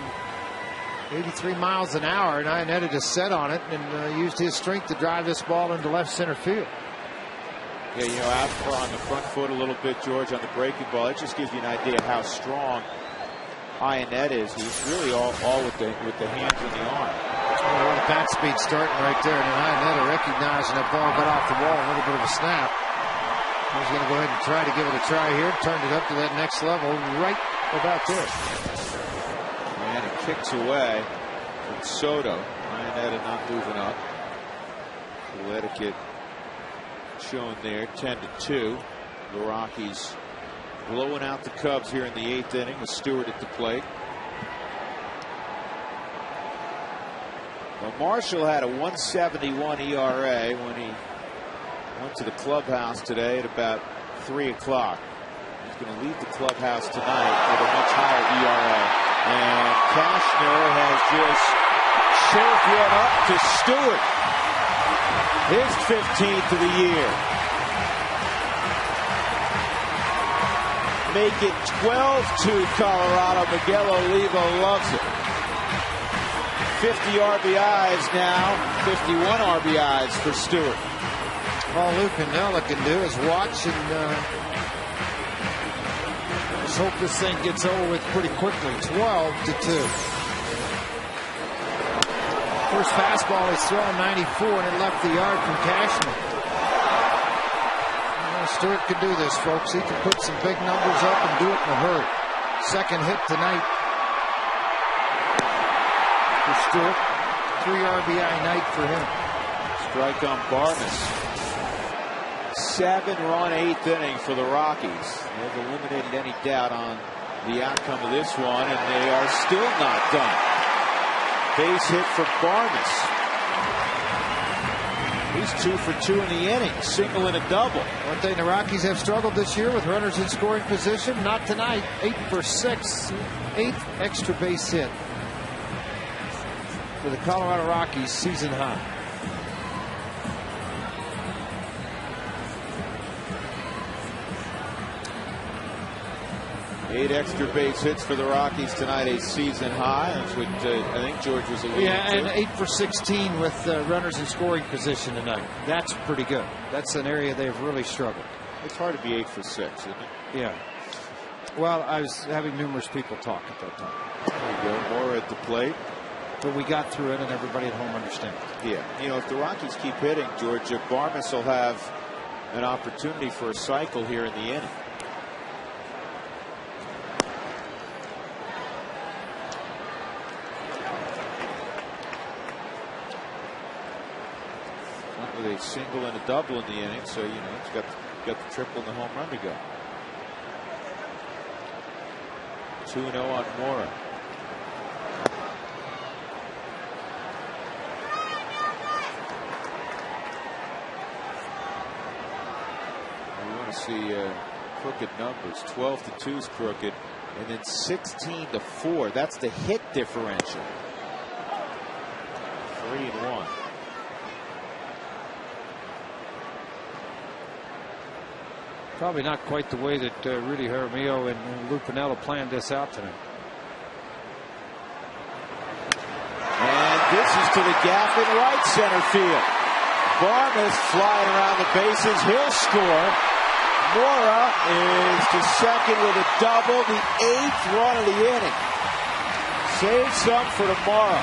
83 miles an hour, and Iannetta just set on it and used his strength to drive this ball into left center field. Yeah, you know, out on the front foot a little bit, George, on the breaking ball. It just gives you an idea how strong Iannetta is. He's really all with the hands and the arm. Well, the back speed starting right there, and Iannetta recognizing that ball got off the wall, a little bit of a snap. He's going to go ahead and try to give it a try here. Turned it up to that next level right about there. And it kicks away from Soto. Iannetta not moving up. A little etiquette shown there. 10-2. The Rockies blowing out the Cubs here in the 8th inning with Stewart at the plate. Well, Marshall had a 1.71 ERA when he went to the clubhouse today at about 3 o'clock. He's going to leave the clubhouse tonight with a much higher ERA. And Cashner has just served one up to Stewart. His 15th of the year. Make it 12-2 Colorado. Miguel Olivo loves it. 50 RBIs now, 51 RBIs for Stewart. All Lou Piniella can do is watch and just hope this thing gets over with pretty quickly. 12-2. First fastball is thrown 94 and it left the yard from Cashner. Stewart can do this, folks. He can put some big numbers up and do it in a hurry. Second hit tonight for Stewart. 3 RBI night for him. Strike on Barnes. 7-run 8th inning for the Rockies. They've eliminated any doubt on the outcome of this one, and they are still not done. Base hit for Barnes. He's 2 for 2 in the inning, single and a double. One thing the Rockies have struggled this year with runners in scoring position. Not tonight. 8 for 6. 8th extra base hit for the Colorado Rockies, season high. Eight extra base hits for the Rockies tonight, a season high. That's what I think George was alluding to. Yeah, and 8 for 16 with runners in scoring position tonight. That's pretty good. That's an area they've really struggled. It's hard to be 8 for 6, isn't it? Yeah. Well, I was having numerous people talk at that time. There you go, more at the plate. But we got through it, and everybody at home understands. Yeah, you know, if the Rockies keep hitting, George, Barnes will have an opportunity for a cycle here in the inning. With a single and a double in the inning, so you know it's got the triple and the home run to go. 2-0 on Mora. We want to see crooked numbers. 12-2 is crooked, and then 16-4. That's the hit differential. 3-1. Probably not quite the way that Rudy Jaramillo and Lou Piniella planned this out tonight. And this is to the gap in right center field. Barnes flying around the bases. He'll score. Mora is to second with a double. The 8th run of the inning. Save some for tomorrow.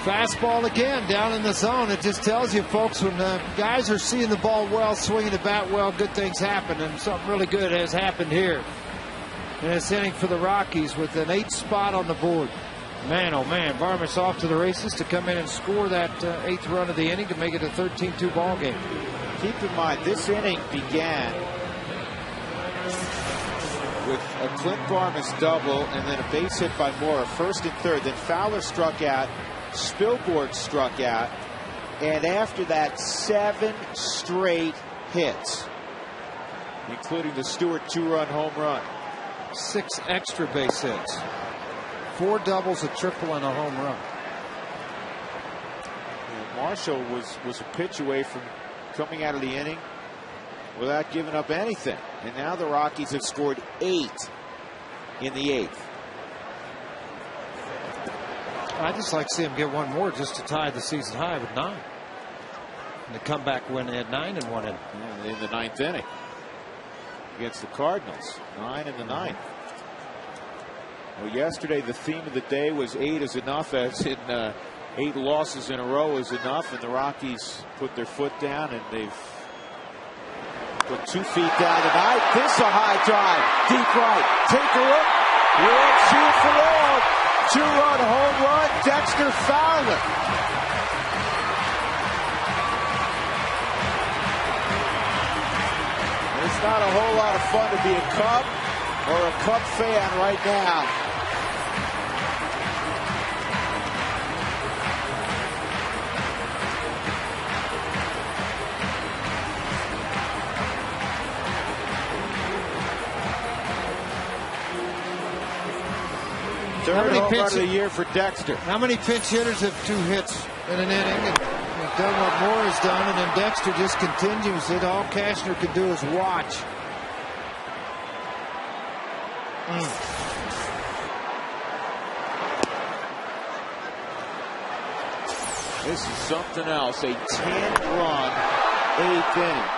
Fastball again down in the zone. It just tells you, folks, when guys are seeing the ball well, swinging the bat well, good things happen. And something really good has happened here in this inning for the Rockies with an 8th spot on the board. Man, oh man, Barmes off to the races to come in and score that 8th run of the inning to make it a 13-2 ball game. Keep in mind, this inning began with a Clint Barmes double and then a base hit by Mora, first and third. Then Fowler struck out. Spilborg struck out, and after that 7 straight hits, including the Stewart 2-run home run. 6 extra base hits, 4 doubles, a triple, and a home run. Marshall was a pitch away from coming out of the inning without giving up anything, and now the Rockies have scored 8 in the 8th. I'd just like to see him get one more just to tie the season high with 9. And the comeback win, they had 9 in one inning. Yeah, in the 9th inning against the Cardinals. 9 in the 9th. Well, yesterday the theme of the day was 8 is enough, as in 8 losses in a row is enough, and the Rockies put their foot down and they've put 2 feet down tonight. This a high drive, deep right. Take a look. You won't see it for long. 2-run home run, Dexter Fowler. It's not a whole lot of fun to be a Cub or a Cub fan right now. Third home run of the year for Dexter. How many pinch hitters have 2 hits in an inning and done what Moore has done, and then Dexter just continues it? All Cashner can do is watch. This is something else. A 10-run 8th inning.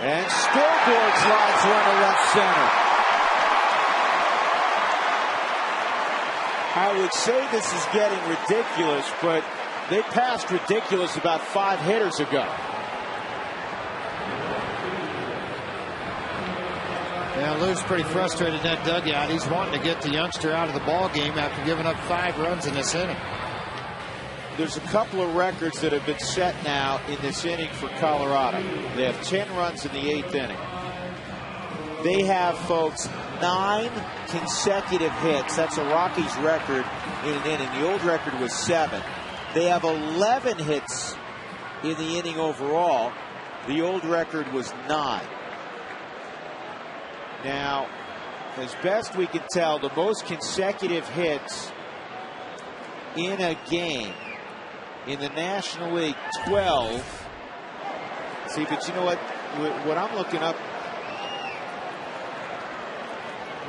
And Stillborg's lines one to left center. I would say this is getting ridiculous, but they passed ridiculous about 5 hitters ago. Yeah, Lou's pretty frustrated in that dugout. He's wanting to get the youngster out of the ball game after giving up 5 runs in this inning. There's a couple of records that have been set now in this inning for Colorado. They have 10 runs in the 8th inning. They have, folks, 9 consecutive hits. That's a Rockies record in an inning. The old record was 7. They have 11 hits in the inning overall. The old record was 9. Now, as best we can tell, the most consecutive hits in a game in the National League, 12. See, but you know what I'm looking up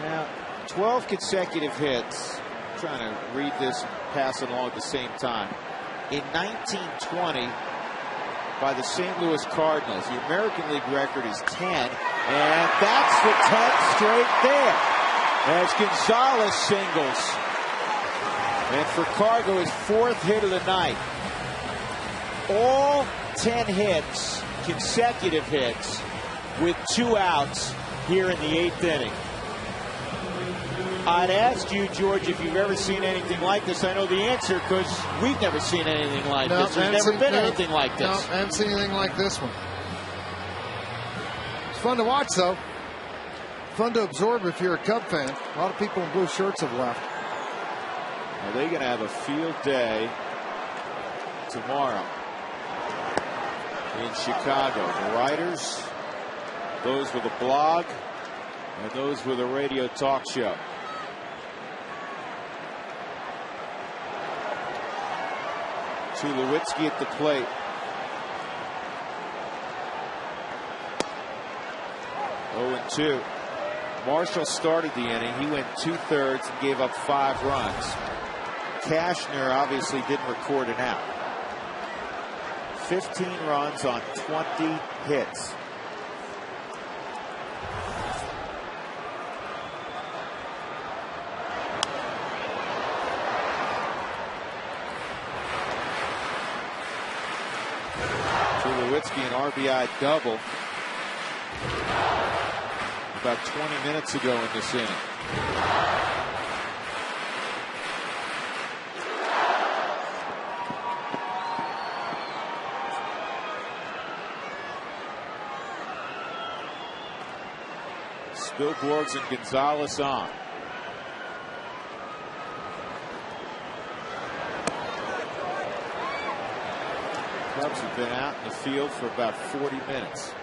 now, 12 consecutive hits. I'm trying to read this and pass it along at the same time. In 1920, by the St. Louis Cardinals, the American League record is 10, and that's the 10th straight there as Gonzalez singles. And for Cargo, his 4th hit of the night. All 10 hits, consecutive hits, with 2 outs here in the 8th inning. I'd ask you, George, if you've ever seen anything like this. I know the answer because we've never seen anything like this. There's never been anything like this. No, I haven't seen anything like this one. It's fun to watch, though. Fun to absorb if you're a Cub fan. A lot of people in blue shirts have left. Are they going to have a field day tomorrow in Chicago? The writers, those with a blog, and those with a radio talk show. Tulowitzki at the plate. Oh, 0-2. Marshall started the inning. He went 2/3 and gave up 5 runs. Cashner obviously didn't record an out. 15 runs on 20 hits. Tulowitzki an RBI double about 20 minutes ago in this inning. Spilborgs and Gonzalez on. Cubs have been out in the field for about 40 minutes.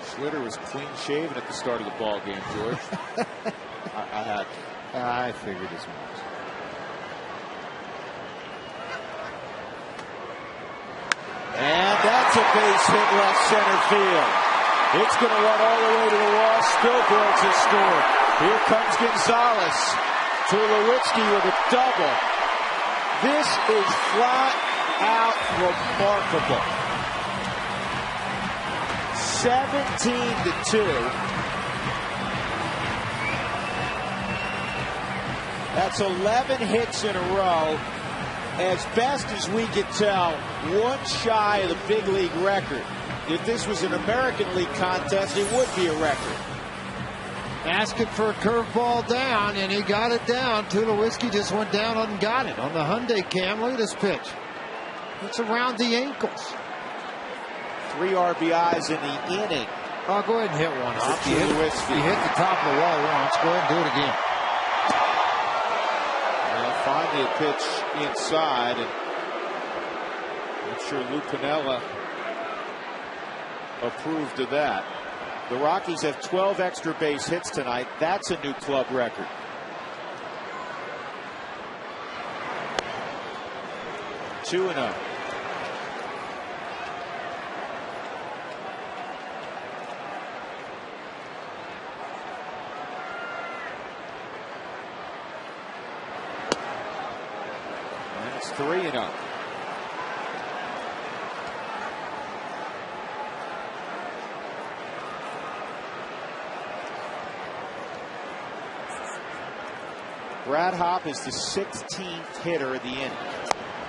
Schlitter was clean shaven at the start of the ball game, George. I figured as much. And that's a base hit left center field. It's going to run all the way to the wall. Spilborgs has scored. Here comes Gonzalez. Tulowitzki with a double. This is flat out remarkable. 17-2. That's 11 hits in a row. As best as we can tell, one shy of the big league record. If this was an American League contest, it would be a record. asking for a curveball down, and he got it down. Tulowitzki just went down and got it on the Hyundai cam. Look at this pitch. It's around the ankles. 3 RBIs in the inning. Oh, go ahead and hit one. You hit the top of the wall once. Go ahead and do it again. Well, finally a pitch inside, and I'm sure Lou Piniella approved of that. The Rockies have 12 extra base hits tonight. That's a new club record. Two and oh. And it's 3-0. Brad Hopp is the 16th hitter of the inning.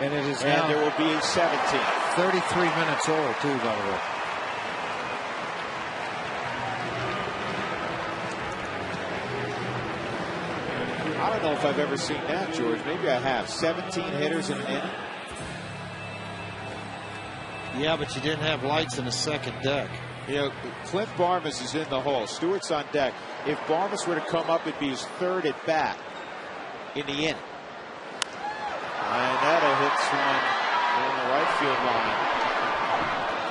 And it is and now there will be a 17th. 33 minutes old, too, by the way. I don't know if I've ever seen that, George. Maybe I have. 17 hitters in an inning. Yeah, but you didn't have lights in the second deck. You know, Clint Barmas is in the hole. Stewart's on deck. If Barmas were to come up, it'd be his third at bat in the inning. Iannetta hits one on the right field line.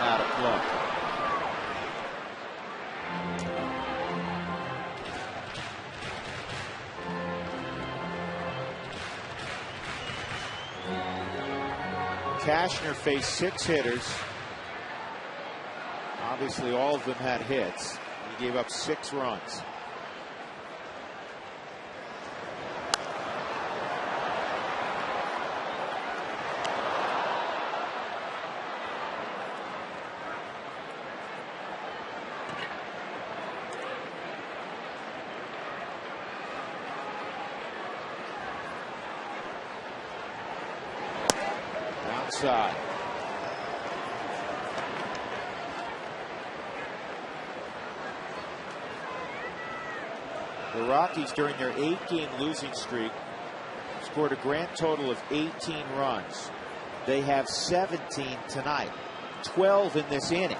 Out of play. Cashner faced 6 hitters. Obviously, all of them had hits. He gave up 6 runs. Outside. The Rockies, during their 8-game losing streak, scored a grand total of 18 runs. They have 17 tonight, 12 in this inning.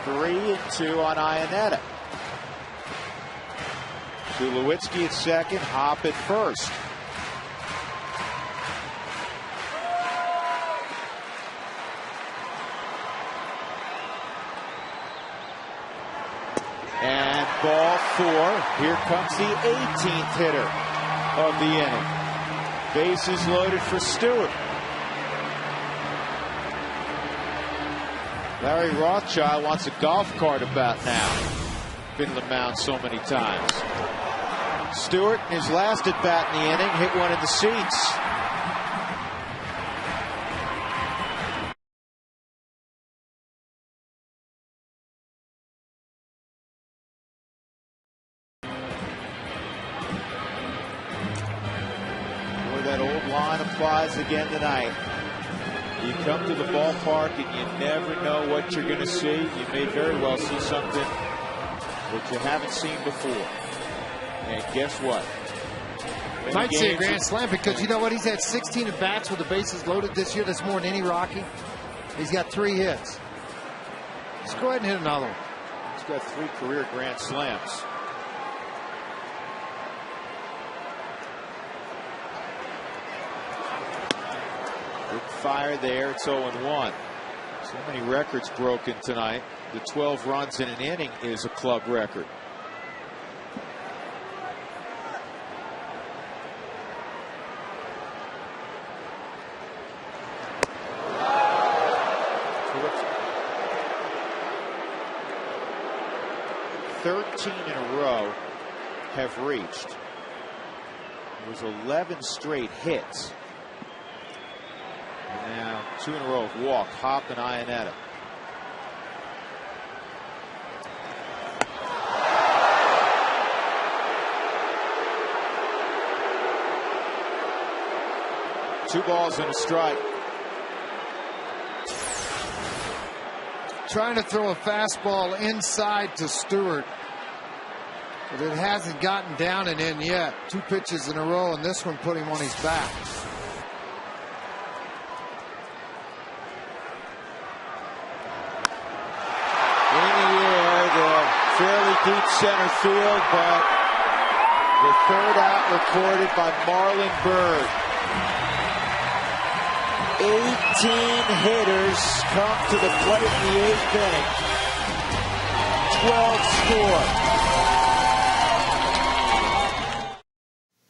Three and 2 on Iannetta. Tulowitzki at second, Hopp at first. And ball 4. Here comes the 18th hitter of the inning. Bases loaded for Stewart. Larry Rothschild wants a golf cart about now. Been to the mound so many times. Stewart, in his last at bat in the inning, hit one in the seats. Boy, that old line applies again tonight. You come to the ballpark and you never know what you're going to see. You may very well see something that you haven't seen before. And guess what? Might see a grand slam because you know what? He's had 16 at bats with the bases loaded this year. That's more than any Rocky. He's got 3 hits. Let's go ahead and hit another one. He's got 3 career grand slams. Good fire there. It's 0-1. So many records broken tonight. The 12 runs in an inning is a club record. "13 in a row have reached." It was 11 straight hits. And now 2 in a row of walk, Hopp and Iannetta. 2 balls and a strike. Trying to throw a fastball inside to Stewart, but it hasn't gotten down and in yet. 2 pitches in a row, and this one put him on his back. In the air, the fairly deep center field, but the 3rd out recorded by Marlon Byrd. 18 hitters come to the plate in the 8th inning. 12 score.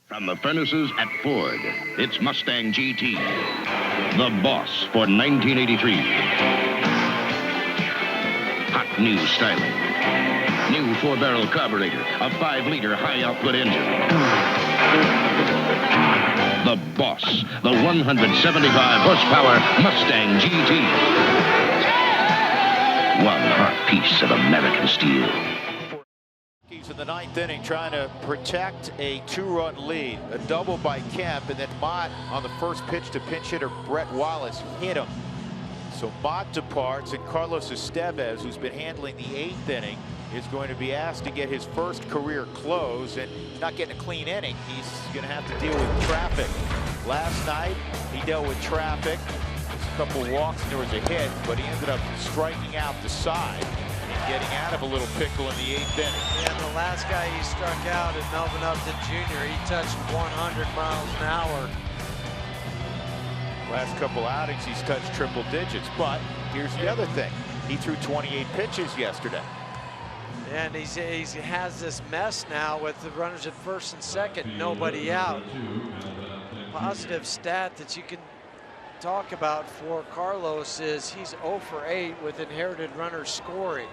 From the furnaces at Ford, it's Mustang GT, the boss for 1983. Hot new styling. New 4-barrel carburetor, a 5-liter high-output engine. The boss, the 175 horsepower Mustang GT. One hot piece of American steel. Rockies in the 9th inning trying to protect a 2-run lead. A double by Kemp, and then Mott on the first pitch to pinch hitter Brett Wallace hit him. So Mott departs, and Carlos Estevez, who's been handling the 8th inning, is going to be asked to get his first career close, and he's not getting a clean inning. He's going to have to deal with traffic. Last night, he dealt with traffic. There's a couple walks, and there was a hit, but he ended up striking out the side and getting out of a little pickle in the 8th inning. Yeah, and the last guy he struck out is Melvin Upton Jr. He touched 100 miles an hour. Last couple outings, he's touched triple digits, but here's the other thing. He threw 28 pitches yesterday. And he has this mess now with the runners at first and second, nobody out. Positive stat that you can talk about for Carlos is he's 0 for 8 with inherited runners scoring.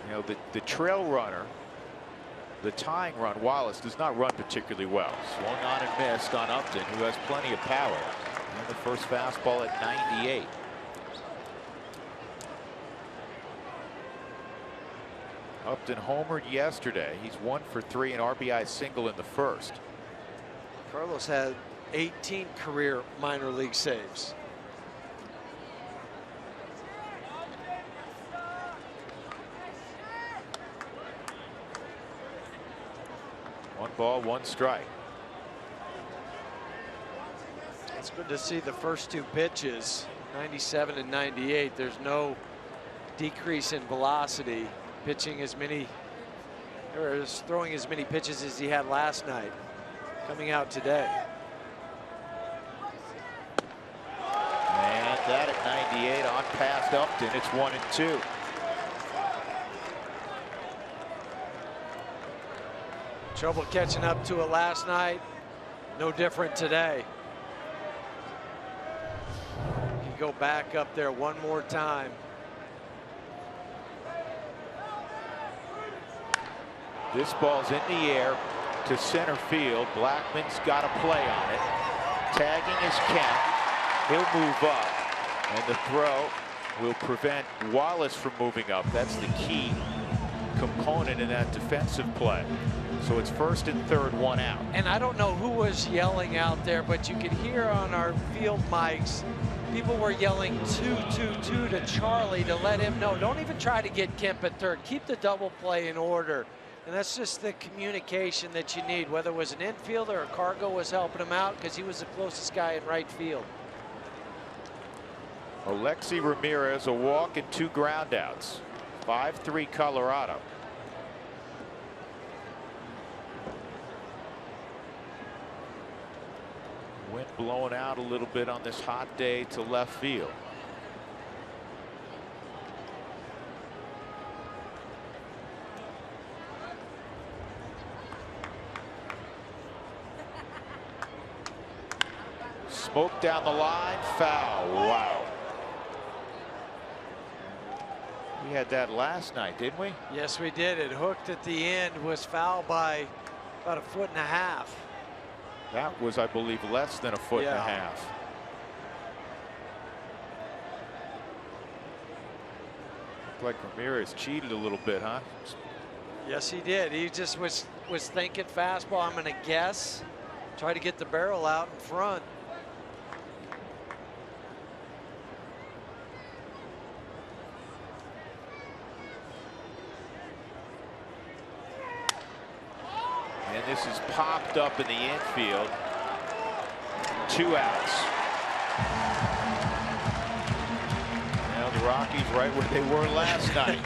You know, the trail runner, the tying run, Wallace, does not run particularly well. Swung on and missed on Upton, who has plenty of power. And the first fastball at 98. Upton homered yesterday. He's 1 for 3, an RBI single in the first. Carlos had 18 career minor league saves. One ball, 1 strike. It's good to see the first 2 pitches, 97 and 98. There's no decrease in velocity. Pitching as many, or throwing as many pitches as he had last night. Coming out today. And that at 98 on past Upton. It's 1 and 2. Trouble catching up to it last night. No different today. Can go back up there one more time. This ball's in the air to center field. Blackman's got a play on it. Tagging is Kemp. He'll move up, and the throw will prevent Wallace from moving up. That's the key component in that defensive play. So it's 1st and 3rd, 1 out. And I don't know who was yelling out there, but you could hear on our field mics, people were yelling 2-2-2 to Charlie to let him know. Don't even try to get Kemp at 3rd. Keep the double play in order. And that's just the communication that you need, whether it was an infielder or Cargo was helping him out because he was the closest guy in right field. Alexi Ramirez, a walk and 2 groundouts. 5-3 Colorado. Wind blowing out a little bit on this hot day to left field. Smoke down the line, foul. Wow. We had that last night, didn't we? Yes, we did. It hooked at the end, was fouled by about 1.5 feet. That was, I believe, less than 1.5 feet. Looked like Ramirez cheated a little bit, huh? Yes, he did. He just was thinking fastball. I'm going to guess. Try to get the barrel out in front. And this is popped up in the infield. 2 outs. Now the Rockies right where they were last night.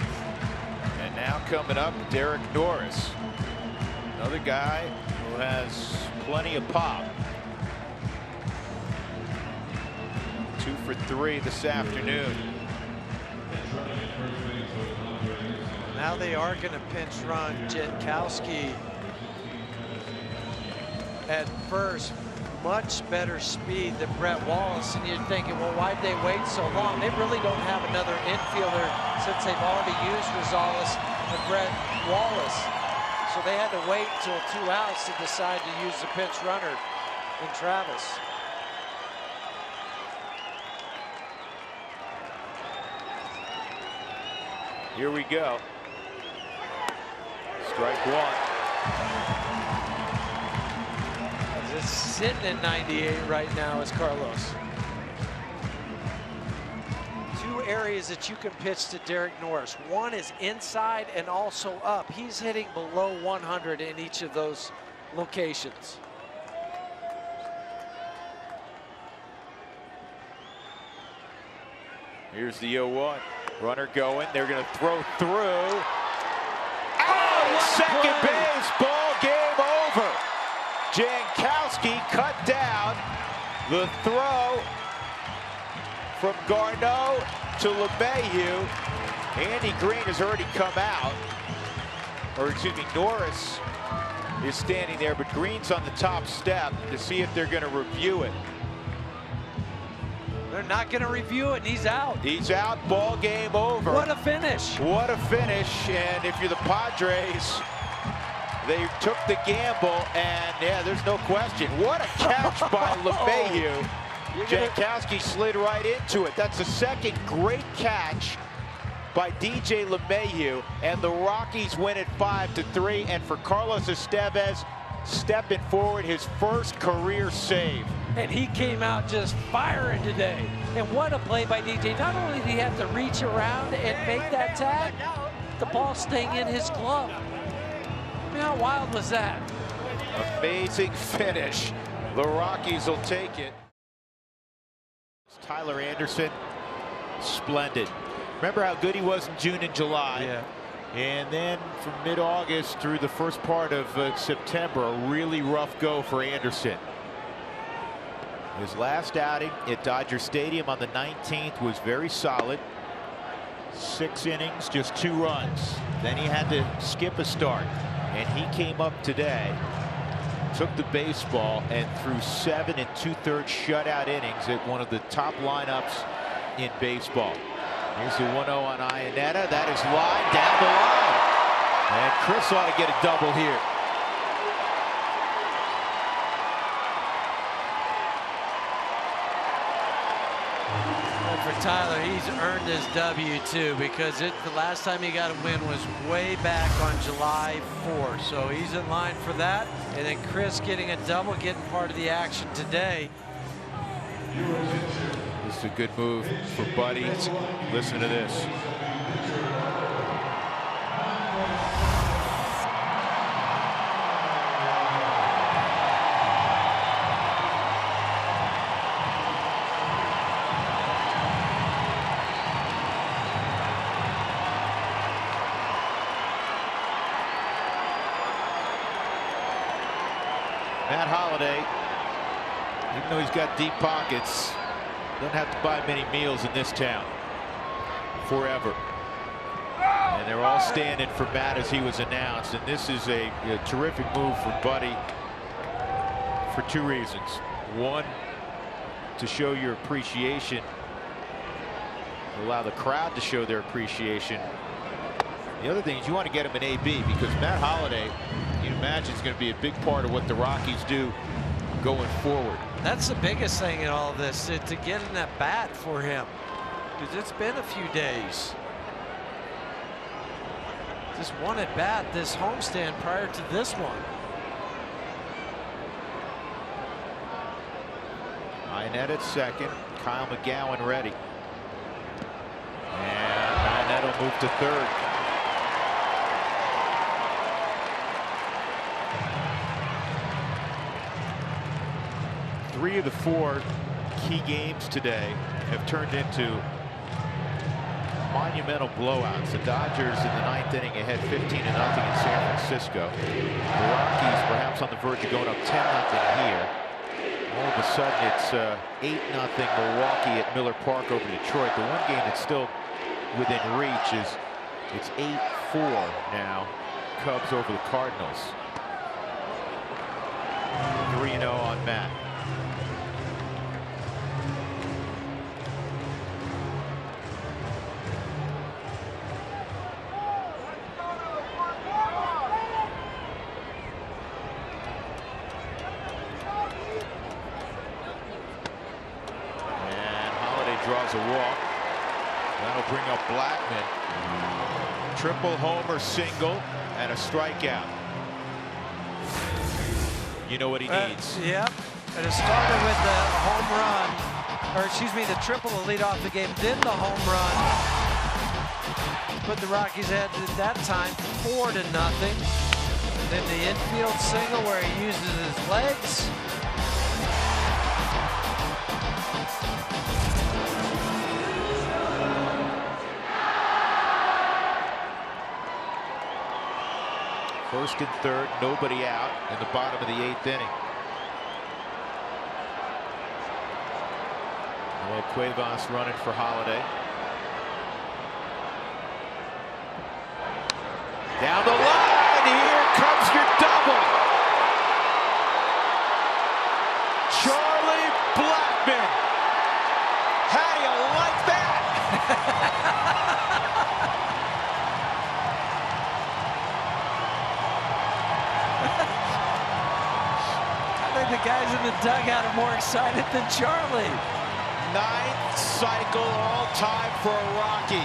And now coming up, Derek Norris. Another guy who has plenty of pop. 2 for 3 this afternoon. Now they are going to pinch run Jankowski at first. Much better speed than Brett Wallace, and you're thinking, well, why'd they wait so long? They really don't have another infielder since they've already used Rosales and Brett Wallace. So they had to wait until 2 outs to decide to use the pinch runner in Travis. Here we go. Strike 1. Just sitting at 98 right now is Carlos. 2 areas that you can pitch to Derek Norris. One is inside and also up. He's hitting below 100 in each of those locations. Here's the 0-1. Runner going. They're going to throw through. Out! Second base. Ball game over. Jankowski cut down. The throw from Garneau to LeMahieu. Andy Green has already come out. Or excuse me, Norris is standing there, but Green's on the top step to see if they're going to review it. They're not going to review it, and he's out. He's out. Ball game over. What a finish. What a finish. And if you're the Padres, they took the gamble, and yeah, there's no question. What a catch by LeMahieu. Jankowski slid right into it. That's the second great catch by DJ LeMahieu, and the Rockies win it 5-3. And for Carlos Estevez, stepping forward, his first career save. And he came out just firing today. And what a play by DJ. Not only did he have to reach around and make that tag, the ball staying in his glove. I mean, how wild was that? Amazing finish. The Rockies will take it. Tyler Anderson, splendid. Remember how good he was in June and July? Yeah. And then from mid-August through the first part of September, a really rough go for Anderson. His last outing at Dodger Stadium on the 19th was very solid. 6 innings, just 2 runs. Then he had to skip a start. And he came up today, took the baseball, and threw 7 2/3 shutout innings at one of the top lineups in baseball. Here's the 1-0 on Iannetta. That is line down the line. And Chris ought to get a double here. And for Tyler, he's earned his W too, because the last time he got a win was way back on July 4. So he's in line for that. And then Chris getting a double, getting part of the action today. This is a good move for Buddy. Listen to this. Matt Holliday, even though he's got deep pockets, doesn't have to buy many meals in this town forever. And they're all standing for Matt as he was announced. And this is a terrific move for Buddy for 2 reasons. One, to show your appreciation, allow the crowd to show their appreciation. The other thing is you want to get him an AB, because Matt Holliday, you imagine, is going to be a big part of what the Rockies do going forward. That's the biggest thing in all this, to get in that bat for him, because it's been a few days. Just one at bat this homestand prior to this one. Barnett at second. Kyle McGowan ready. And Barnett will move to third. Three of the four key games today have turned into monumental blowouts. The Dodgers in the ninth inning ahead 15-0 in San Francisco. The Rockies perhaps on the verge of going up 10-0 here. All of a sudden it's 8-0 Milwaukee at Miller Park over Detroit. The one game that's still within reach is it's 8-4 now. Cubs over the Cardinals. 3-0 on Matt. Draws a walk. That'll bring up Blackman. Triple homer, single, and a strikeout. You know what he needs. Yep. And it started with the home run, or excuse me, the triple to lead off the game, then the home run. Put the Rockies ahead at that time 4-0. Then the infield single where he uses his legs. First and third, nobody out in the bottom of the 8th inning. Well, Cuevas running for Holliday. Down the line, here comes your double. Charlie Blackmon. How do you like that? The guys in the dugout are more excited than Charlie. 9th cycle all time for a Rocky.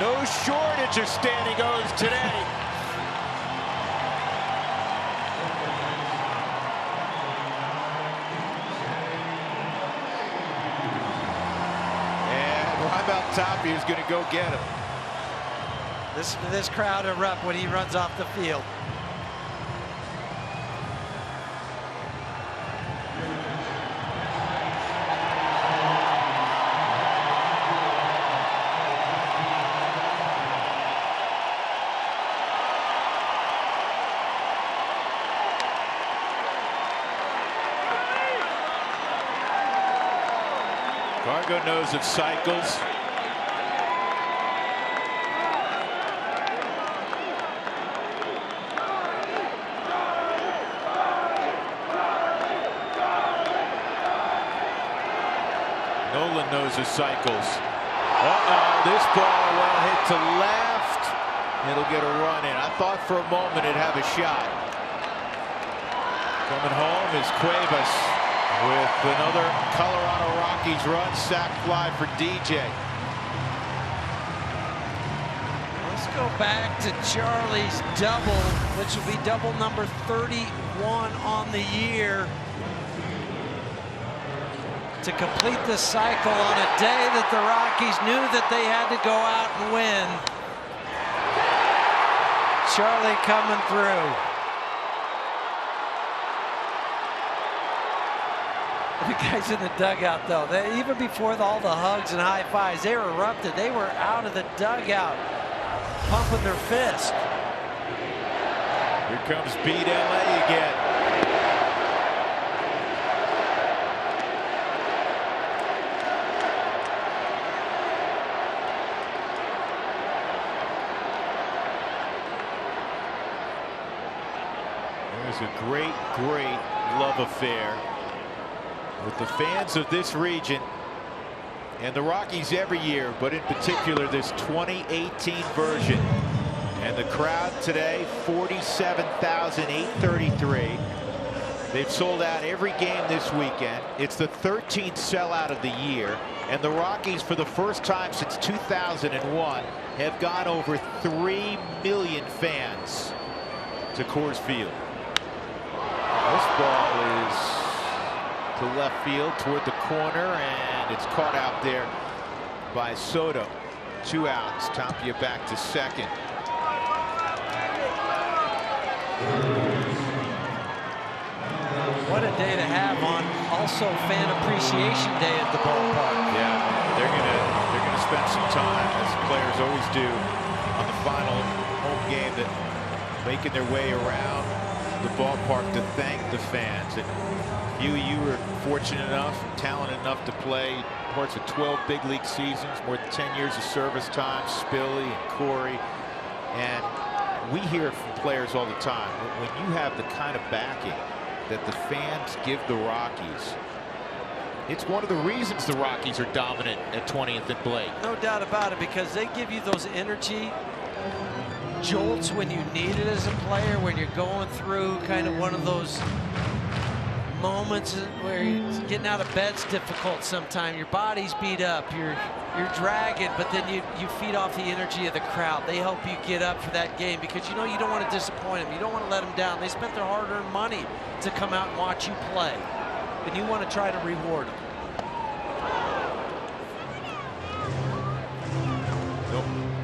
No shortage of standing O's today. And Tapia is going to go get him. This crowd erupt when he runs off the field. Gargo knows of cycles. Nolan knows his cycles. This ball well hit to left. It'll get a run in. I thought for a moment it'd have a shot. Coming home is Cuevas with another Colorado Rockies run. Sac fly for DJ. Let's go back to Charlie's double, which will be double number 31 on the year, to complete the cycle on a day that the Rockies knew that they had to go out and win. Charlie coming through. The guys in the dugout, though, even before all the hugs and high fives, they were erupted. They were out of the dugout, pumping their fist. Here comes Beat LA again. There's a great, great love affair with the fans of this region and the Rockies every year, but in particular this 2018 version. And the crowd today, 47,833. They've sold out every game this weekend. It's the 13th sellout of the year, and the Rockies, for the first time since 2001, have gone over 3 million fans to Coors Field. This ball is to left field toward the corner, and it's caught out there by Soto. 2 outs. Tapia back to second. What a day to have on also Fan Appreciation Day at the ballpark. Yeah, they're gonna spend some time, as players always do, on the final home game, that making their way around the ballpark to thank the fans. And you were fortunate enough, talented enough to play parts of 12 big league seasons, more than 10 years of service time, Spilly and Corey. And we hear it from players all the time. When you have the kind of backing that the fans give the Rockies, it's one of the reasons the Rockies are dominant at 20th and Blake. No doubt about it, because they give you those energy jolts when you need it as a player, when you're going through kind of one of those moments where getting out of bed's difficult sometimes. Your body's beat up, you're dragging, but then you feed off the energy of the crowd. They help you get up for that game, because you know you don't want to disappoint them. You don't want to let them down. They spent their hard-earned money to come out and watch you play, and you want to try to reward them.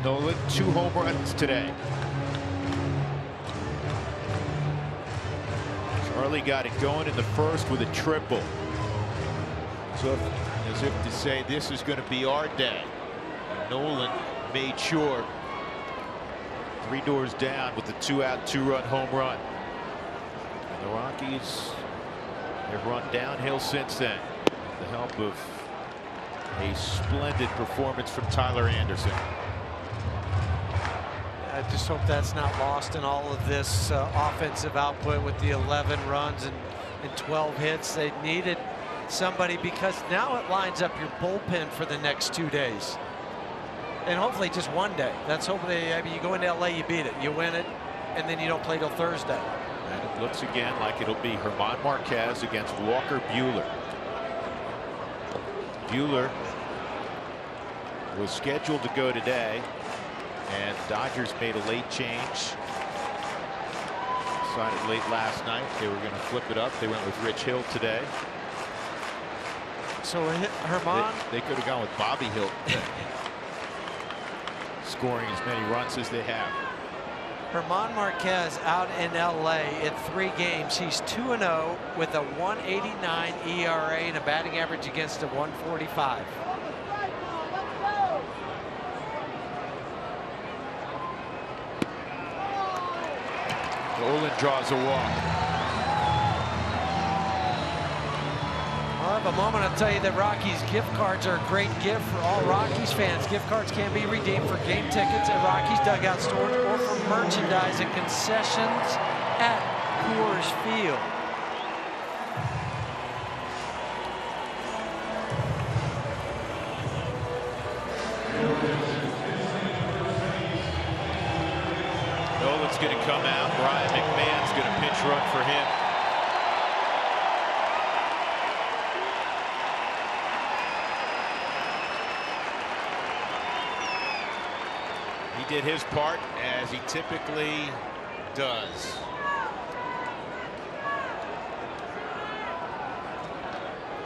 Nolan, 2 home runs today. Charlie got it going in the first with a triple. So as if to say, this is going to be our day. Nolan made sure. 3 doors down with the 2-out, 2-run home run. And the Rockies have run downhill since then, with the help of a splendid performance from Tyler Anderson. I just hope that's not lost in all of this offensive output with the 11 runs and 12 hits. They needed somebody, because now it lines up your bullpen for the next 2 days. And hopefully just one day. That's hopefully, I mean, you go into LA, you beat it, you win it, and then you don't play till Thursday. And it looks again like it'll be Germán Marquez against Walker Buehler. Buehler was scheduled to go today, and Dodgers made a late change. Decided late last night they were going to flip it up. They went with Rich Hill today. So Germán, they could have gone with Bobby Hill, scoring as many runs as they have. Germán Marquez out in LA in 3 games. He's 2-0 with a 1.89 ERA and a batting average against a 1.45. Nolan draws a walk. I'll have a moment. I'll tell you that Rockies gift cards are a great gift for all Rockies fans. Gift cards can be redeemed for game tickets at Rockies dugout stores or for merchandise and concessions at Coors Field. Nolan's going to come out. Brian McMahon's going to pinch run for him. He did his part, as he typically does.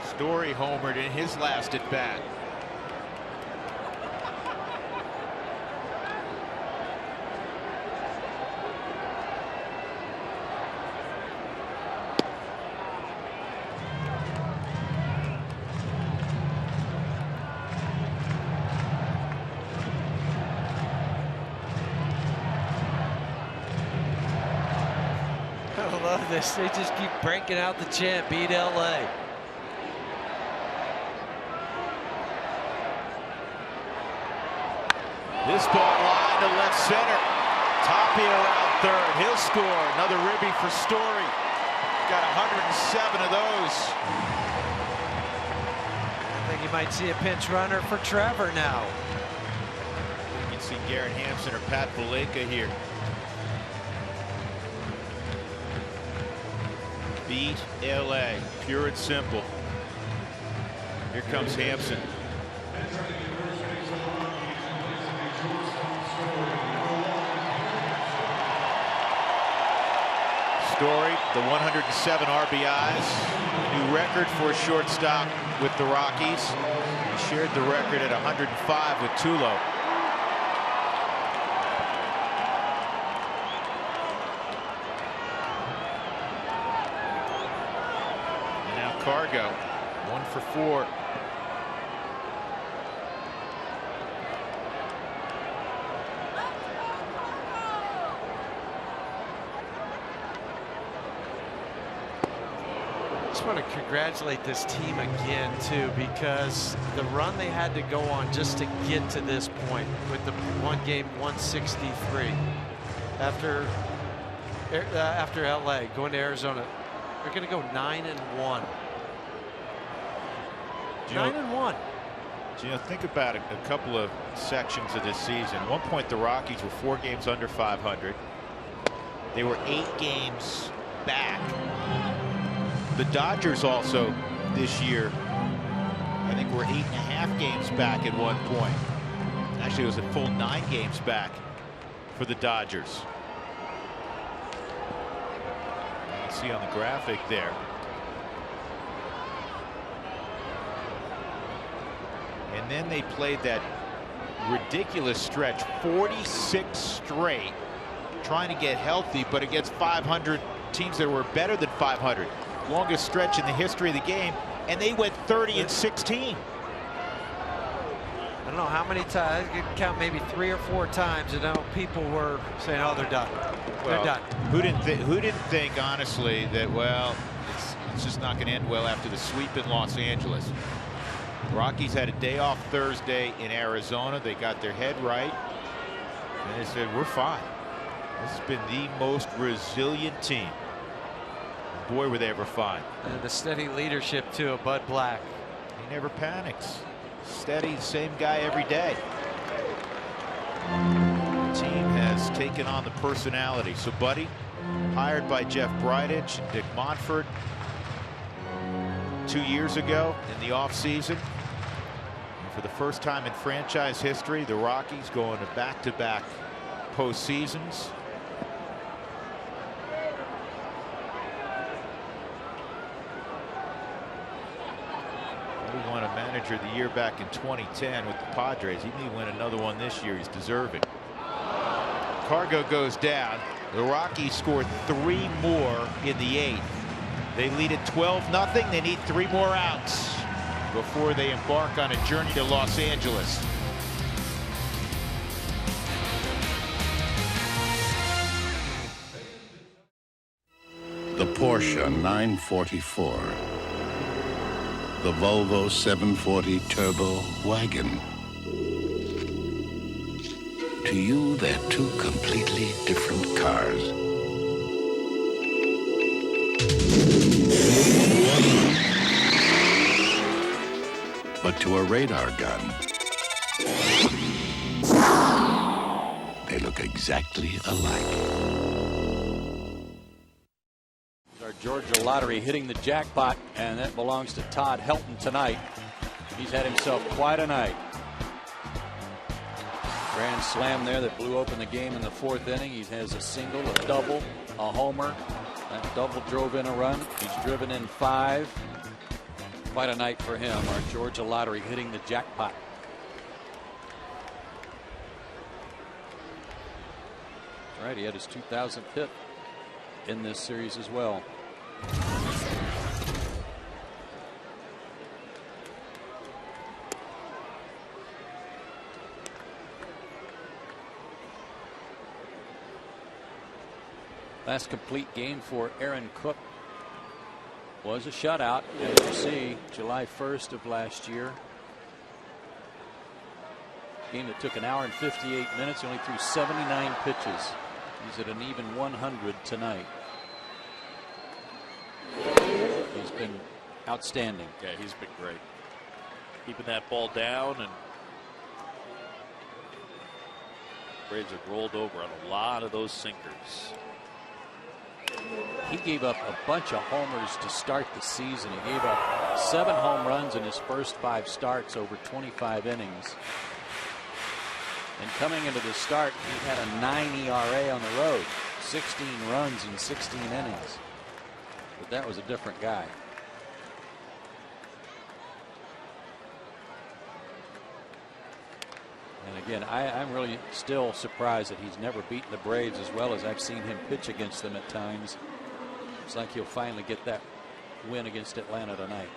Story homered in his last at bat. I love this. They just keep breaking out the chant, beat LA. This ball line to left center. Tapia around third. He'll score. Another ribby for Story. Got 107 of those. I think you might see a pinch runner for Trevor now. You can see Garrett Hampson or Pat Valleca here. Beat LA, pure and simple. Here comes Hampson. story, the 107 RBIs, new record for a shortstop with the Rockies. He shared the record at 105 with Tulo. And now Cargo, 1 for 4. I want to congratulate this team again too, because the run they had to go on just to get to this point with the 1-game 163 after LA going to Arizona, they're going to go 9-1. 9-1. Think about it, a couple of sections of this season. At one point, the Rockies were 4 games under 500. They were 8 games back. The Dodgers also this year, I think, were 8.5 games back at one point. Actually, it was a full 9 games back for the Dodgers. You can see on the graphic there. And then they played that ridiculous stretch, 46 straight, trying to get healthy, but against 500 teams that were better than 500. Longest stretch in the history of the game, and they went 30-16. I don't know how many times, you can count maybe 3 or 4 times, people were saying, oh, they're done. They're done. Who didn't think, honestly, that, well, it's just not going to end well after the sweep in Los Angeles. The Rockies had a day off Thursday in Arizona. They got their head right, and they said, we're fine. This has been the most resilient team. Boy, were they ever fine. And the steady leadership, too, of Bud Black. He never panics. Steady, same guy every day. The team has taken on the personality. So Buddy, hired by Jeff Bridich and Dick Montfort 2 years ago in the offseason. And for the first time in franchise history, the Rockies going to back-to-back postseasons. Won a manager of the year back in 2010 with the Padres. He may win another one this year. He's deserving. Cargo goes down. The Rockies scored 3 more in the 8th. They lead at 12-0. They need 3 more outs before they embark on a journey to Los Angeles. The Porsche 944. The Volvo 740 Turbo Wagon. To you, they're 2 completely different cars. But to a radar gun, they look exactly alike. Georgia Lottery hitting the jackpot, and that belongs to Todd Helton tonight. He's had himself quite a night. Grand slam there that blew open the game in the 4th inning. He has a single, a double, a homer. That double drove in a run. He's driven in 5. Quite a night for him. Our Georgia Lottery hitting the jackpot. That's right, he had his 2,000th hit in this series as well. Last complete game for Aaron Cook was a shutout. As you see, July 1st of last year. Game that took 1 hour and 58 minutes. He only threw 79 pitches. He's at an even 100 tonight. He's been outstanding. Yeah, he's been great. Keeping that ball down, and Braves have rolled over on a lot of those sinkers. He gave up a bunch of homers to start the season. He gave up 7 home runs in his first 5 starts over 25 innings. And coming into the start, he had a 9 ERA on the road. 16 runs in 16 innings. But that was a different guy. And again, I'm really still surprised that he's never beaten the Braves as well as I've seen him pitch against them at times. It's like he'll finally get that win against Atlanta tonight.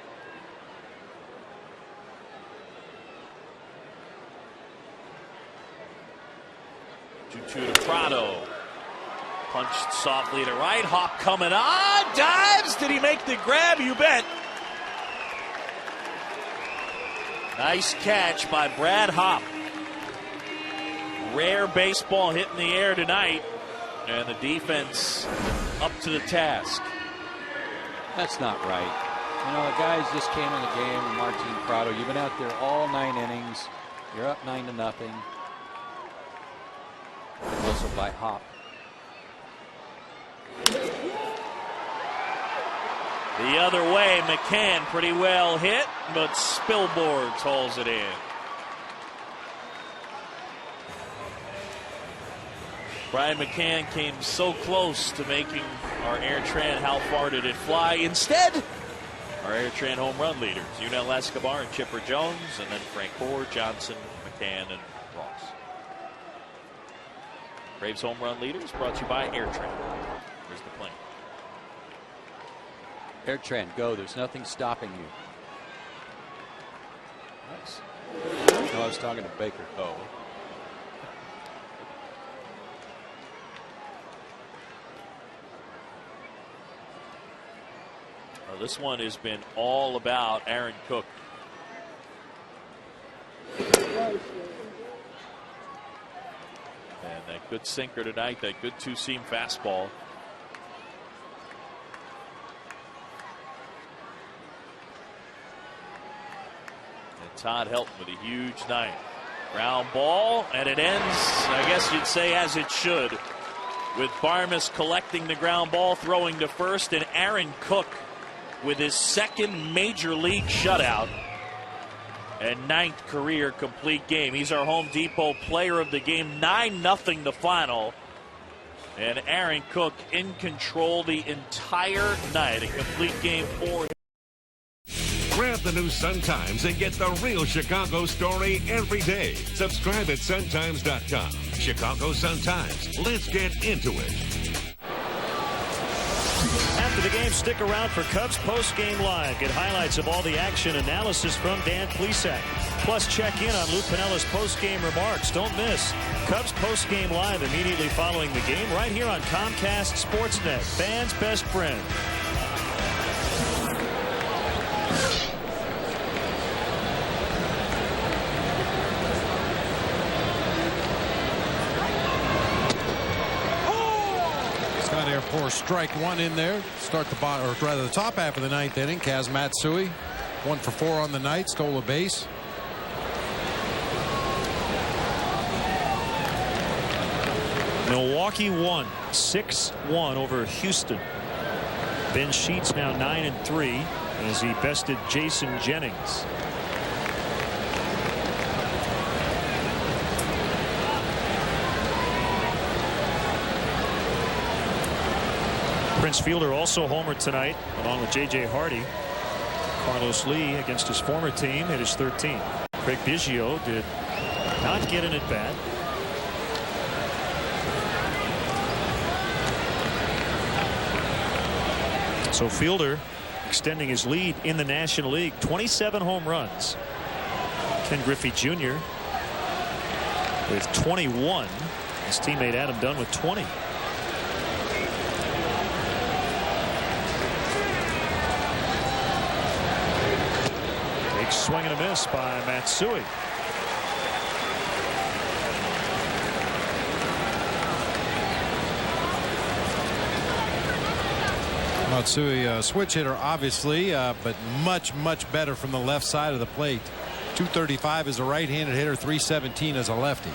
2-2 to Prado. Punched softly to right. Hop coming on. Dives. Did he make the grab? You bet. Nice catch by Brad Hop. Rare baseball hit in the air tonight. And the defense up to the task. That's not right. You know, the guys just came in the game. Martin Prado, you've been out there all 9 innings. You're up 9-0. Whistle by Hop. The other way, McCann pretty well hit, but Spilborg hauls it in. Brian McCann came so close to making our Airtran How Far Did It Fly. Instead, our Airtran home run leaders, Yunel Escobar and Chipper Jones, and then Frank Bohr, Johnson, McCann, and Ross. Braves home run leaders brought to you by Airtran. Here's the plane. Airtran, go. There's nothing stopping you. Nice. No, I was talking to Baker. Oh. Well, this one has been all about Aaron Cook. And that good sinker tonight, that good two-seam fastball. And Todd Helton with a huge night. Ground ball, and it ends, I guess you'd say, as it should, with Barmes collecting the ground ball, throwing to first, and Aaron Cook with his second major league shutout and 9th career complete game. He's our Home Depot player of the game. 9-0 the final. And Aaron Cook in control the entire night. A complete game for him. Grab the new Sun-Times and get the real Chicago story every day. Subscribe at suntimes.com. Chicago Sun-Times. Let's get into it. After the game, stick around for Cubs Post-Game Live. Get highlights of all the action, analysis from Dan Plesac. Plus, check in on Lou Pinella's post-game remarks. Don't miss Cubs Post-Game Live immediately following the game right here on Comcast Sportsnet. Fans' best friend. For strike one in there. Start the bottom, or rather the top half of the 9th inning. Kaz Matsui 1 for 4 on the night, stole a base. Milwaukee won 6-1 over Houston. Ben Sheets now 9-3 as he bested Jason Jennings. Prince Fielder also homered tonight along with J.J. Hardy. Carlos Lee against his former team hit his 13th. Craig Biggio did not get an at bat. So Fielder extending his lead in the National League. 27 home runs. Ken Griffey Jr. with 21. His teammate Adam Dunn with 20. Swing and a miss by Matsui. Matsui, switch hitter, obviously, but much better from the left side of the plate. 235 as a right-handed hitter, 317 as a lefty.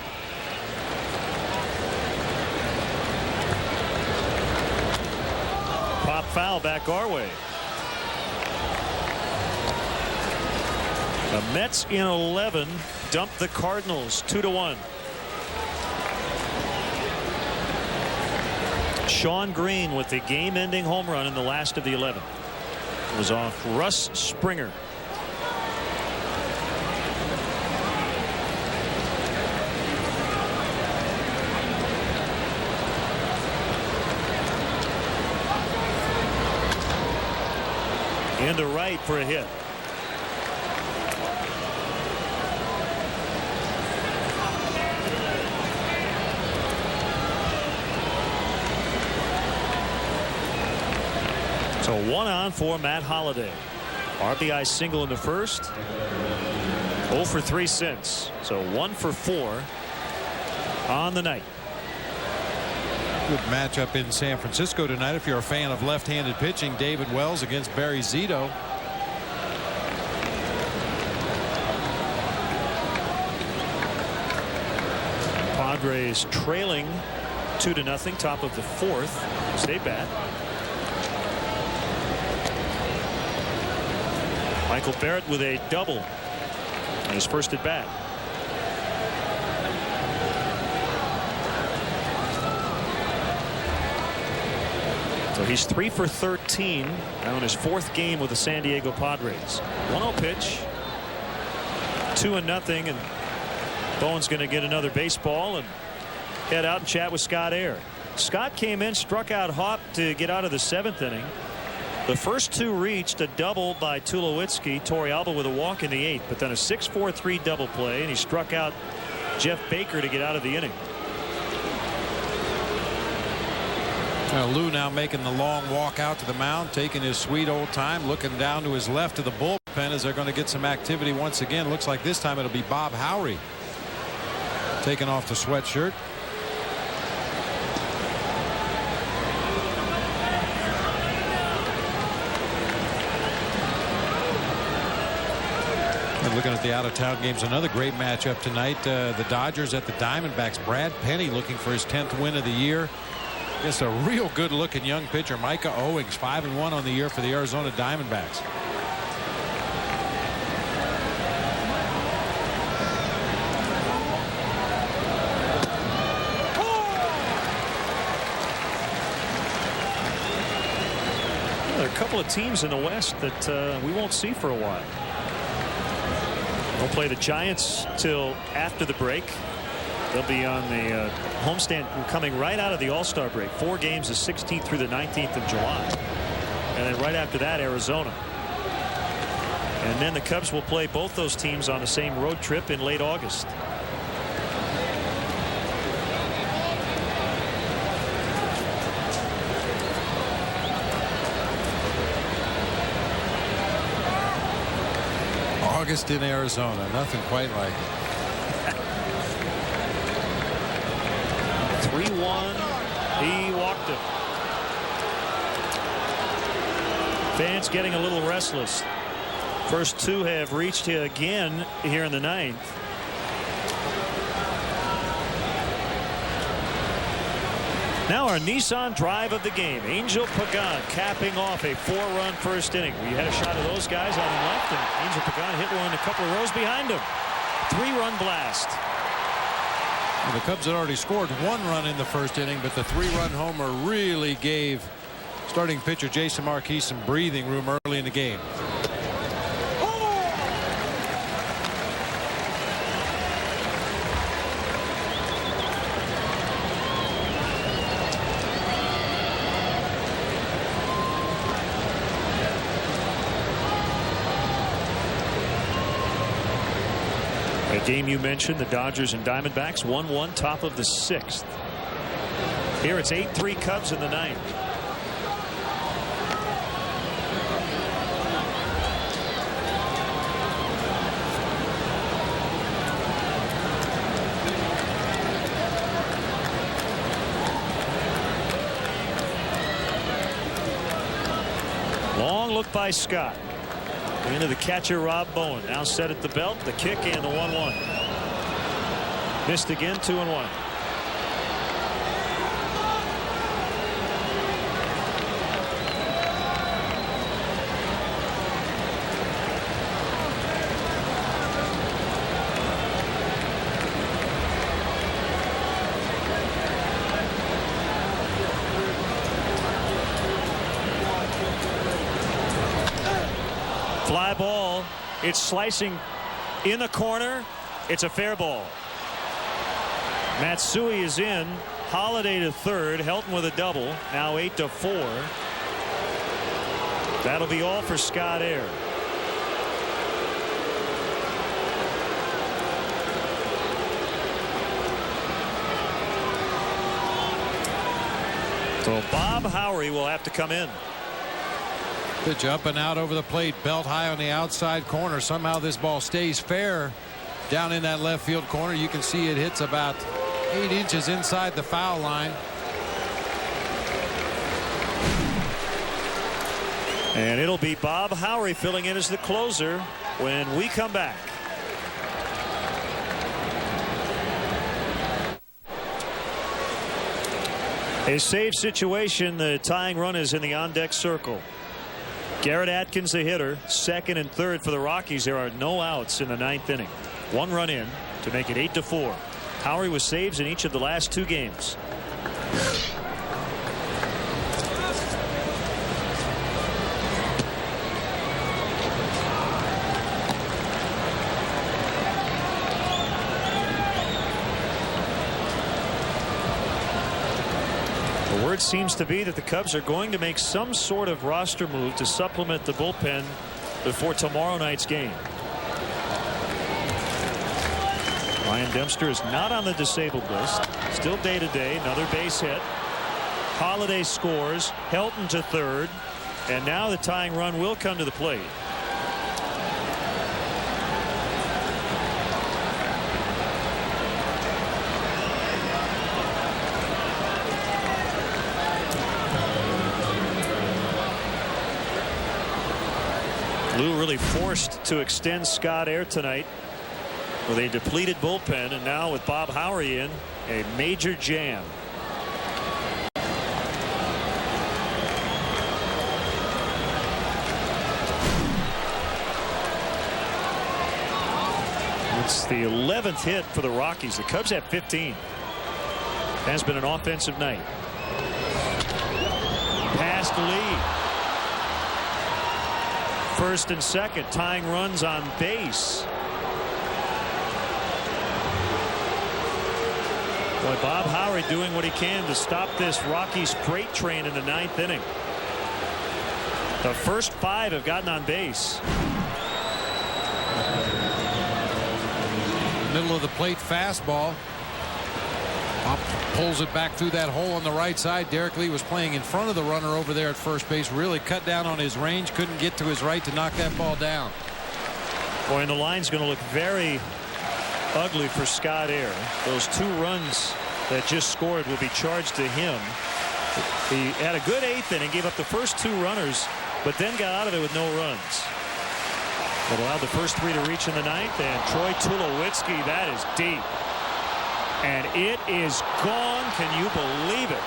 Pop foul back our way. The Mets in 11 dumped the Cardinals 2-1. Sean Green with the game-ending home run in the last of the 11th. It was off Russ Springer. Into right for a hit. So 1 on for Matt Holliday. RBI single in the first. 0 for 3 since. So 1 for 4 on the night. Good matchup in San Francisco tonight if you're a fan of left-handed pitching. David Wells against Barry Zito. Padres trailing 2-0, top of the 4th. Stay bat. Michael Barrett with a double on his first at bat. So he's 3 for 13 now in his 4th game with the San Diego Padres. 1-0 pitch. 2-0, and Bowen's going to get another baseball and head out and chat with Scott Air. Scott came in, struck out Hop to get out of the 7th inning. The first 2 reached, a double by Tulowitzki, Torrealba with a walk in the 8th, but then a 6-4-3 double play, and he struck out Jeff Baker to get out of the inning. Lou now making the long walk out to the mound, taking his sweet old time, looking down to his left to the bullpen as they're going to get some activity once again. Looks like this time it'll be Bob Howry taking off the sweatshirt. And looking at the out-of-town games, another great matchup tonight. The Dodgers at the Diamondbacks. Brad Penny looking for his 10th win of the year. Just a real good-looking young pitcher. Micah Owings, 5-1 on the year for the Arizona Diamondbacks. There are a couple of teams in the West that we won't see for a while. We'll play the Giants till after the break. They'll be on the homestand coming right out of the All-Star break. 4 games the 16th through the 19th of July. And then right after that, Arizona. And then the Cubs will play both those teams on the same road trip in late August. August in Arizona. Nothing quite like it. 3-1. He walked him. Fans getting a little restless. First 2 have reached here again here in the 9th. Now our Nissan drive of the game. Angel Pagan capping off a 4-run first inning. We had a shot of those guys on the left, and Angel Pagan hit one a couple of rows behind him. 3-run blast. Well, the Cubs had already scored 1 run in the first inning, but the 3-run homer really gave starting pitcher Jason Marquez some breathing room early in the game. A game you mentioned, the Dodgers and Diamondbacks, 1-1, top of the 6th. Here it's 8-3 Cubs in the 9th. Long look by Scott. Into the catcher, Rob Bowen. Now set at the belt, the kick, and the 1-1. Missed again, 2-1. Fly ball. It's slicing in the corner. It's a fair ball. Matsui is in. Holliday to third. Helton with a double. Now 8-4. That'll be all for Scott Air. So Bob Howery will have to come in. Pitch up and out over the plate, belt high on the outside corner. Somehow this ball stays fair down in that left field corner. You can see it hits about 8 inches inside the foul line. And it'll be Bob Howery filling in as the closer when we come back. A save situation. The tying run is in the on-deck circle. Garrett Atkins, the hitter, second and third for the Rockies. There are no outs in the 9th inning. 1 run in to make it 8-4. Howery with saves in each of the last 2 games. The word seems to be that the Cubs are going to make some sort of roster move to supplement the bullpen before tomorrow night's game. Ryan Dempster is not on the disabled list. Still day-to-day. Another base hit. Holliday scores. Helton to third. And now the tying run will come to the plate. Lou really forced to extend Scott Air tonight with a depleted bullpen, and now with Bob Howery in, a major jam. It's the 11th hit for the Rockies. The Cubs have 15. Has been an offensive night. Past the lead. First and second, tying runs on base. Boy, Bob Howery doing what he can to stop this Rockies freight train in the 9th inning. The first 5 have gotten on base. Middle of the plate fastball. Up, pulls it back through that hole on the right side. Derek Lee was playing in front of the runner over there at first base. Really cut down on his range. Couldn't get to his right to knock that ball down. Boy, and the line's going to look very ugly for Scott Air. Those 2 runs that just scored will be charged to him. He had a good 8th inning, gave up the first 2 runners, but then got out of there with no runs. That allowed the first 3 to reach in the 9th, and Troy Tulowitzki, that is deep. And it is gone. Can you believe it?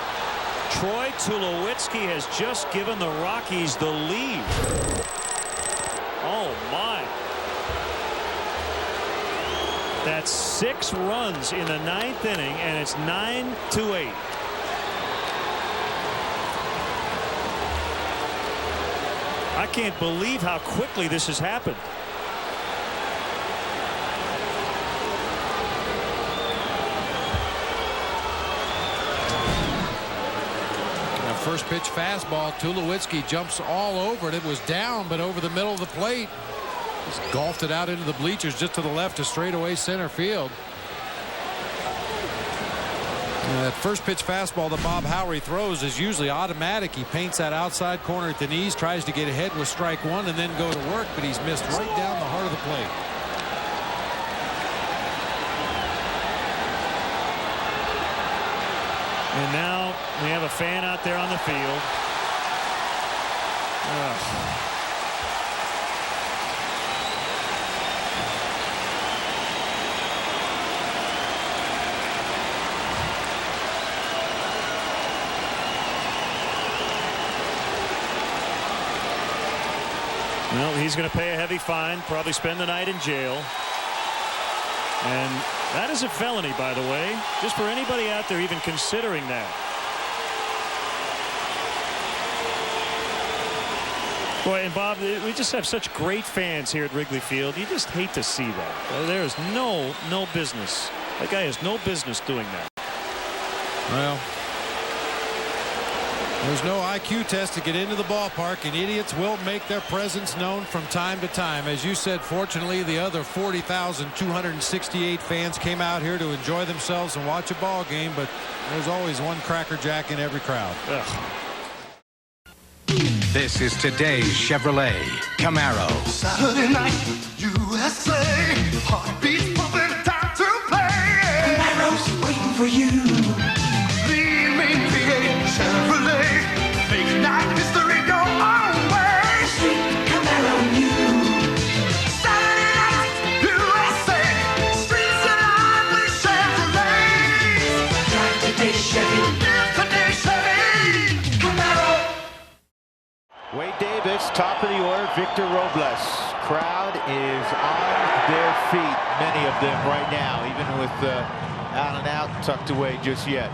Troy Tulowitzki has just given the Rockies the lead. Oh my. That's 6 runs in the 9th inning, and it's 9-8. I can't believe how quickly this has happened. First pitch fastball. Tulowitzki jumps all over it. It was down, but over the middle of the plate. Just golfed it out into the bleachers just to the left to straightaway center field. And that first pitch fastball that Bob Howery throws is usually automatic. He paints that outside corner at the knees, tries to get ahead with strike 1 and then go to work, but he's missed right down the heart of the plate. And now we have a fan out there on the field. Well, he's going to pay a heavy fine, probably spend the night in jail. And that is a felony, by the way, just for anybody out there even considering that. Boy, and Bob, we just have such great fans here at Wrigley Field. You just hate to see that. There is no business. That guy has no business doing that. Well, there's no IQ test to get into the ballpark, and idiots will make their presence known from time to time. As you said, fortunately, the other 40,268 fans came out here to enjoy themselves and watch a ball game, but there's always one crackerjack in every crowd. Ugh. This is today's Chevrolet Camaro. Saturday night, USA, heartbeats pumping, time to play. Camaro's waiting for you. Lead me, V8 Chevrolet, make night history go our way. Sweet Camaro new. Saturday night, USA, streets alive with Chevrolet. Drive today, Chevy. Live today, Chevy. Camaro. Wade Davis, top of the order. Victor Robles. Crowd is on their feet, many of them right now, even with out and out tucked away just yet.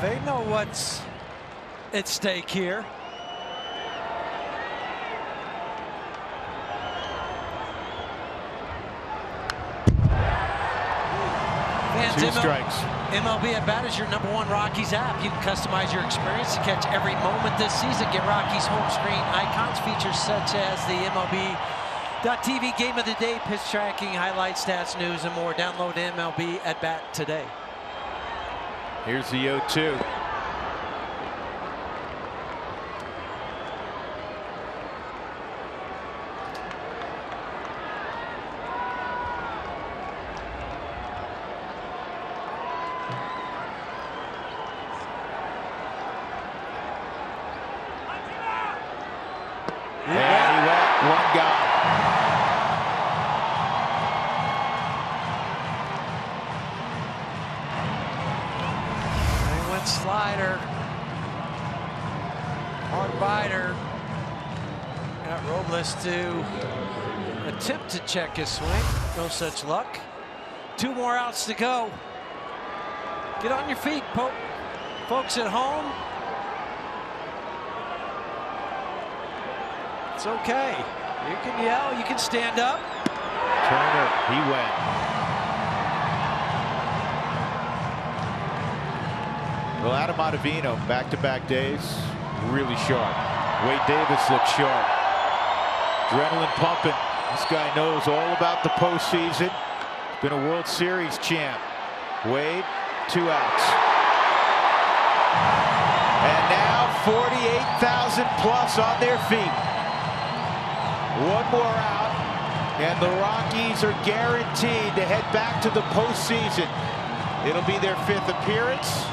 They know what's at stake here. Fans, Two strikes. MLB At Bat is your #1 Rockies app. You can customize your experience to catch every moment this season. Get Rockies home screen icons, features such as the MLB.TV Game of the Day, pitch tracking, highlights, stats, news, and more. Download MLB At Bat today. Here's the 0-2. One gone. They went slider. Hard biter. Got Robles to attempt to check his swing. No such luck. 2 more outs to go. Get on your feet, folks at home. It's okay. You can yell, you can stand up. Turner, he went. Well, Adam Ottavino, back-to-back days, really sharp. Wade Davis looks sharp. Adrenaline pumping. This guy knows all about the postseason. Been a World Series champ. Wade, 2 outs. And now 48,000 plus on their feet. 1 more out, and the Rockies are guaranteed to head back to the postseason. It'll be their 5th appearance.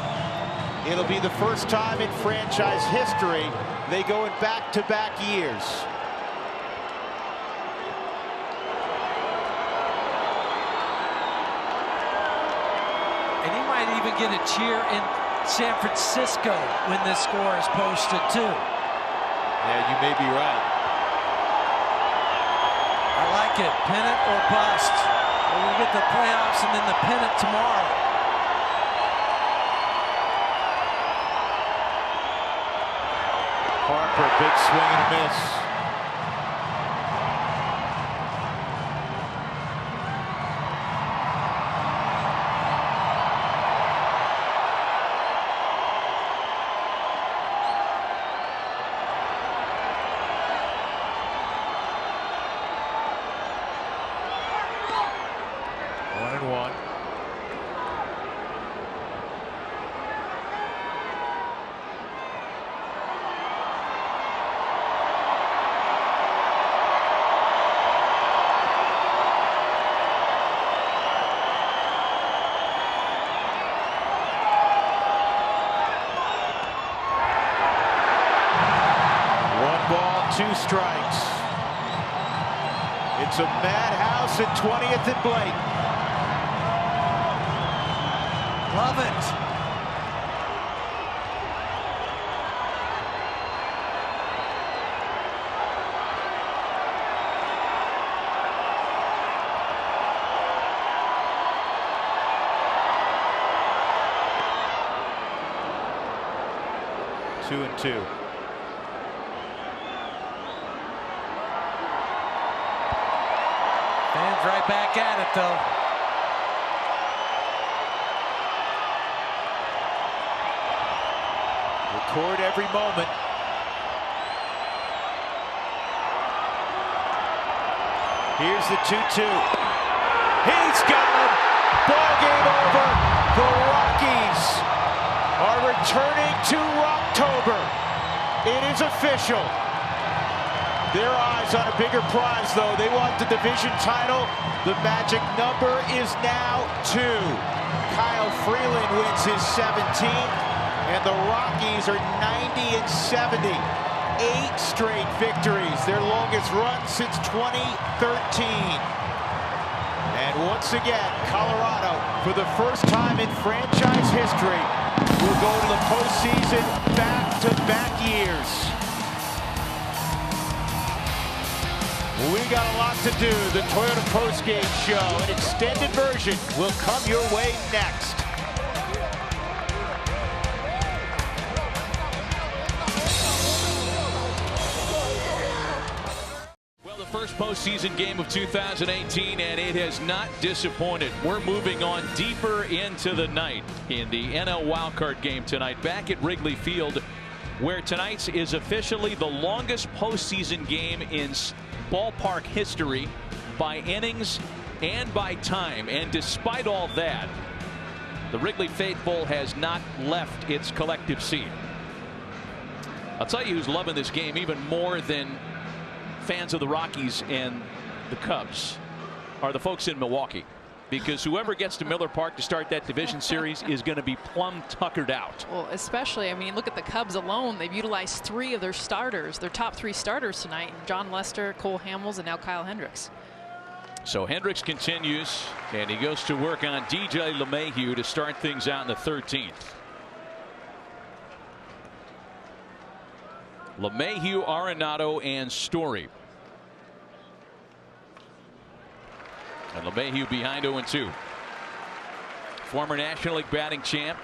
It'll be the first time in franchise history they go in back-to-back years. And he might even get a cheer in San Francisco when this score is posted, too. Yeah, you may be right. I like it. Pennant or bust. We're going to get the playoffs and then the pennant tomorrow. Harper, big swing and a miss. Strikes. It's a madhouse at 20th and Blake. Love it. right back at it, though. Record every moment. Here's the 2-2. He's got him. Ball game over. The Rockies are returning to October. It is official. Their eyes on a bigger prize, though. They want the division title. The magic number is now 2. Kyle Freeland wins his 17th, and the Rockies are 90-70. 8 straight victories, their longest run since 2013. And once again, Colorado, for the first time in franchise history, will go to the postseason back-to-back years. We got a lot to do. The Toyota postgame show, an extended version, will come your way next. Well, the first postseason game of 2018, and it has not disappointed. We're moving on deeper into the night in the NL wildcard game tonight, back at Wrigley Field, where tonight's is officially the longest postseason game in ballpark history by innings and by time. And despite all that, the Wrigley faithful has not left its collective seat. I'll tell you who's loving this game even more than fans of the Rockies and the Cubs are the folks in Milwaukee, because whoever gets to Miller Park to start that division series is going to be plumb tuckered out. Well, especially, I mean, look at the Cubs alone. They've utilized 3 of their starters, their top 3 starters tonight: John Lester, Cole Hamels, and now Kyle Hendricks. So Hendricks continues, and he goes to work on DJ LeMahieu to start things out in the 13th. LeMahieu, Arenado, and Story. And LeMahieu behind 0-2. Former National League batting champ.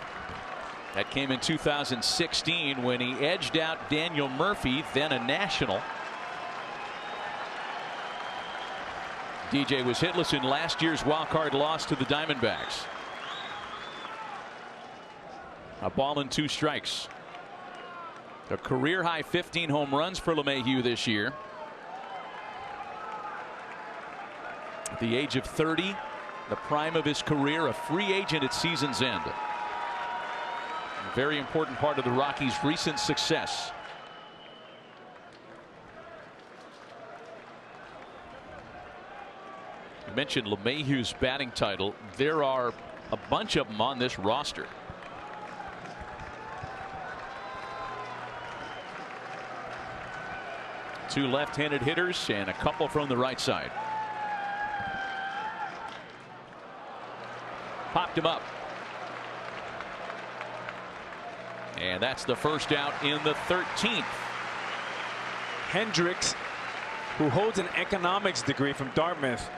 That came in 2016 when he edged out Daniel Murphy, then a National. DJ was hitless in last year's wild card loss to the Diamondbacks. A ball and 2 strikes. A career high 15 home runs for LeMahieu this year. At the age of 30, the prime of his career, a free agent at season's end. A very important part of the Rockies' recent success. I mentioned LeMahieu's batting title. There are a bunch of them on this roster. Two left-handed hitters and a couple from the right side. Popped him up. And that's the first out in the 13th. Hendricks, who holds an economics degree from Dartmouth.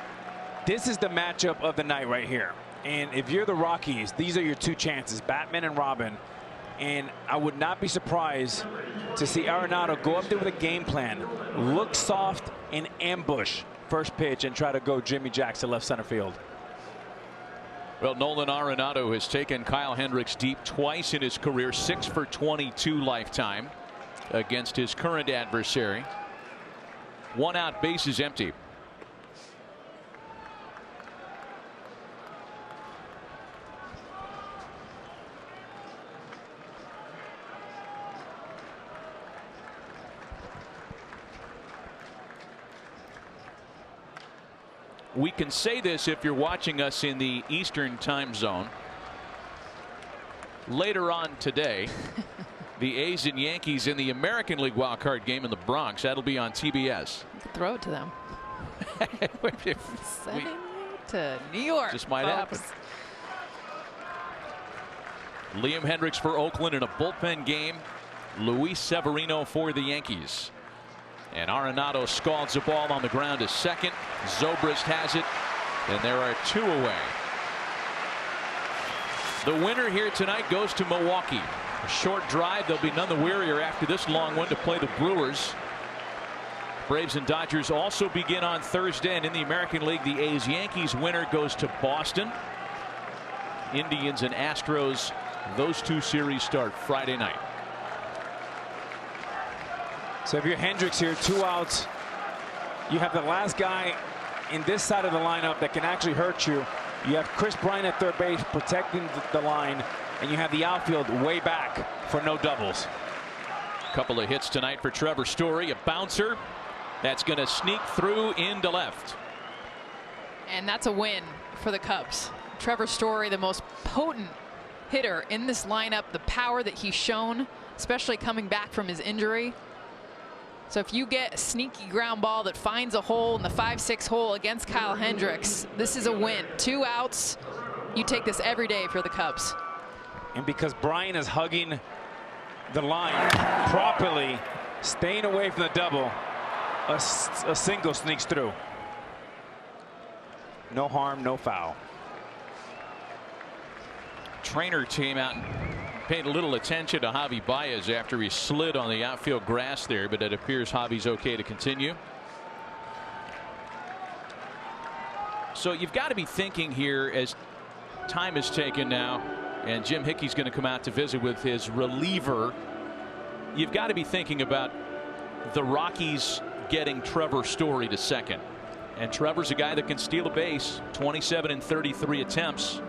This is the matchup of the night right here. And if you're the Rockies, these are your 2 chances, Batman and Robin. And I would not be surprised to see Arenado go up there with a game plan, look soft, and ambush first pitch and try to go Jimmy Jackson left center field. Well, Nolan Arenado has taken Kyle Hendricks deep twice in his career, 6 for 22 lifetime against his current adversary. 1 out, bases empty. We can say this if you're watching us in the Eastern time zone. Later on today, the A's and Yankees in the American League wild card game in the Bronx. That'll be on TBS. You could throw it to them. Sending it to New York. Just might folks. happen. Liam Hendricks for Oakland in a bullpen game. Luis Severino for the Yankees. And Arenado scalds the ball on the ground to second. Zobrist has it, and there are 2 away. The winner here tonight goes to Milwaukee. A short drive. They'll be none the wearier after this long one to play the Brewers. Braves and Dodgers also begin on Thursday, and in the American League, the A's-Yankees winner goes to Boston. Indians and Astros, those two series start Friday night. So if you're Hendricks here, 2 outs, you have the last guy in this side of the lineup that can actually hurt you. You have Chris Bryant at third base protecting the line, and you have the outfield way back for no doubles. Couple of hits tonight for Trevor Story, a bouncer that's going to sneak through into left. And that's a win for the Cubs. Trevor Story, the most potent hitter in this lineup, the power that he's shown, especially coming back from his injury. So if you get a sneaky ground ball that finds a hole in the 5-6 hole against Kyle Hendricks, this is a win. 2 outs. You take this every day for the Cubs. And because Brian is hugging the line properly, staying away from the double, a single sneaks through. No harm, no foul. Trainer came out and paid a little attention to Javi Baez after he slid on the outfield grass there, but it appears Javi's okay to continue. So you've got to be thinking here as time is taken now, and Jim Hickey's going to come out to visit with his reliever. You've got to be thinking about the Rockies getting Trevor Story to second. And Trevor's a guy that can steal a base, 27 in 33 attempts.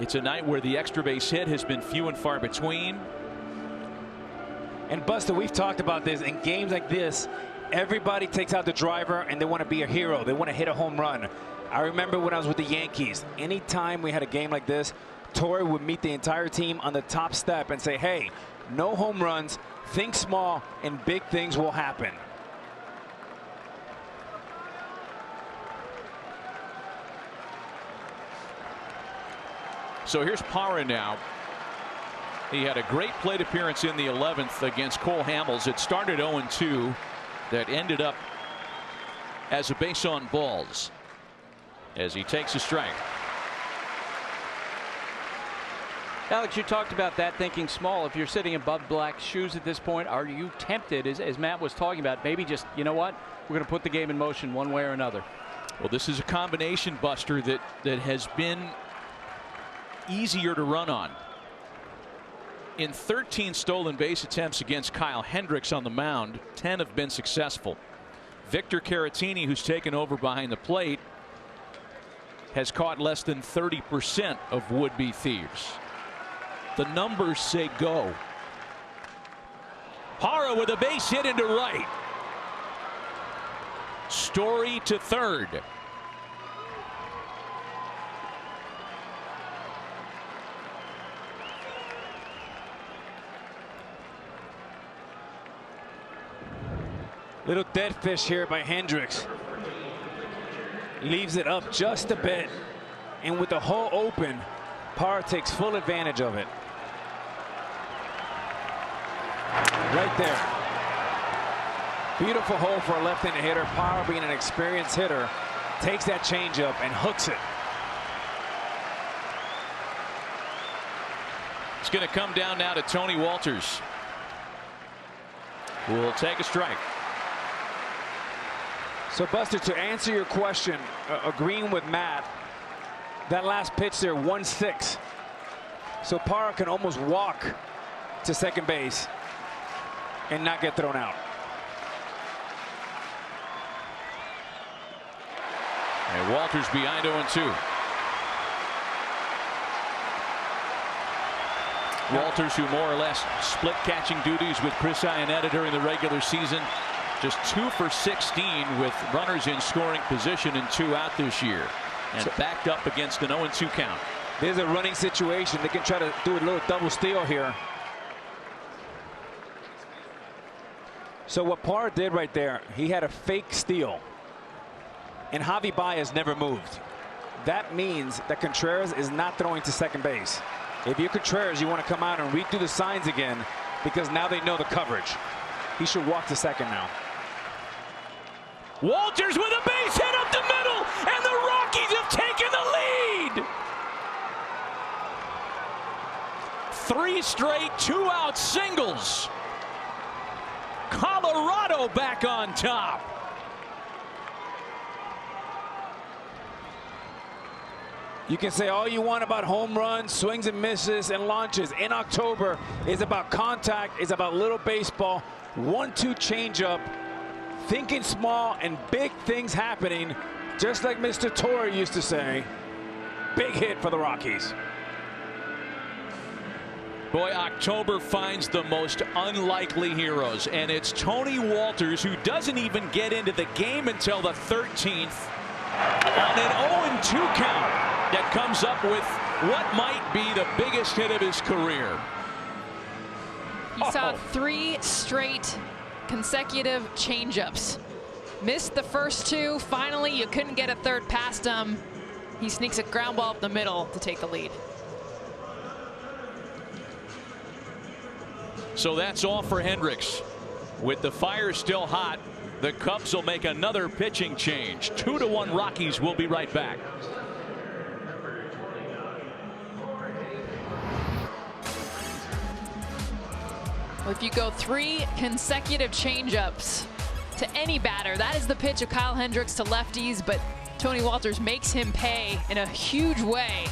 It's a night where the extra base hit has been few and far between. And Buster, we've talked about this in games like this. Everybody takes out the driver and they want to be a hero. They want to hit a home run. I remember when I was with the Yankees, anytime we had a game like this, Torre would meet the entire team on the top step and say, hey, no home runs, think small, and big things will happen. So here's Parra now. He had a great plate appearance in the 11th against Cole Hamels. It started 0-2. That ended up as a base on balls as he takes a strike. Alex, you talked about that, thinking small. If you're sitting in Bud Black's shoes at this point, are you tempted, as Matt was talking about, maybe just, you know what, we're going to put the game in motion one way or another? Well, this is a combination, Buster, that has been easier to run on. In 13 stolen base attempts against Kyle Hendricks on the mound, 10 have been successful. Victor Caratini, who's taken over behind the plate, has caught less than 30% of would-be thieves. The numbers say go. Parra with a base hit into right. Story to third. Little dead fish here by Hendricks. Leaves it up just a bit. And with the hole open, Parra takes full advantage of it. Right there. Beautiful hole for a left-handed hitter. Parra, being an experienced hitter, takes that changeup and hooks it. It's going to come down now to Tony Wolters, who will take a strike. So, Buster, to answer your question, agreeing with Matt, that last pitch there, 1-6. So Parra can almost walk to second base and not get thrown out. And Wolters behind 0-2. Wolters, who more or less split catching duties with Chris Iannetta during the regular season, just 2 for 16 with runners in scoring position and 2 out this year, and backed up against an 0-2 count. There's a running situation. They can try to do a little double steal here. So what Parra did right there, he had a fake steal, and Javi Baez never moved. That means that Contreras is not throwing to second base. If you're Contreras, you want to come out and read through the signs again, because now they know the coverage. He should walk to second now. Wolters with a base hit up the middle, and the Rockies have taken the lead. 3 straight 2-out singles Colorado back on top. You can say all you want about home runs, swings and misses, and launches. In October, it's about contact. It's about little baseball. 1-2 changeup. Thinking small and big things happening. Just like Mr. Torre used to say. Big hit for the Rockies. Boy, October finds the most unlikely heroes, and it's Tony Wolters, who doesn't even get into the game until the 13th on an 0-2 count, that comes up with what might be the biggest hit of his career. He saw 3 straight consecutive changeups. Missed the first 2. Finally, you couldn't get a third past him. He sneaks a ground ball up the middle to take the lead. So that's all for Hendricks. With the fire still hot, the Cubs will make another pitching change. 2-1 Rockies. Will be right back. Well, if you go 3 consecutive changeups to any batter, that is the pitch of Kyle Hendricks to lefties, but Tony Wolters makes him pay in a huge way.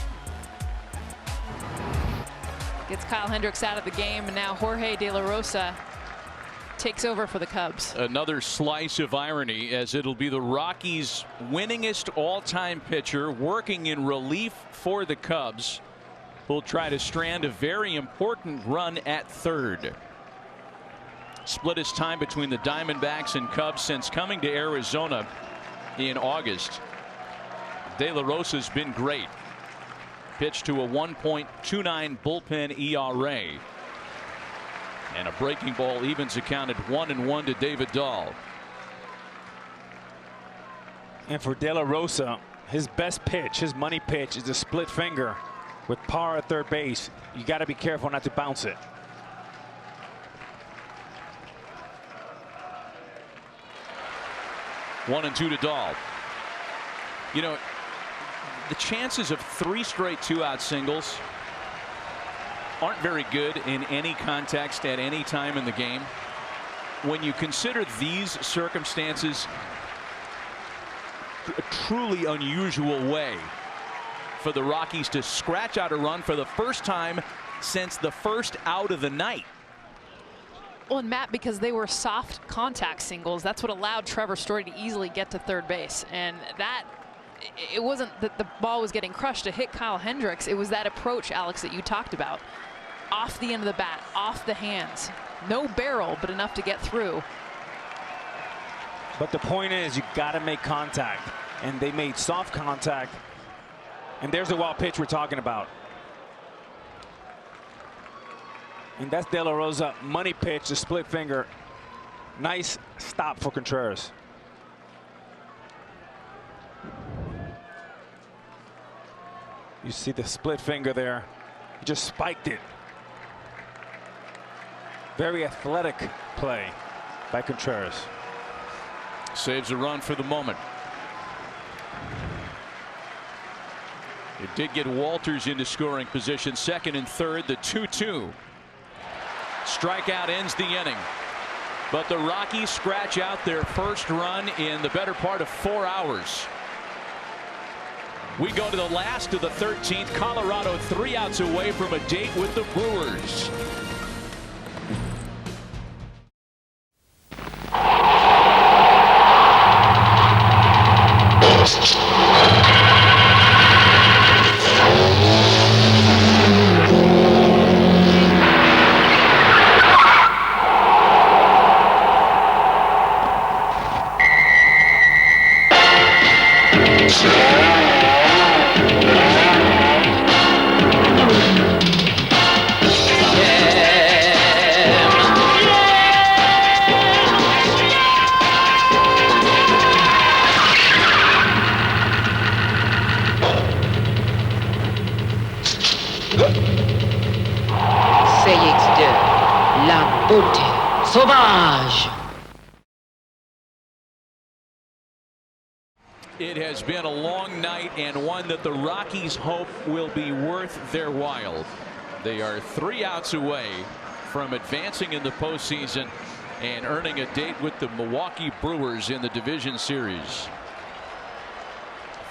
Gets Kyle Hendricks out of the game, and now Jorge De La Rosa takes over for the Cubs. Another slice of irony, as it'll be the Rockies' winningest all-time pitcher working in relief for the Cubs, who'll try to strand a very important run at third. Split his time between the Diamondbacks and Cubs since coming to Arizona in August. De La Rosa's been great. Pitched to a 1.29 bullpen ERA. And a breaking ball evens accounted 1-1 to David Dahl. And for De La Rosa, his best pitch, his money pitch, is a split finger with power at third base. You got to be careful not to bounce it. One and 2 to Dahl. You know, the chances of 3 straight 2-out singles aren't very good in any context at any time in the game. When you consider these circumstances, a truly unusual way for the Rockies to scratch out a run for the first time since the first out of the night. Well, and Matt, because they were soft contact singles, that's what allowed Trevor Story to easily get to third base. And that, it wasn't that the ball was getting crushed to hit Kyle Hendricks. It was that approach, Alex, that you talked about. Off the end of the bat, off the hands. No barrel, but enough to get through. But the point is, you got to make contact. And they made soft contact. And there's the wild pitch we're talking about. And that's De La Rosa. Money pitch, a split finger. Nice stop for Contreras. You see the split finger there. He just spiked it. Very athletic play by Contreras. Saves a run for the moment. It did get Wolters into scoring position, second and third. The 2-2. Strikeout ends the inning. But the Rockies scratch out their first run in the better part of 4 hours. We go to the last of the 13th. Colorado 3 outs away from a date with the Brewers. It has been a long night, and one that the Rockies hope will be worth their while. They are 3 outs away from advancing in the postseason and earning a date with the Milwaukee Brewers in the division series.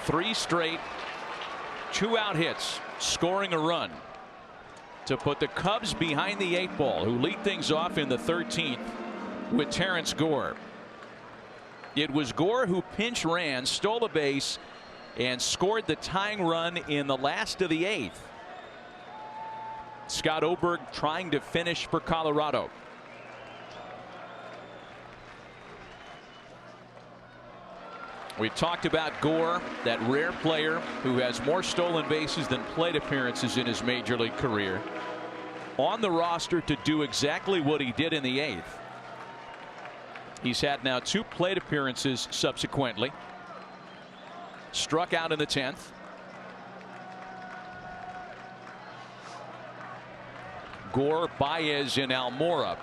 3 straight 2-out hits, scoring a run to put the Cubs behind the 8 ball, who lead things off in the 13th with Terrence Gore. It was Gore who pinch ran, stole a base, and scored the tying run in the last of the 8th. Scott Oberg trying to finish for Colorado. We talked about Gore, that rare player who has more stolen bases than plate appearances in his major league career, on the roster to do exactly what he did in the 8th. He's had now 2 plate appearances subsequently. Struck out in the 10th. Gore, Baez, and Almora.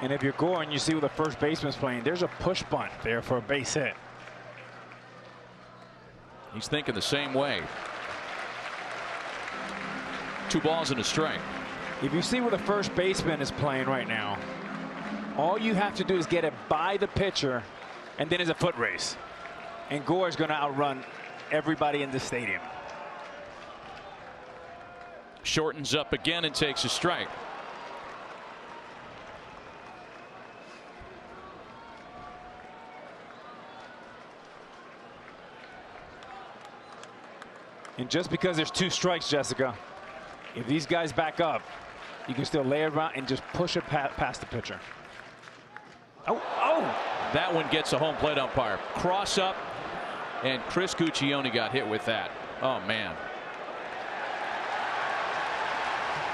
And if you're Gore and you see where the first baseman's playing, there's a push bunt there for a base hit. He's thinking the same way. 2 balls and a strike. If you see where the first baseman is playing right now, all you have to do is get it by the pitcher, and then it's a foot race. And Gore is going to outrun everybody in the stadium. Shortens up again and takes a strike. And just because there's 2 strikes, Jessica, if these guys back up, you can still lay around and just push it past the pitcher. Oh! That one gets a home plate umpire. Cross up, and Chris Guccione got hit with that. Oh, man.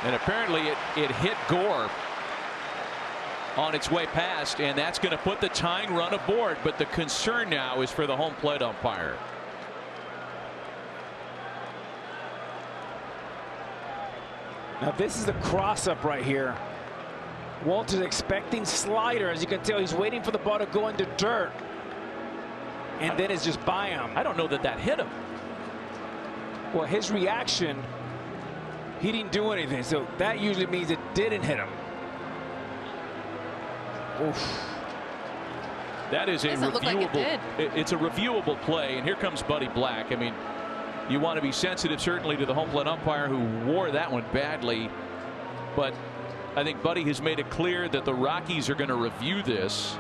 And apparently it hit Gore on its way past, and that's going to put the tying run aboard. But the concern now is for the home plate umpire. Now this is the cross-up right here. Wolters expecting slider. As you can tell, he's waiting for the ball to go into dirt. And then it's just by him. I don't know that hit him. Well, his reaction, he didn't do anything. So that usually means it didn't hit him. Oof. That is a reviewable. It's a reviewable play. And here comes Buddy Black. I mean, you want to be sensitive certainly to the home plate umpire who wore that one badly, but I think Buddy has made it clear that the Rockies are going to review this.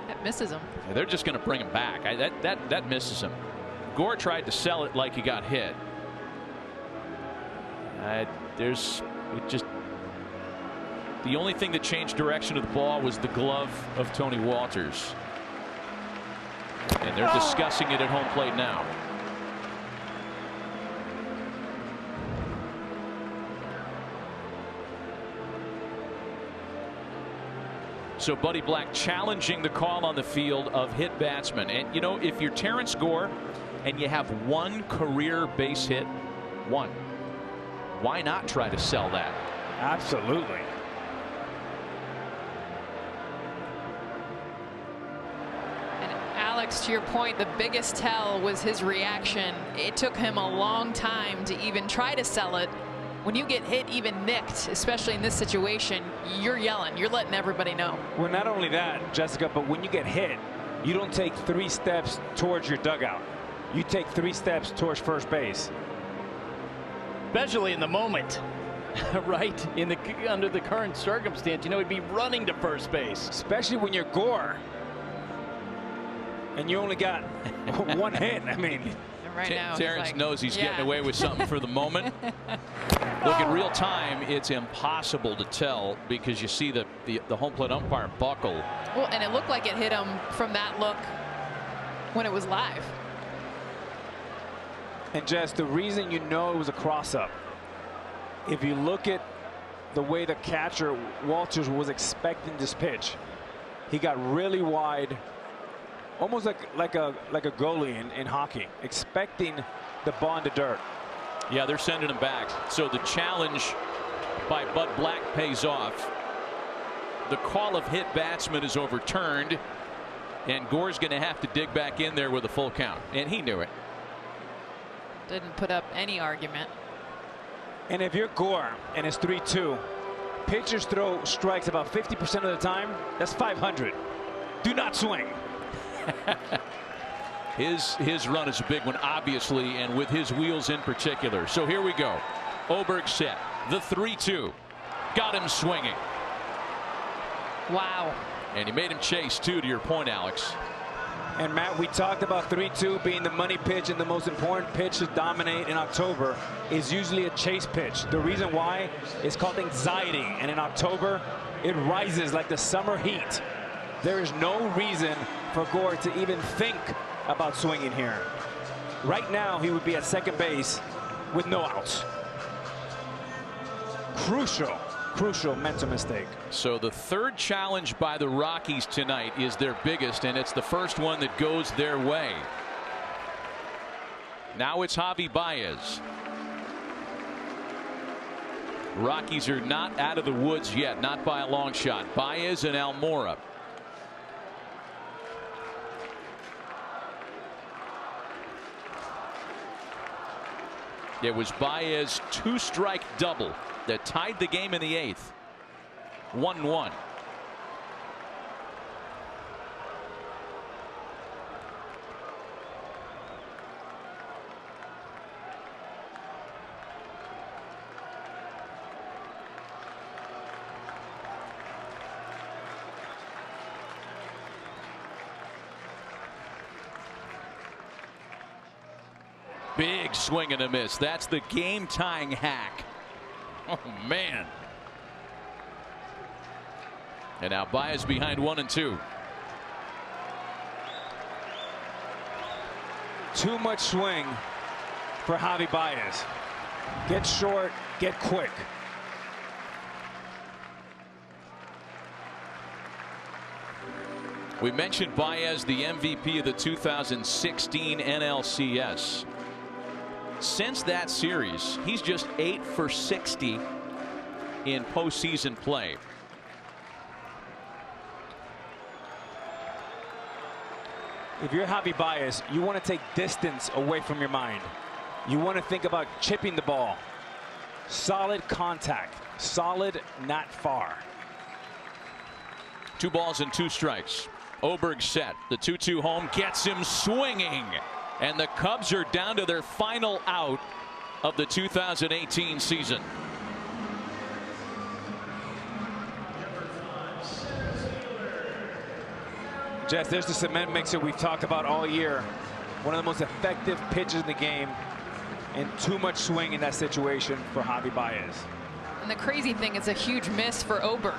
That misses him. They're just going to bring him back. That misses him. Gore tried to sell it like he got hit. The only thing that changed direction of the ball was the glove of Tony Wolters. And they're discussing it at home plate now. So Buddy Black challenging the call on the field of hit batsman. And you know, if you're Terrence Gore and you have 1 career base hit, 1, why not try to sell that? Absolutely. Alex, to your point, the biggest tell was his reaction. It took him a long time to even try to sell it. When you get hit, even nicked, especially in this situation, you're yelling. You're letting everybody know. Well, not only that, Jessica, but when you get hit, you don't take 3 steps towards your dugout. You take 3 steps towards first base. Especially in the moment, right? Under the current circumstance, you know, he'd be running to first base. Especially when you're Gore. And you only got 1 hit. I mean, right now, Terrence knows he's getting away with something for the moment. Look, in real time, it's impossible to tell because you see the home plate umpire buckle. Well, and it looked like it hit him from that look when it was live. And Jess, the reason you know it was a cross-up, if you look at the way the catcher Wolters was expecting this pitch, he got really wide. Almost like a goalie in hockey, expecting the ball into dirt. Yeah, they're sending him back. So the challenge by Bud Black pays off. The call of hit batsman is overturned, and Gore's going to have to dig back in there with a full count, and he knew it. didn't put up any argument. And if you're Gore and it's 3-2, pitchers throw strikes about 50% of the time. That's 500. Do not swing. His run is a big one, obviously, and with his wheels in particular. So here we go. Oberg set. The 3-2. Got him swinging. Wow. And he made him chase, too, to your point, Alex. And Matt, we talked about 3-2 being the money pitch, and the most important pitch to dominate in October is usually a chase pitch. The reason why is called anxiety, and in October it rises like the summer heat. There is no reason for Gore to even think about swinging here. Right now he would be at second base with no outs. Crucial mental mistake. So the third challenge by the Rockies tonight is their biggest, and it's the first one that goes their way. Now it's Javi Baez. Rockies are not out of the woods yet, not by a long shot. Baez and Almora. It was Baez's 2-strike double that tied the game in the 8th. 1-1. Big swing and a miss. That's the game-tying hack. Oh, man. And now Baez behind 1-2. Too much swing for Javi Baez. Get short, get quick. We mentioned Baez, the MVP of the 2016 NLCS. Since that series, he's just 8 for 60 in postseason play. If you're Javi Baez, you want to take distance away from your mind. You want to think about chipping the ball. Solid contact. Solid, not far. 2 balls and 2 strikes. Oberg set. The 2-2 home gets him swinging. And the Cubs are down to their final out of the 2018 season. Jess, there's the cement mixer we've talked about all year. One of the most effective pitches in the game. And too much swing in that situation for Javi Baez. And the crazy thing, it's a huge miss for Oberg.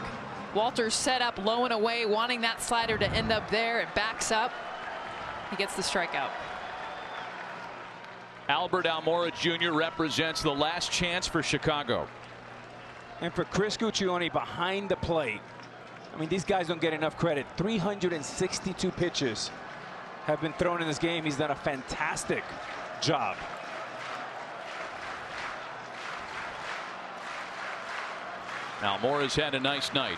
Wolters set up low and away, wanting that slider to end up there. It backs up. He gets the strikeout. Albert Almora Jr. represents the last chance for Chicago. And for Chris Guccione behind the plate, I mean, these guys don't get enough credit. 362 pitches have been thrown in this game. He's done a fantastic job. Almora's had a nice night.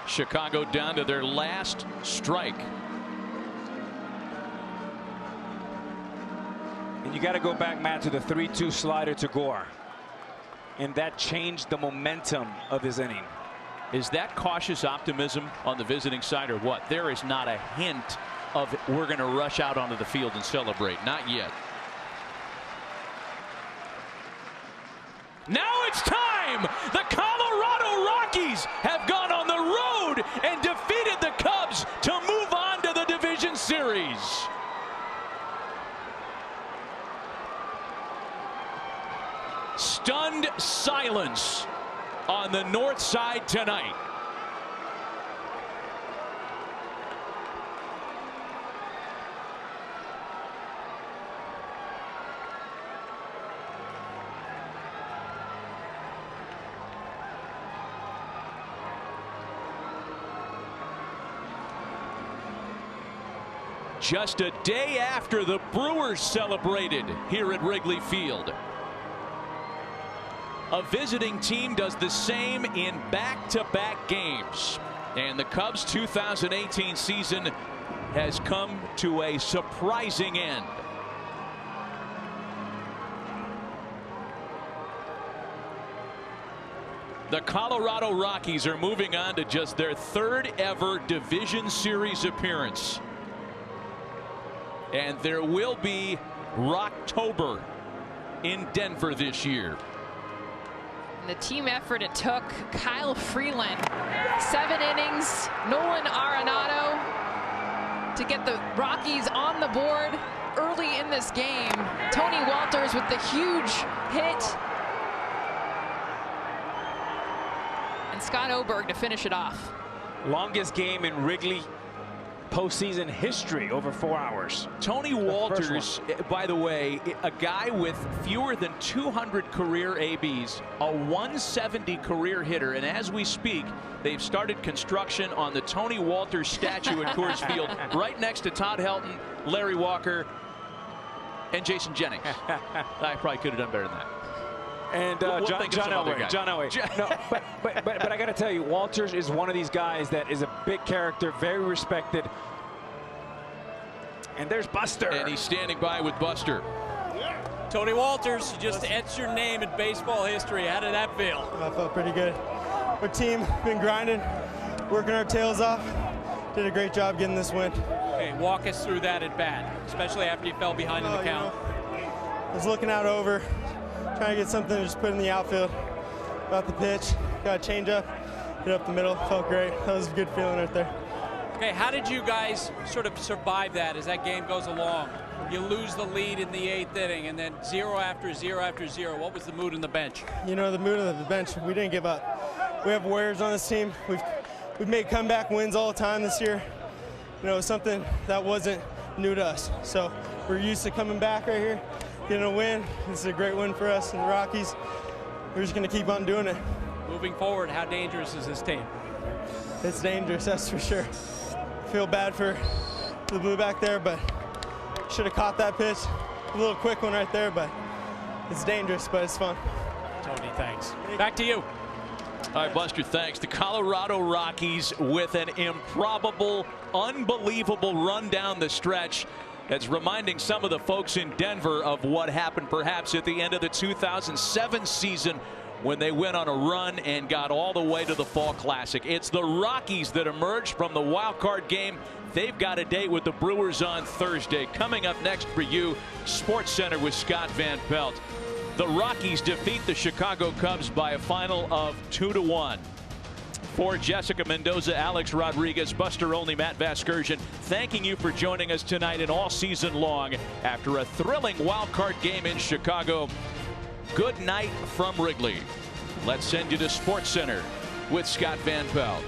Chicago down to their last strike. And you got to go back, Matt, to the 3-2 slider to Gore. And that changed the momentum of his inning. Is that cautious optimism on the visiting side or what? There is not a hint of we're going to rush out onto the field and celebrate. Not yet. Now it's time! The Colorado Rockies have gone on the road and defeated the Cubs to move on to the division series. Stunned silence on the north side tonight. Just a day after the Brewers celebrated here at Wrigley Field. A visiting team does the same in back-to-back games. And the Cubs' 2018 season has come to a surprising end. The Colorado Rockies are moving on to just their 3rd ever Division Series appearance. And there will be Rocktober in Denver this year. The team effort it took. Kyle Freeland, 7 innings. Nolan Arenado to get the Rockies on the board early in this game. Tony Wolters with the huge hit. And Scott Oberg to finish it off. Longest game in Wrigley postseason history, over 4 hours. Tony Wolters, by the way, a guy with fewer than 200 career ABs, a 170 career hitter, and as we speak, they've started construction on the Tony Wolters statue at Coors Field, right next to Todd Helton, Larry Walker, and Jason Jennings. I probably could have done better than that. And John Elway. No, but I got to tell you, Wolters is one of these guys that is a big character, very respected. And there's Buster. And he's standing by with Buster. Tony Wolters, you just etched your name in baseball history. How did that feel? I felt pretty good. Our team been grinding, working our tails off. Did a great job getting this win. Okay, walk us through that at bat, especially after you fell behind in the count. I was looking out over, trying to get something to just put in the outfield. About the pitch, got a change up, hit up the middle, felt great. That was a good feeling right there. Okay, how did you guys sort of survive that as that game goes along? You lose the lead in the 8th inning, and then 0 after 0 after 0. What was the mood on the bench? You know, the mood on the bench, we didn't give up. We have warriors on this team. We've made comeback wins all the time this year. You know, something that wasn't new to us. So we're used to coming back right here, getting a win. This is a great win for us and the Rockies. We're just going to keep on doing it. Moving forward, how dangerous is this team? It's dangerous, that's for sure. Feel bad for the blue back there, but should have caught that pitch. A little quick one right there, but it's dangerous, but it's fun. Tony, thanks. Back to you. All right, Buster, thanks. The Colorado Rockies with an improbable, unbelievable run down the stretch. That's reminding some of the folks in Denver of what happened perhaps at the end of the 2007 season when they went on a run and got all the way to the Fall Classic. It's the Rockies that emerged from the wild card game. They've got a date with the Brewers on Thursday. Coming up next for you, Sports Center with Scott Van Pelt. The Rockies defeat the Chicago Cubs by a final of 2-1. For Jessica Mendoza, Alex Rodriguez, Buster Olney, Matt Vasgersian, thanking you for joining us tonight and all season long after a thrilling wild card game in Chicago. Good night from Wrigley. Let's send you to Sports Center with Scott Van Pelt.